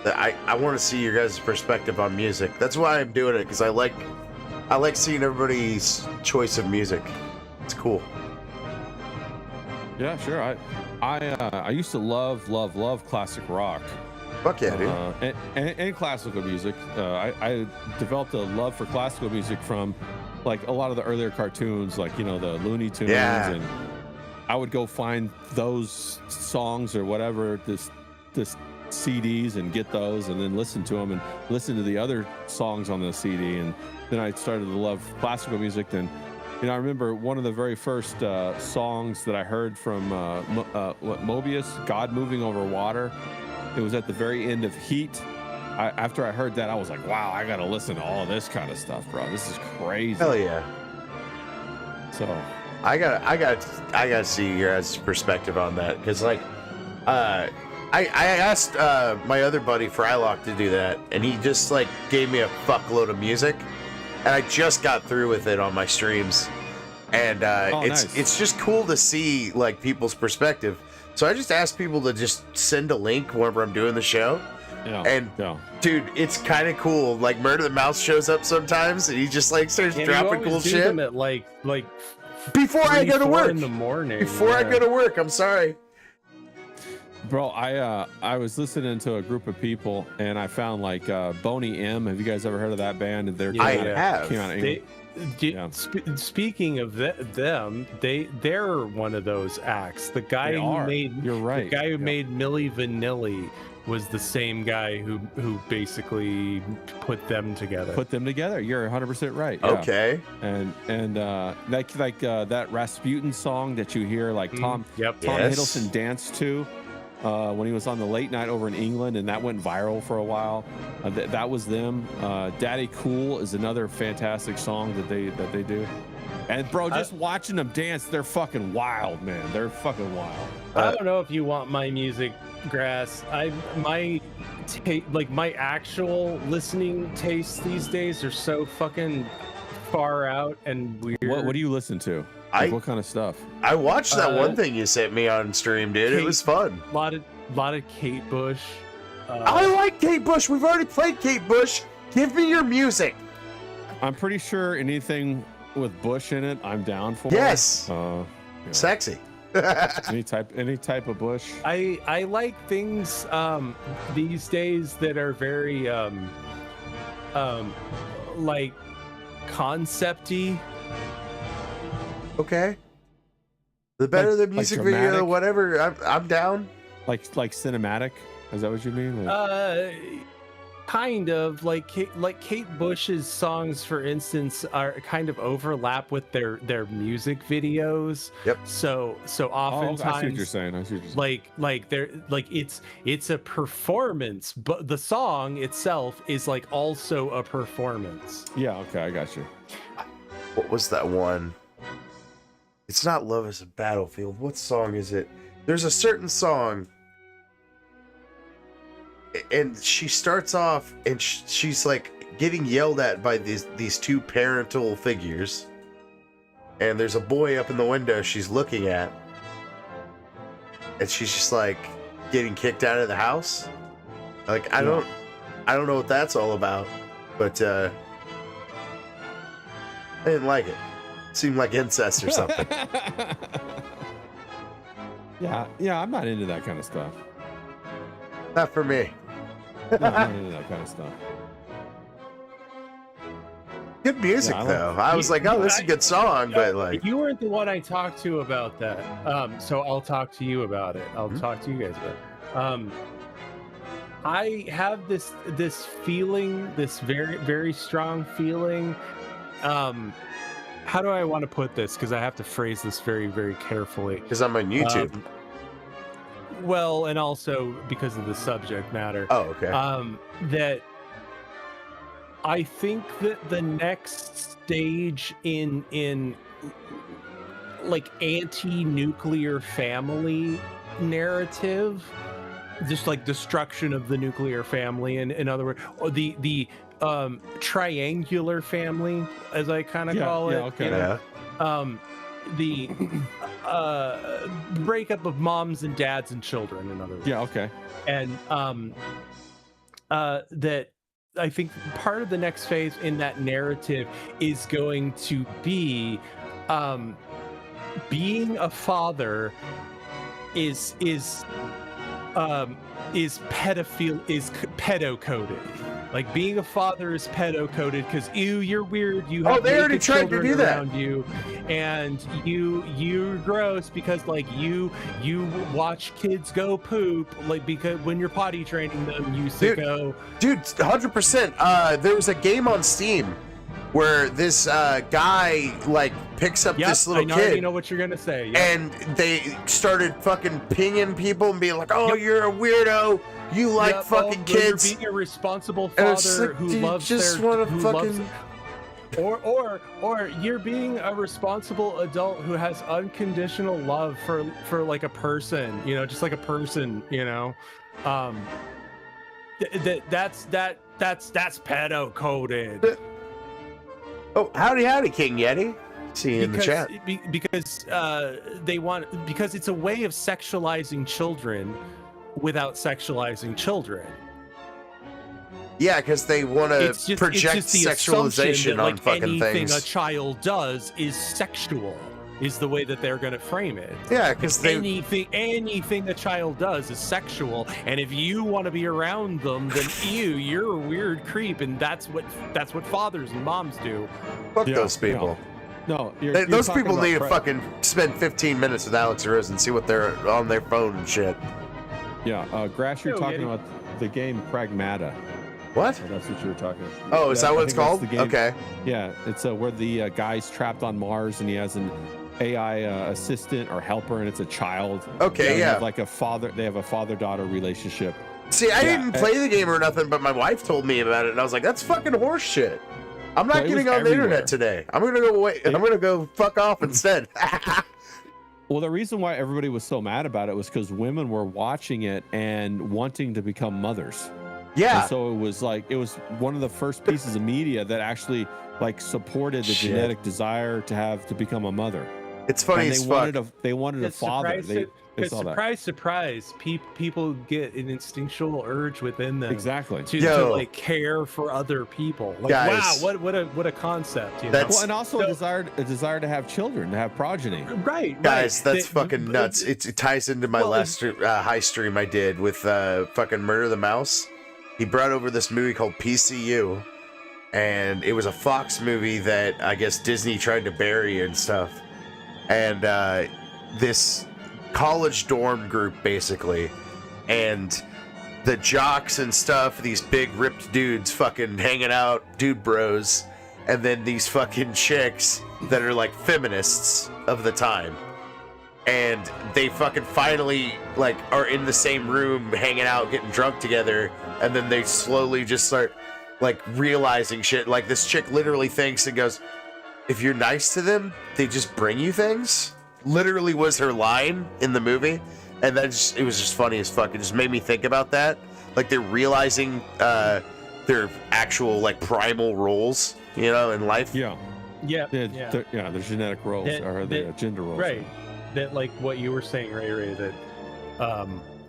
I want to see your guys' perspective on music. That's why I'm doing it, because I like seeing everybody's choice of music. It's cool. Yeah, sure. I used to love classic rock. Fuck yeah, dude. And classical music. I developed a love for classical music from like a lot of the earlier cartoons, like the Looney Tunes, and I would go find those songs or whatever, this CDs, and get those, and then listen to them and listen to the other songs on the CD, and then I started to love classical music. Then I remember one of the very first songs that I heard from Mobius, God Moving Over Water. It was at the very end of Heat. After I heard that, I was like, wow, I gotta listen to all this kind of stuff, bro. This is crazy. Hell yeah. So I gotta see your guys' perspective on that, because like I asked my other buddy Frylock to do that, and he just like gave me a fuckload of music, and I just got through with it on my streams, and it's just cool to see like people's perspective. So I just ask people to just send a link whenever I'm doing the show. Dude, it's kind of cool. Like Murder the Mouse shows up sometimes, and he just like starts dropping cool shit. Them at like Before I go to 3-4 work. in the morning. Before I go to work. I'm sorry. Bro, I was listening to a group of people and I found like Boney M. Have you guys ever heard of that band? I have. Came out of England. Speaking of them, they're one of those acts. The guy who made the guy who made Milli Vanilli was the same guy who basically put them together. You're 100% right. Yeah. Okay. And like that Rasputin song that you hear like Tom Hiddleston danced to when he was on the late night over in England, and that went viral for a while. That was them. Daddy Cool is another fantastic song that they do. And bro, just watching them dance, they're fucking wild, man. They're fucking wild. I don't know if you want my music, Grass. My actual listening tastes these days are so fucking far out and weird. What do you listen to? What kind of stuff? I watched that one thing you sent me on stream, dude. It was fun. A lot of Kate Bush. I like Kate Bush. We've already played Kate Bush. Give me your music. I'm pretty sure anything with Bush in it, I'm down for. Yes. Sexy. any type of Bush. I like things these days that are very like concept-y. Okay. The better the music video, whatever, I'm down. Like cinematic? Is that what you mean? Kind of like Kate Bush's songs, for instance, are kind of overlap with their music videos. Yep. So oftentimes, I see what you're saying. It's a performance, but the song itself is like also a performance. Yeah. Okay, I got you. What was that one? It's not Love is a Battlefield. What song is it? There's a certain song, and she starts off, and she's like getting yelled at by these two parental figures, and there's a boy up in the window she's looking at, and she's just like getting kicked out of the house. Like I don't know what that's all about, but I didn't like it. Seemed like incest or something. Yeah, I'm not into that kind of stuff. Not for me. No, I'm not into that kind of stuff. Good music, though. I was like, oh, this is a good song, but like... You weren't the one I talked to about that, so I'll talk to you about it. I'll talk to you guys about it. I have this feeling, this very, very strong feeling. How do I want to put this? Because I have to phrase this very, very carefully. Because I'm on YouTube. Well, and also because of the subject matter. Oh, okay. That I think that the next stage in like anti-nuclear family narrative, just like destruction of the nuclear family, and in other words, or the triangular family, as I kind of call it. Okay. You know? The breakup of moms and dads and children, in other words. Yeah, okay. And that I think part of the next phase in that narrative is going to be being a father is pedo-coded. Like being a father is pedo-coded because you're weird. You have they already tried to do that around you, and you're gross because like you watch kids go poop, like because when you're potty training them, you sicko. Dude, 100%. There was a game on Steam where this guy like picks up this little kid. You know what you're gonna say. Yep. And they started fucking pinging people and being like, "Oh, you're a weirdo. You like fucking kids." You're being a responsible father who loves just want to fucking. Or you're being a responsible adult who has unconditional love for like a person, you know, just like a person, you know. That's pedo coded. Oh, howdy, King Yeti. See you in the chat. Because because it's a way of sexualizing children without sexualizing children. Yeah, because they want to project sexualization on that, like, fucking anything things. a child does is sexual. is the way that they're going to frame it. Yeah, because anything a child does is sexual, and if you want to be around them, then you're a weird creep, and that's what fathers and moms do. Fuck those people. No, those people need to fucking spend 15 minutes with Alex Rose and see what they're on their phone and shit. Yeah, Grass, you're talking about the game Pragmata. What? Oh, that's what you were talking about. Oh, is that what it's called? Okay. Yeah, it's where the guy's trapped on Mars and he has an AI assistant or helper, and it's a child. Okay, They have like a father. They have a father-daughter relationship. See, I didn't play the game or nothing, but my wife told me about it, and I was like, "That's fucking horse shit." I'm not getting on the internet today. I'm gonna go away. I'm gonna go fuck off instead. Well, the reason why everybody was so mad about it was because women were watching it and wanting to become mothers. Yeah. And so it was one of the first pieces of media that actually like supported the genetic desire to become a mother. It's funny and as fuck. They wanted a father. They saw that. Surprise! People get an instinctual urge within them, exactly, to like care for other people. Like, guys, wow, what a concept! You know? Well, and also a desire to have children, to have progeny. Right, guys, that's fucking nuts. It ties into my last high stream I did with fucking Murder the Mouse. He brought over this movie called PCU, and it was a Fox movie that I guess Disney tried to bury and stuff. And this college dorm group, basically, and the jocks and stuff, these big ripped dudes fucking hanging out, dude bros, and then these fucking chicks that are like feminists of the time. And they fucking finally like are in the same room hanging out, getting drunk together, and then they slowly just start like realizing shit. Like this chick literally thinks and goes, "If you're nice to them, they just bring you things." Literally was her line in the movie, and it was just funny as fuck. It just made me think about that. Like they're realizing their actual like primal roles, you know, in life. Yeah. Their genetic roles or the gender roles. Right. That like what you were saying, Ray, that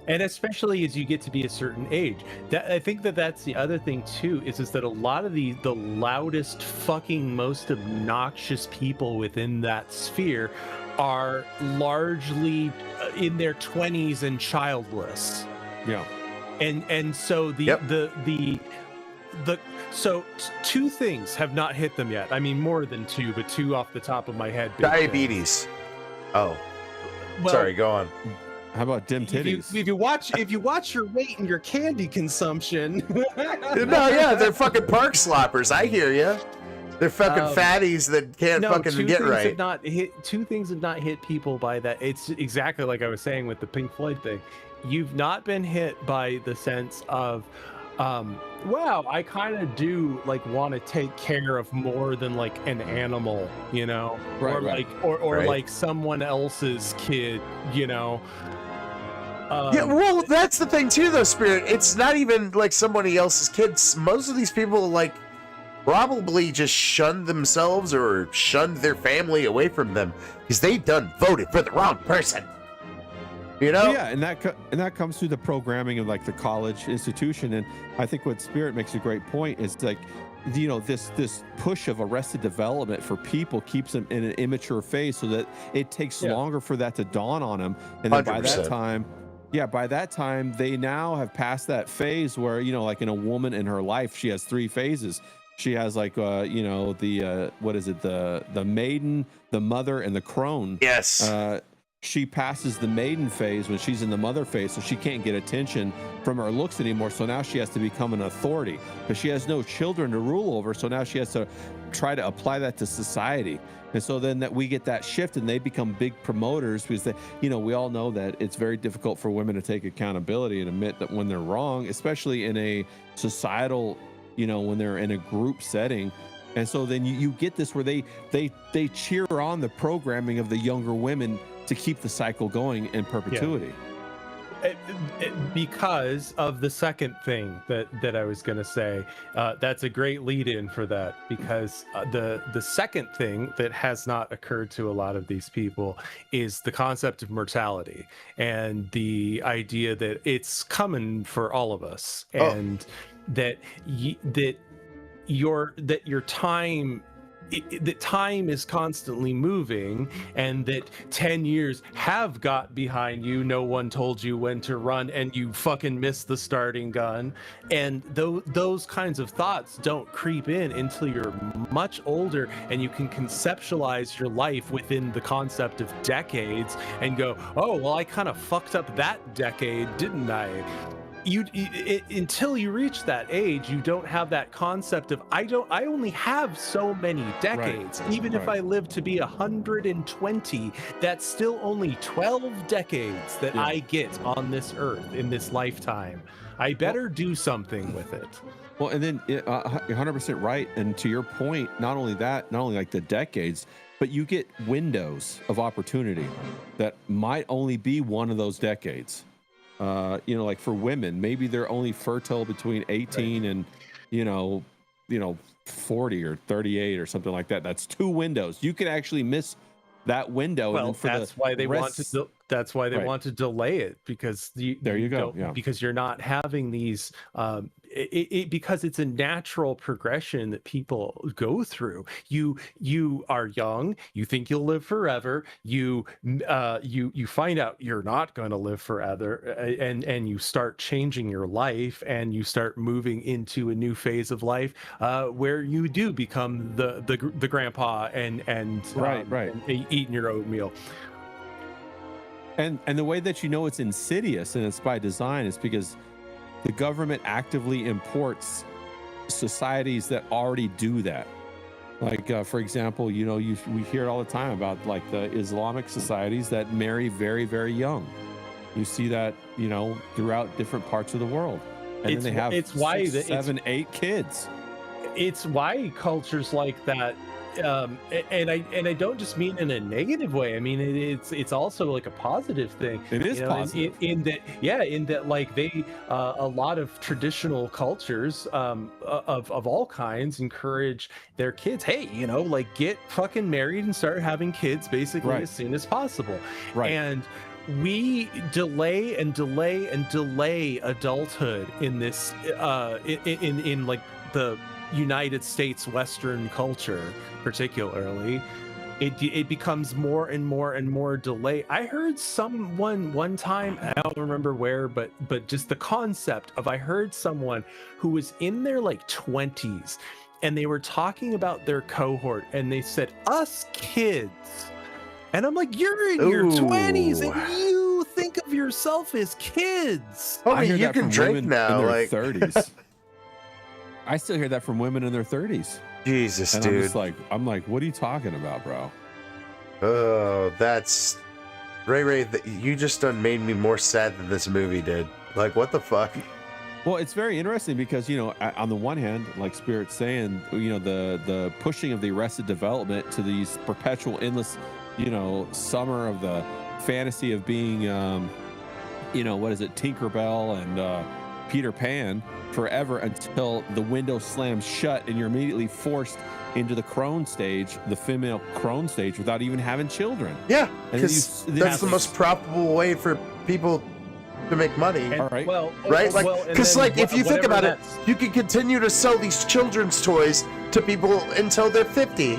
and especially as you get to be a certain age, that I think that's the other thing too, is that a lot of the loudest, fucking, most obnoxious people within that sphere are largely in their 20s and childless. Yeah. And so so two things have not hit them yet. I mean, more than two, but two off the top of my head. Diabetes. Oh, well, sorry, go on. How about dim titties? If you watch your weight and your candy consumption. No, yeah, they're fucking park sloppers. I hear you. They're fucking fatties that can't fucking get right. Two things have not hit people by that. It's exactly like I was saying with the Pink Floyd thing. You've not been hit by the sense of, wow, I kind of do like want to take care of more than like an animal, you know, like someone else's kid, you know. Yeah, well, that's the thing too, though, Spirit. It's not even like somebody else's kids. Most of these people like probably just shunned themselves or shunned their family away from them because they done voted for the wrong person. You know? Well, yeah, and that comes through the programming of like the college institution. And I think what Spirit makes a great point is like, you know, this push of arrested development for people keeps them in an immature phase so that it takes longer for that to dawn on them. And then 100%. By that time, they now have passed that phase where, you know, like in a woman in her life, she has 3 phases. She has like, you know, what is it? The maiden, the mother, and the crone. Yes. She passes the maiden phase when she's in the mother phase, so she can't get attention from her looks anymore. So now she has to become an authority, but she has no children to rule over. So now she has to try to apply that to society. And so then that we get that shift and they become big promoters because they, you know, we all know that it's very difficult for women to take accountability and admit that when they're wrong, especially in a societal, you know, when they're in a group setting. And so then you get this where they cheer on the programming of the younger women to keep the cycle going in perpetuity. Because of the second thing that I was going to say, that's a great lead in for that, because the second thing that has not occurred to a lot of these people is the concept of mortality and the idea that it's coming for all of us, and that your time that time is constantly moving, and that 10 years have got behind you, no one told you when to run, and you fucking missed the starting gun, and those kinds of thoughts don't creep in until you're much older, and you can conceptualize your life within the concept of decades and go, oh well, I kind of fucked up that decade, didn't I? Until you reach that age, you don't have that concept of I only have so many decades. Right. Even if I live to be 120, that's still only 12 decades that I get on this earth in this lifetime. I better do something with it. Well, and then you're 100% right. And to your point, not only that, not only like the decades, but you get windows of opportunity that might only be one of those decades. Like for women, maybe they're only fertile between 18 and, 40 or 38 or something like that. That's 2 windows. You could actually miss that window. Well, And for that's why they want to. That's why they want to delay it, because there you go. Yeah. Because you're not having these. Because it's a natural progression that people go through. You are young. You think you'll live forever. You find out you're not going to live forever, and you start changing your life, and you start moving into a new phase of life where you do become the grandpa and eating your oatmeal. And the way that it's insidious and it's by design is because the government actively imports societies that already do that. Like, for example, we hear it all the time about like the Islamic societies that marry very, very young. You see that, throughout different parts of the world. And then they have 6, 7, 8 kids. It's why cultures like that. And I don't just mean in a negative way. I mean it's also like a positive thing. It is positive in that like they a lot of traditional cultures of all kinds encourage their kids, hey, like get fucking married and start having kids basically as soon as possible. Right. And we delay and delay and delay adulthood in this in like the United States Western culture, particularly. It becomes more and more and more delay. I heard someone one time, I don't remember where, but just the concept of, I heard someone who was in their like 20s, and they were talking about their cohort, and they said, us kids. And I'm like, you're in your 20s and you think of yourself as kids. Oh, you can drink now, in their like 30s. I still hear that from women in their 30s. Jesus, and dude. I'm like, what are you talking about, bro? Oh, that's Ray. You just done made me more sad than this movie did. Like, what the fuck? Well, it's very interesting because, on the one hand, like Spirit's saying, the pushing of the Arrested Development to these perpetual, endless, summer of the fantasy of being, what is it, Tinkerbell and Peter Pan forever, until the window slams shut and you're immediately forced into the crone stage, the female crone stage, without even having children. Yeah, because that's the most profitable way for people to make money. All right. Right? Like, because if you think about it, you can continue to sell these children's toys to people until they're 50.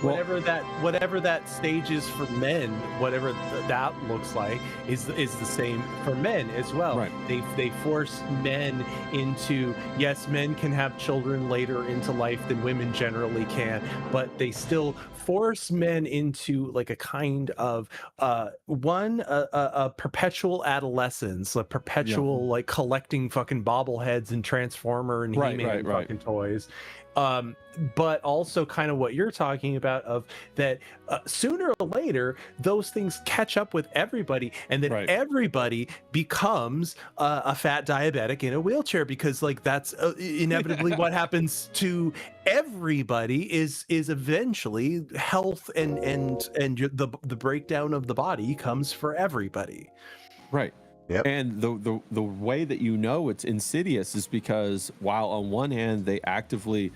Whatever that stage is for men, whatever that looks like, is the same for men as well. Right. They force men into, yes, men can have children later into life than women generally can, but they still force men into like a kind of a perpetual adolescence, a perpetual like collecting fucking bobbleheads and Transformer and He-Man fucking toys. But also kind of what you're talking about, of that sooner or later those things catch up with everybody, and then everybody becomes a fat diabetic in a wheelchair, because like that's inevitably what happens to everybody, is eventually health and the breakdown of the body comes for everybody. Right. Yep. And the way that it's insidious is because while on one hand they actively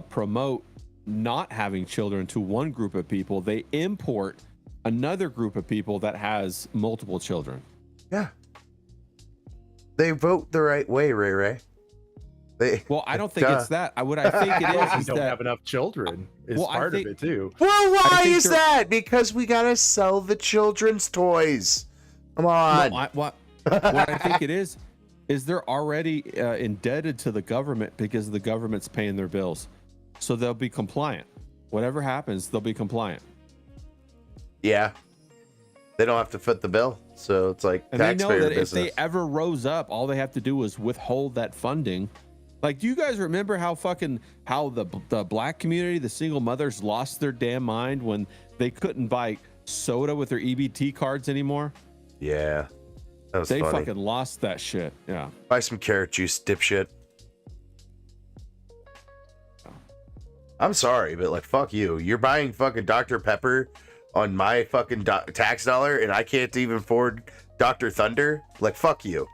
promote not having children to one group of people, they import another group of people that has multiple children. Yeah. They vote the right way, Ray. Well, I don't think it's that. What I think it We is don't that have enough children. Is Well, I part think- of it too. Well, why think is they're- that? Because we gotta sell the children's toys. Come on. no, what I think it is they're already indebted to the government because the government's paying their bills, so they'll be compliant. Whatever happens, they'll be compliant. Yeah. They don't have to foot the bill. So it's like And they know taxpayer that business. if they ever rose up, all they have to do is withhold that funding. Like, do you guys remember how the black community, the single mothers, lost their damn mind when they couldn't buy soda with their EBT cards anymore? Yeah. That was They funny. fucking lost that shit. Yeah. Buy some carrot juice, dipshit. I'm sorry, but like, fuck you. You're buying fucking Dr. Pepper on my fucking tax dollar, and I can't even afford Dr. Thunder. Like, fuck you.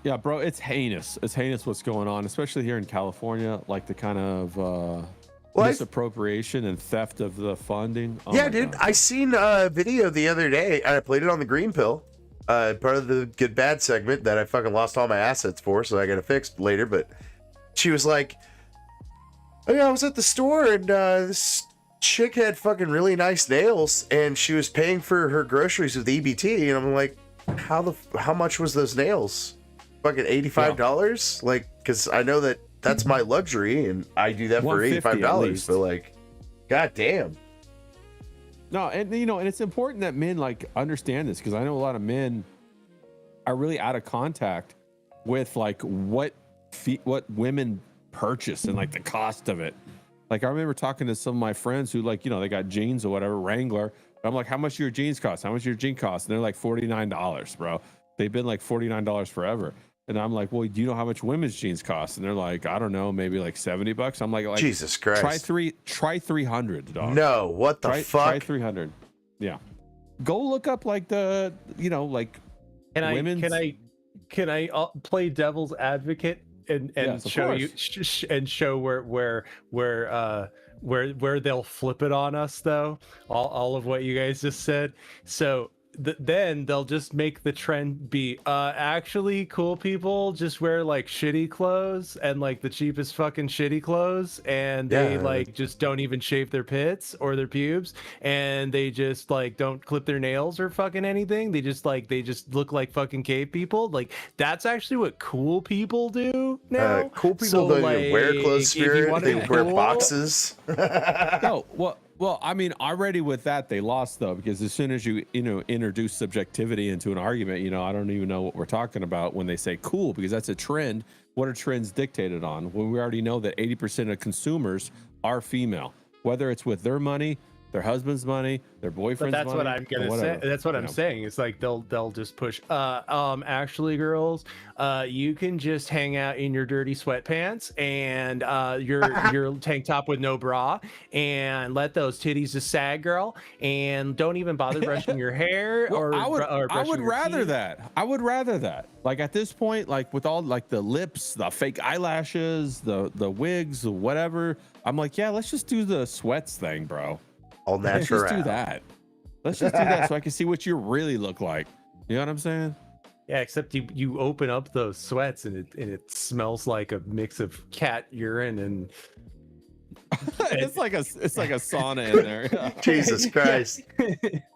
Yeah, bro, it's heinous. It's heinous what's going on, especially here in California, like the kind of misappropriation and theft of the funding. Oh yeah, my dude. God. I seen a video the other day, and I played it on the green pill. Part of the good bad segment that I fucking lost all my assets for, so I got to fix later. But she was like, "Oh yeah, I was at the store, and this chick had fucking really nice nails, and she was paying for her groceries with EBT." And I'm like, how much was those nails? Fucking $85? Like, because I know that's my luxury, and I do that for $150 at $85. least. But like, god damn. No, and and it's important that men like understand this, because I know a lot of men are really out of contact with like what women purchase and like the cost of it. Like, I remember talking to some of my friends who, like, they got jeans or whatever, Wrangler. I'm like, how much do your jeans cost? How much do your jeans cost? And they're like $49, bro. They've been like $49 forever. And I'm like, well, do you know how much women's jeans cost? And they're like, I don't know, maybe like $70. I'm like Jesus Christ. Try 300, dog. No, what the fuck? Try 300. Yeah. Go look up like the, like women's. Can I play devil's advocate and Yes, of show you course. and show where they'll flip it on us, though, all of what you guys just said. So then they'll just make the trend be actually cool people just wear like shitty clothes and like the cheapest fucking shitty clothes, and they like just don't even shave their pits or their pubes, and they just like don't clip their nails or fucking anything. They just look like fucking cave people. Like, that's actually what cool people do now. Cool people So, don't like, even wear clothes, if you Spirit. wanna They be wear cool- boxes. No, well, I mean, already with that they lost, though, because as soon as you introduce subjectivity into an argument, I don't even know what we're talking about when they say cool, because that's a trend. What are trends dictated on? When we already know that 80% of consumers are female, whether it's with their money, their husband's money, their boyfriend's But that's money. what I'm gonna say. That's what I'm saying. It's like they'll just push. Actually, girls, you can just hang out in your dirty sweatpants and your tank top with no bra, and let those titties just sag, girl, and don't even bother brushing your hair. Well, I would brushing your rather teeth. that. I would rather that. Like, at this point, like with all like the lips, the fake eyelashes, the wigs, whatever. I'm like, yeah, let's just do the sweats thing, bro. All natural. Let's just do that. Let's just do that so I can see what you really look like. You know what I'm saying? Yeah, except you open up those sweats and it smells like a mix of cat urine and it's like a sauna in there. Jesus Christ.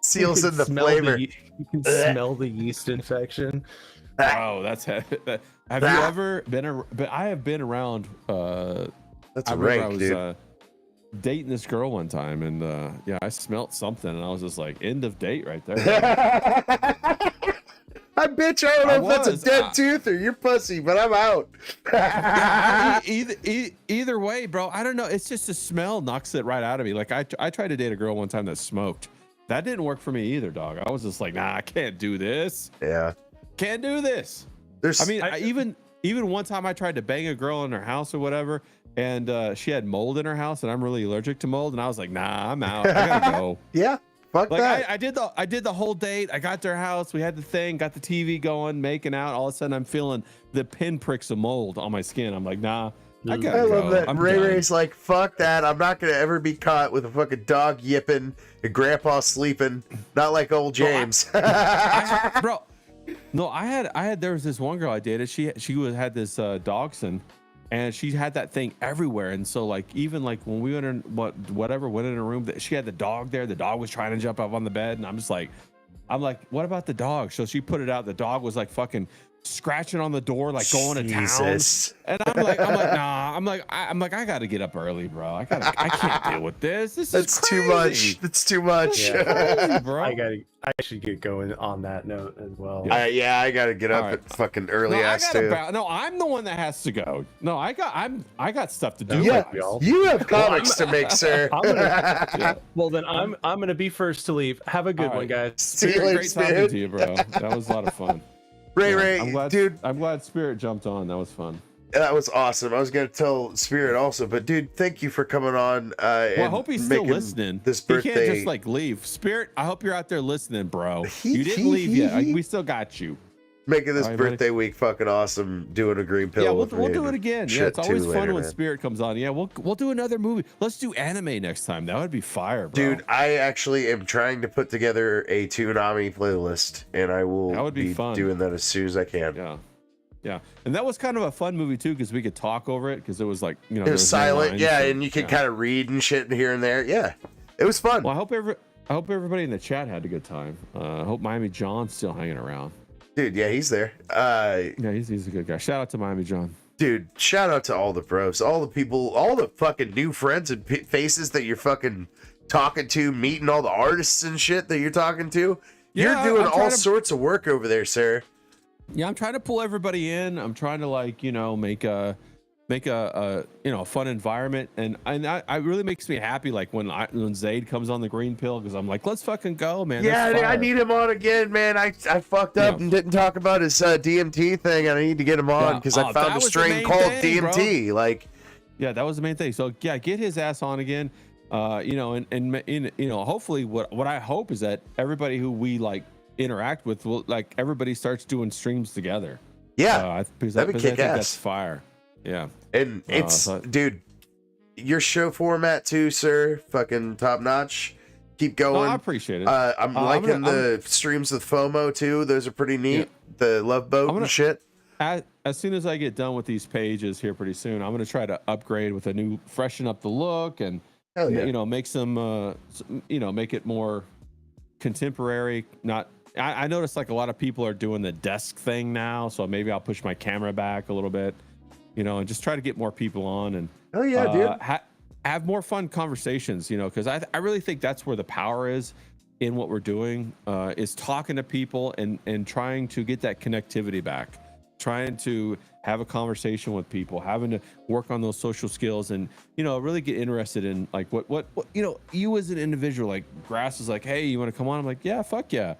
Seals You in can the smell flavor. you can smell the yeast infection. Oh, that's have you ever been? But I have been around. That's I remember rank, I was dude. dating this girl one time, and yeah, I smelt something, and I was just like, end of date right there. I bitch, I don't know if that's was. a dead tooth or your pussy, but I'm out. Yeah, either way, bro. I don't know. It's just the smell knocks it right out of me. Like, I tried to date a girl one time that smoked. That didn't work for me either, dog. I was just like, nah, I can't do this. Yeah. Can't do this. There's I mean, even one time I tried to bang a girl in her house or whatever, and she had mold in her house, and I'm really allergic to mold, and I was like, nah, I'm out. I gotta go. yeah. Fuck Like, that. I did the whole date. I got to her house. We had the thing, got the TV going, making out. All of a sudden, I'm feeling the pinpricks of mold on my skin. I'm like, nah, I gotta I go. love that. I'm Ray done. Ray's like, fuck that. I'm not gonna ever be caught with a fucking dog yipping and grandpa sleeping. Not like old James. Bro, no, I had there was this one girl I dated. She had this dachshund, and she had that thing everywhere. And so like even like when we went in went in a room that she had the dog there, the dog was trying to jump up on the bed, and I'm like, what about the dog? So she put it out. The dog was like fucking scratching on the door, like going to town. And I'm like, nah. I'm like, I gotta get up early, bro. I can't deal with this. That's too much. That's too much. Crazy, bro. I should get going on that note as well. I gotta get up at fucking early ass too. No, I'm the one that has to go. No, I got stuff to do. Yeah, you have comics to make, sir. Well, then I'm gonna be first to leave. Have a good one, guys. See you later, Great talking to you, bro. That was a lot of fun. Ray, dude. I'm glad Spirit jumped on. That was fun. That was awesome. I was gonna tell Spirit also, but dude, thank you for coming on. Well, I hope he's still listening. This birthday, he can't just like leave. Spirit, I hope you're out there listening, bro. You didn't leave yet. We still got you. Making this birthday week fucking awesome. Doing a green pill. Yeah, we'll do it again. Yeah, it's always fun when Spirit comes on. Yeah, we'll do another movie. Let's do anime next time. That would be fire, bro. Dude, I actually am trying to put together a Toonami playlist, and I will be doing that as soon as I can. Yeah, and that was kind of a fun movie too because we could talk over it because it was like it was silent. Yeah, and you could kind of read and shit here and there. Yeah, it was fun. Well, I hope everybody in the chat had a good time. I hope Miami John's still hanging around. Dude, yeah, he's there. Yeah, he's a good guy. Shout out to Miami John. Dude, shout out to all the pros, all the people, all the fucking new friends and faces that you're fucking talking to, meeting all the artists and shit that you're talking to. You're doing all sorts of work over there, sir. Yeah, I'm trying to pull everybody in. I'm trying to make a fun environment, and I really makes me happy like when Zayd comes on the green pill because I'm like, let's fucking go, man. Yeah, I need him on again, man. I fucked up and didn't talk about his DMT thing, and I need to get him on because I found a strain called DMT. Bro. Like, yeah, that was the main thing. So yeah, get his ass on again. And hopefully what I hope is that everybody who we like interact with will like everybody starts doing streams together. Yeah, that'd be kick ass. That's fire. Yeah, and it's dude, your show format too, sir. Fucking top notch. Keep going. I appreciate it. I'm liking the streams with FOMO too. Those are pretty neat. Yeah. The Love Boat and shit. As soon as I get done with these pages here pretty soon, I'm gonna try to upgrade with a new, freshen up the look and make some make it more contemporary. I noticed like a lot of people are doing the desk thing now, so maybe I'll push my camera back a little bit, and just try to get more people on and dude. Have more fun conversations, because I really think that's where the power is in what we're doing, is talking to people and trying to get that connectivity back, trying to have a conversation with people, having to work on those social skills and, really get interested in like what you as an individual, like Grass is like, hey, you want to come on? I'm like, yeah, fuck yeah.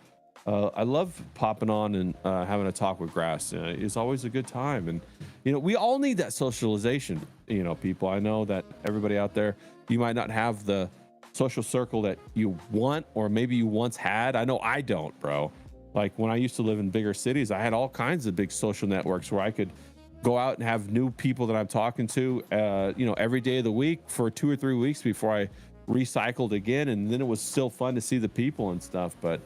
I love popping on and having a talk with Grass. It's always a good time. And, we all need that socialization, people. I know that everybody out there, you might not have the social circle that you want, or maybe you once had. I know I don't, bro. Like when I used to live in bigger cities, I had all kinds of big social networks where I could go out and have new people that I'm talking to, every day of the week for 2 or 3 weeks before I recycled again. And then it was still fun to see the people and stuff. But,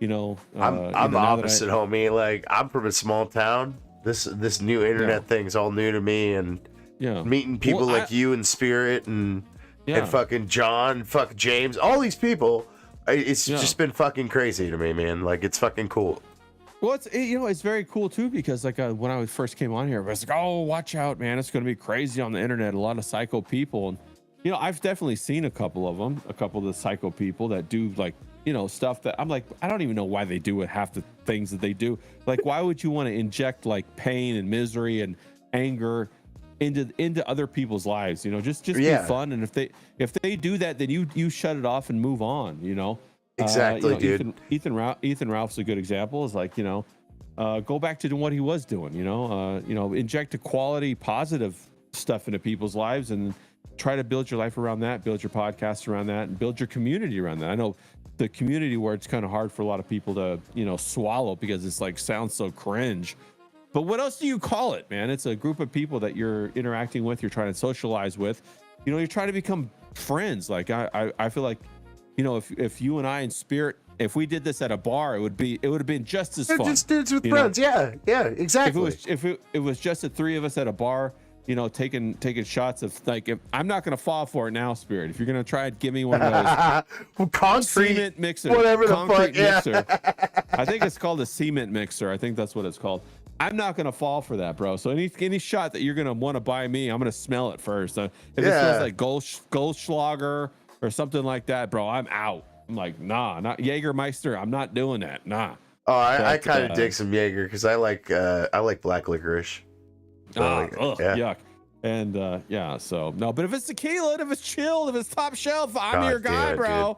I'm the opposite, homie. Like I'm from a small town. This new internet thing's all new to me, and meeting people like you and Spirit and fucking John, fuck James, all these people. It's just been fucking crazy to me, man. Like it's fucking cool. Well, it's very cool too because like when I first came on here, I was like, oh, watch out, man, it's gonna be crazy on the internet. A lot of psycho people, and I've definitely seen a couple of the psycho people that do like stuff that I'm like, I don't even know why they do it. Half the things that they do, like why would you want to inject like pain and misery and anger into other people's lives? Just be fun. And if they do that, then you shut it off and move on. Exactly, dude. Ethan Ralph's a good example. Is like go back to what he was doing. Inject a quality, positive stuff into people's lives and try to build your life around that, build your podcast around that, and build your community around that. I know the community word's kind of hard for a lot of people to swallow because it's like sounds so cringe. But what else do you call it, man? It's a group of people that you're interacting with, you're trying to socialize with. You're trying to become friends. Like I feel like, if you and I in Spirit, if we did this at a bar, it would have been just as fun. Just dudes with friends. Yeah, exactly. If it was just the three of us at a bar, taking shots of like, if I'm not gonna fall for it now, Spirit. If you're gonna try it, give me one of those concrete cement mixer, whatever the concrete fuck, mixer. I think it's called a cement mixer. I think that's what it's called. I'm not gonna fall for that, bro. So any shot that you're gonna want to buy me, I'm gonna smell it first. If it smells like Goldschlager or something like that, bro, I'm out. I'm like, nah, not Jägermeister. I'm not doing that. Nah. Oh, I kind of dig some Jaeger because I like black licorice. Yuck. And so no, but if it's tequila, and if it's chilled, if it's top shelf, I'm your guy, bro. Dude.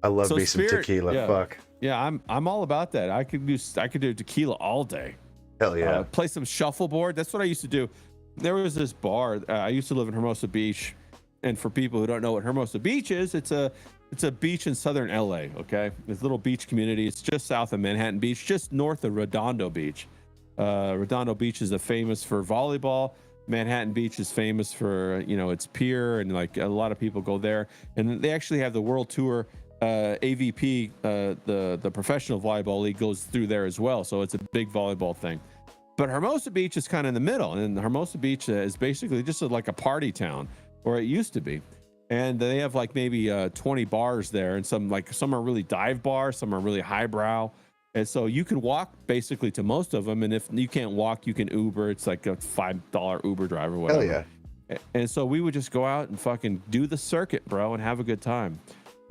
I love me some tequila. Yeah. Fuck. Yeah, I'm all about that. I could do tequila all day. Hell yeah. Play some shuffleboard. That's what I used to do. There was this bar. I used to live in Hermosa Beach, and for people who don't know what Hermosa Beach is, it's a beach in southern LA. Okay, this little beach community. It's just south of Manhattan Beach, just north of Redondo Beach. Redondo Beach is famous for volleyball. Manhattan Beach is famous for its pier, and like a lot of people go there. And they actually have the World Tour. AVP, the professional volleyball league, goes through there as well, so it's a big volleyball thing. But Hermosa Beach is kind of in the middle, and Hermosa Beach is basically just like a party town, or it used to be. And they have like maybe 20 bars there, and some are really dive bars, some are really highbrow. And so you can walk basically to most of them, and if you can't walk, you can Uber. It's like a $5 Uber drive or whatever. Hell yeah. And so we would just go out and fucking do the circuit, bro, and have a good time.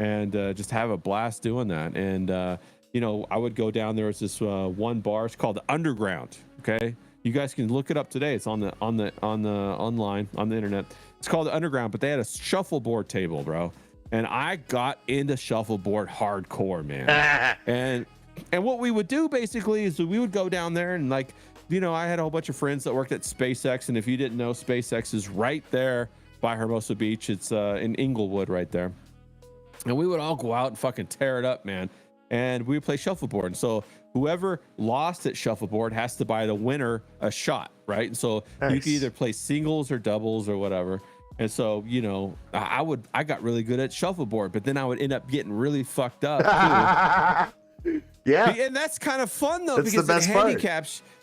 And just have a blast doing that. And I would go down. There was this one bar. It's called the Underground. Okay, you guys can look it up today. It's on the online on the internet. It's called the Underground. But they had a shuffleboard table, bro. And I got into shuffleboard hardcore, man. and what we would do basically is we would go down there and I had a whole bunch of friends that worked at SpaceX. And if you didn't know, SpaceX is right there by Hermosa Beach. It's in Inglewood right there. And we would all go out and fucking tear it up, man. And we would play shuffleboard. And so whoever lost at shuffleboard has to buy the winner a shot, right? And so nice. You could either play singles or doubles or whatever. And so, I got really good at shuffleboard, but then I would end up getting really fucked up too. Yeah. And that's kind of fun though, that's because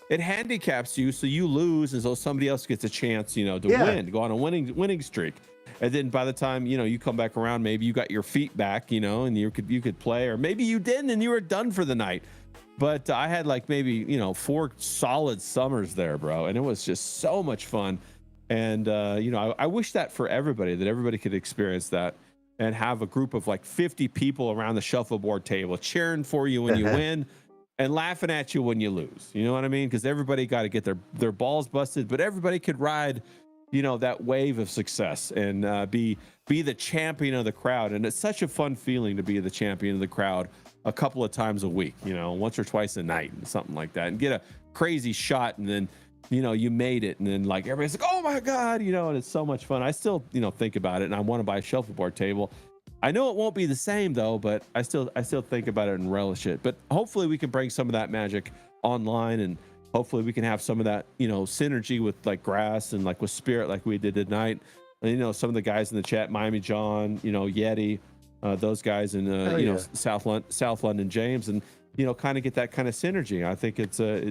it handicaps you, so you lose, and so somebody else gets a chance, to win, go on a winning streak. And then by the time you come back around, maybe you got your feet back, and you could play, or maybe you didn't and you were done for the night. But I had like maybe 4 solid summers there, bro, and it was just so much fun. And I wish that for everybody, that everybody could experience that and have a group of like 50 people around the shuffleboard table cheering for you when you win and laughing at you when you lose. You know what I mean? Because everybody got to get their balls busted, but everybody could ride that wave of success and be the champion of the crowd. And it's such a fun feeling to be the champion of the crowd a couple of times a week, once or twice a night and something like that, and get a crazy shot, and then you made it, and then like everybody's like, oh my god, and it's so much fun. I still think about it, and I want to buy a shuffleboard table. I know it won't be the same though, but I still think about it and relish it. But hopefully we can bring some of that magic online, and hopefully we can have some of that, synergy with like Grass and like with Spirit, like we did tonight. And, some of the guys in the chat, Miami John, Yeti, those guys in, South London, James, and, kind of get that kind of synergy. I think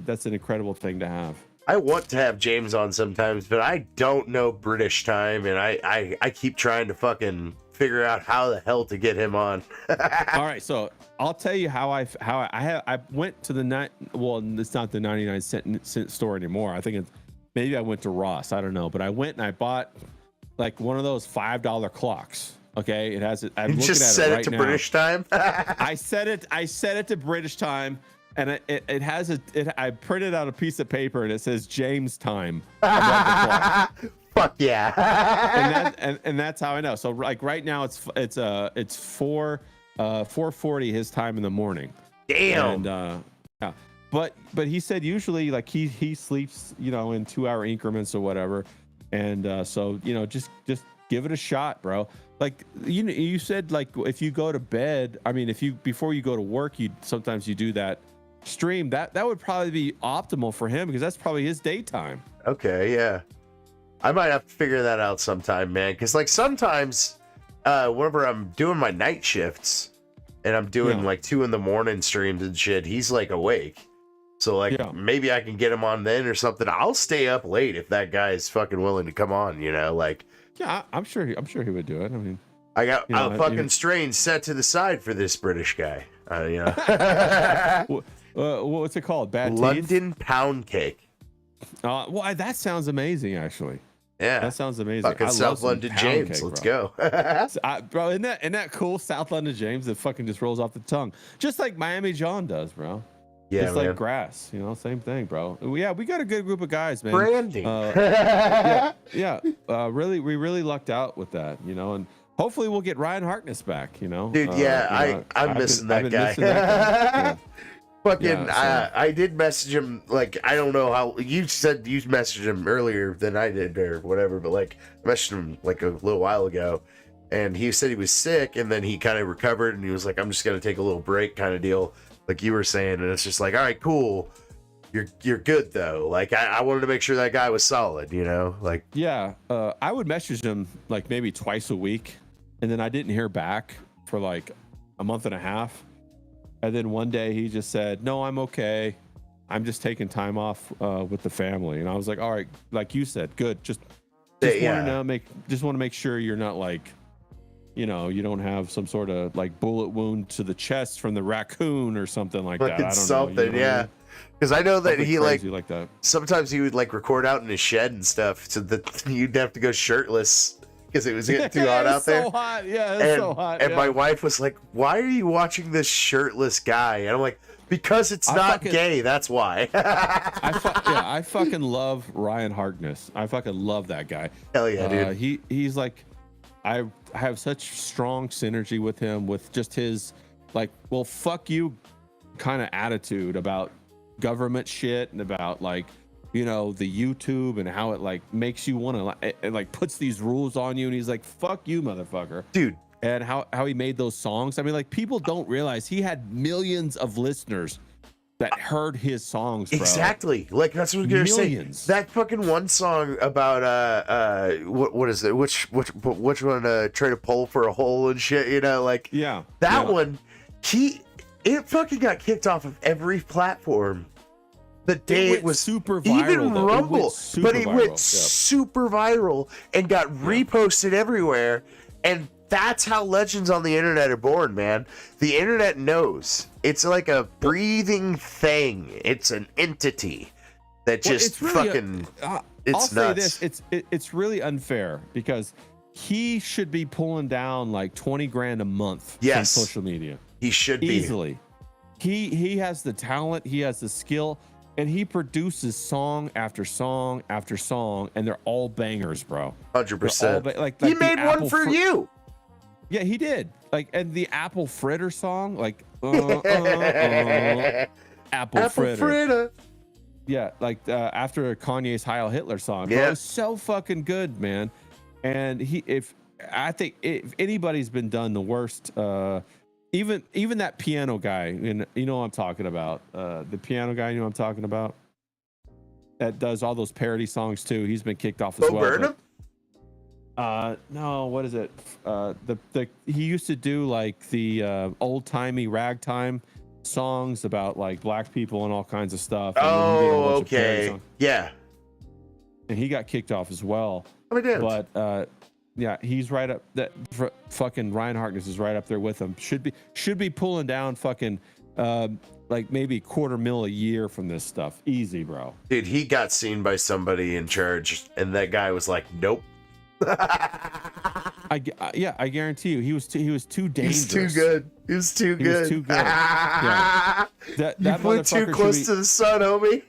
that's an incredible thing to have. I want to have James on sometimes, but I don't know British time, and I keep trying to fucking figure out how the hell to get him on. All right, so I'll tell you how I went to it's not the 99-cent store anymore. I think maybe I went to Ross. I don't know, but I went and I bought like one of those $5 clocks. Okay, it has it. I'm looking at set it right to now. British time. I set it to British time, and it has I printed out a piece of paper and it says James time. Fuck yeah. and that's how I know. So like right now it's 4:40 his time in the morning. Damn. And yeah. But he said usually like he sleeps, in 2-hour increments or whatever. And so, just give it a shot, bro. Like you said, like if you go to bed, I mean, before you go to work, sometimes you do that stream. That would probably be optimal for him, because that's probably his daytime. Okay, yeah. I might have to figure that out sometime, man. Because like sometimes, whenever I'm doing my night shifts and I'm doing like 2 in the morning streams and shit, he's like awake. So like Yeah. maybe I can get him on then or something. I'll stay up late if that guy is fucking willing to come on, you know, like Yeah, I'm sure he would do it. I mean, I got you know, a fucking strain set to the side for this British guy. You know. What's it called? Bad teeth? London pound cake. Well, that sounds amazing, actually. Yeah. That sounds amazing. Fucking I love South some London pound James. cake, Let's bro. go. Bro, isn't that cool? South London James that fucking just rolls off the tongue, just like Miami John does, bro. Yeah, just man. like grass, you know, same thing, bro. Yeah, we got a good group of guys, man. Branding. Really, we really lucked out with that, you know, and hopefully we'll get Ryan Harkness back, you know. Dude, I'm missing that guy. Yeah. Fucking, Yeah, so- I did message him, like, I don't know how, you said you messaged him earlier than I did or whatever, but like, I messaged him like a little while ago, and he said he was sick, and then he kind of recovered, and he was like, I'm just going to take a little break kind of deal, like you were saying, and it's just like, all right, cool, you're good though. Like, I wanted to make sure that guy was solid, you know, like. Yeah, I would message him like maybe twice a week, and then I didn't hear back for like a month and a half. And then one day he just said, "No, I'm okay. I'm just taking time off with the family." And I was like, "All right, like you said, good. Just want to make sure you're not like, you know, you don't have some sort of like bullet wound to the chest from the raccoon or something like that. I don't something, know, you know yeah. what I mean? Because I know that Something he crazy like that. sometimes he would like record out in his shed and stuff, so that you'd have to go shirtless because it was getting too hot out there. So hot, yeah, it's so hot. And yeah. my wife was like, "Why are you watching this shirtless guy?" And I'm like, "Because it's not gay. That's why." I fucking love Ryan Harkness. I fucking love that guy. Hell yeah, dude. He's like, I have such strong synergy with him, with just his like, well, fuck you kind of attitude about government shit and about like, you know, the YouTube and how it like makes you want to it like puts these rules on you, and he's like, fuck you, motherfucker, dude. And how he made those songs. I mean, like, people don't realize he had millions of listeners that heard his songs, bro. Exactly. Like, that's what I was gonna say. That fucking one song about what is it? Which one? Try to pull for a hole and shit. You know, like that one. It fucking got kicked off of every platform. The day it was super viral, even Rumble, but it went super viral and got reposted everywhere. And that's how legends on the internet are born, man. The internet knows. It's like a breathing thing. It's an entity that just really fucking. It's I'll nuts. say this: it's really unfair because he should be pulling down like 20 grand a month from social media. He should be easily. He has the talent. He has the skill. And he produces song after song after song, and they're all bangers, bro. 100%. Like he made one for you. Yeah, he did. Like, and the Apple Fritter song, like Apple Fritter. Yeah, like after Kanye's Heil Hitler song. Bro, it's so fucking good, man. And I think if anybody's been done the worst, even that piano guy, and you know what I'm talking about. The piano guy, you know what I'm talking about? That does all those parody songs too. He's been kicked off as well. Burnham? No, what is it? He used to do like the old-timey ragtime songs about like black people and all kinds of stuff. Oh, okay. Yeah. And he got kicked off as well. Oh, he did. But yeah, he's right up. That fucking Ryan Harkness is right up there with him. Should be pulling down fucking like maybe $250,000 a year from this stuff. Easy, bro. Dude, he got seen by somebody in charge, and that guy was like, "Nope." I guarantee you, he was too dangerous. He was too good. He was too good. Yeah. You flew too close to the sun, homie.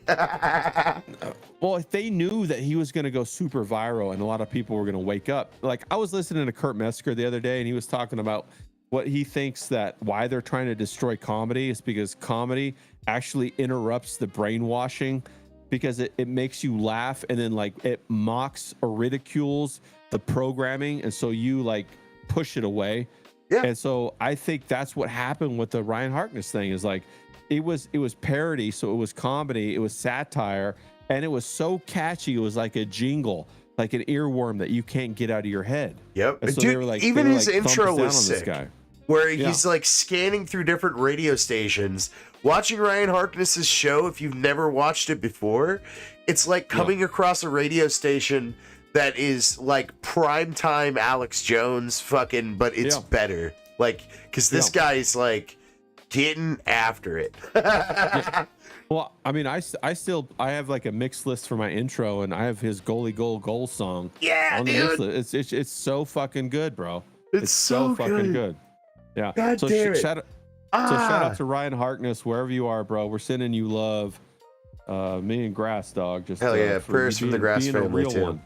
Well, if they knew that he was going to go super viral and a lot of people were going to wake up. Like, I was listening to Kurt Metzger the other day, and he was talking about what he thinks that why they're trying to destroy comedy is because comedy actually interrupts the brainwashing, because it makes you laugh, and then like it mocks or ridicules the programming, and so you like push it away. Yeah. And so I think that's what happened with the Ryan Harkness thing, is like it was parody, so it was comedy, it was satire, and it was so catchy. It was like a jingle, like an earworm that you can't get out of your head. Yep. And so dude, they were like, even his intro was sick. where he's like scanning through different radio stations, watching Ryan Harkness's show. If you've never watched it before, it's like coming across a radio station that is like primetime Alex Jones fucking, but it's better. Like, because this guy's like getting after it. Well, I mean, I have like a mixed list for my intro, and I have his goalie goal song. Yeah, on dude. The mix list. It's so fucking good, bro. It's so fucking good. Yeah. God so damn it. shout out to Ryan Harkness, wherever you are, bro. We're sending you love. Me and Grass, dog. Just hell yeah, prayers from the Grass family too. One.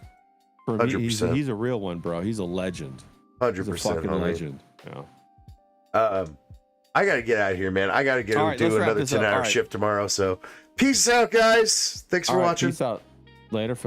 100%. He's a real one, bro. He's a legend. 100%. He's a fucking legend. Yeah. I gotta get out of here, man. I gotta do another 10-hour shift tomorrow. So, peace out, guys. Thanks for watching. Peace out. Later,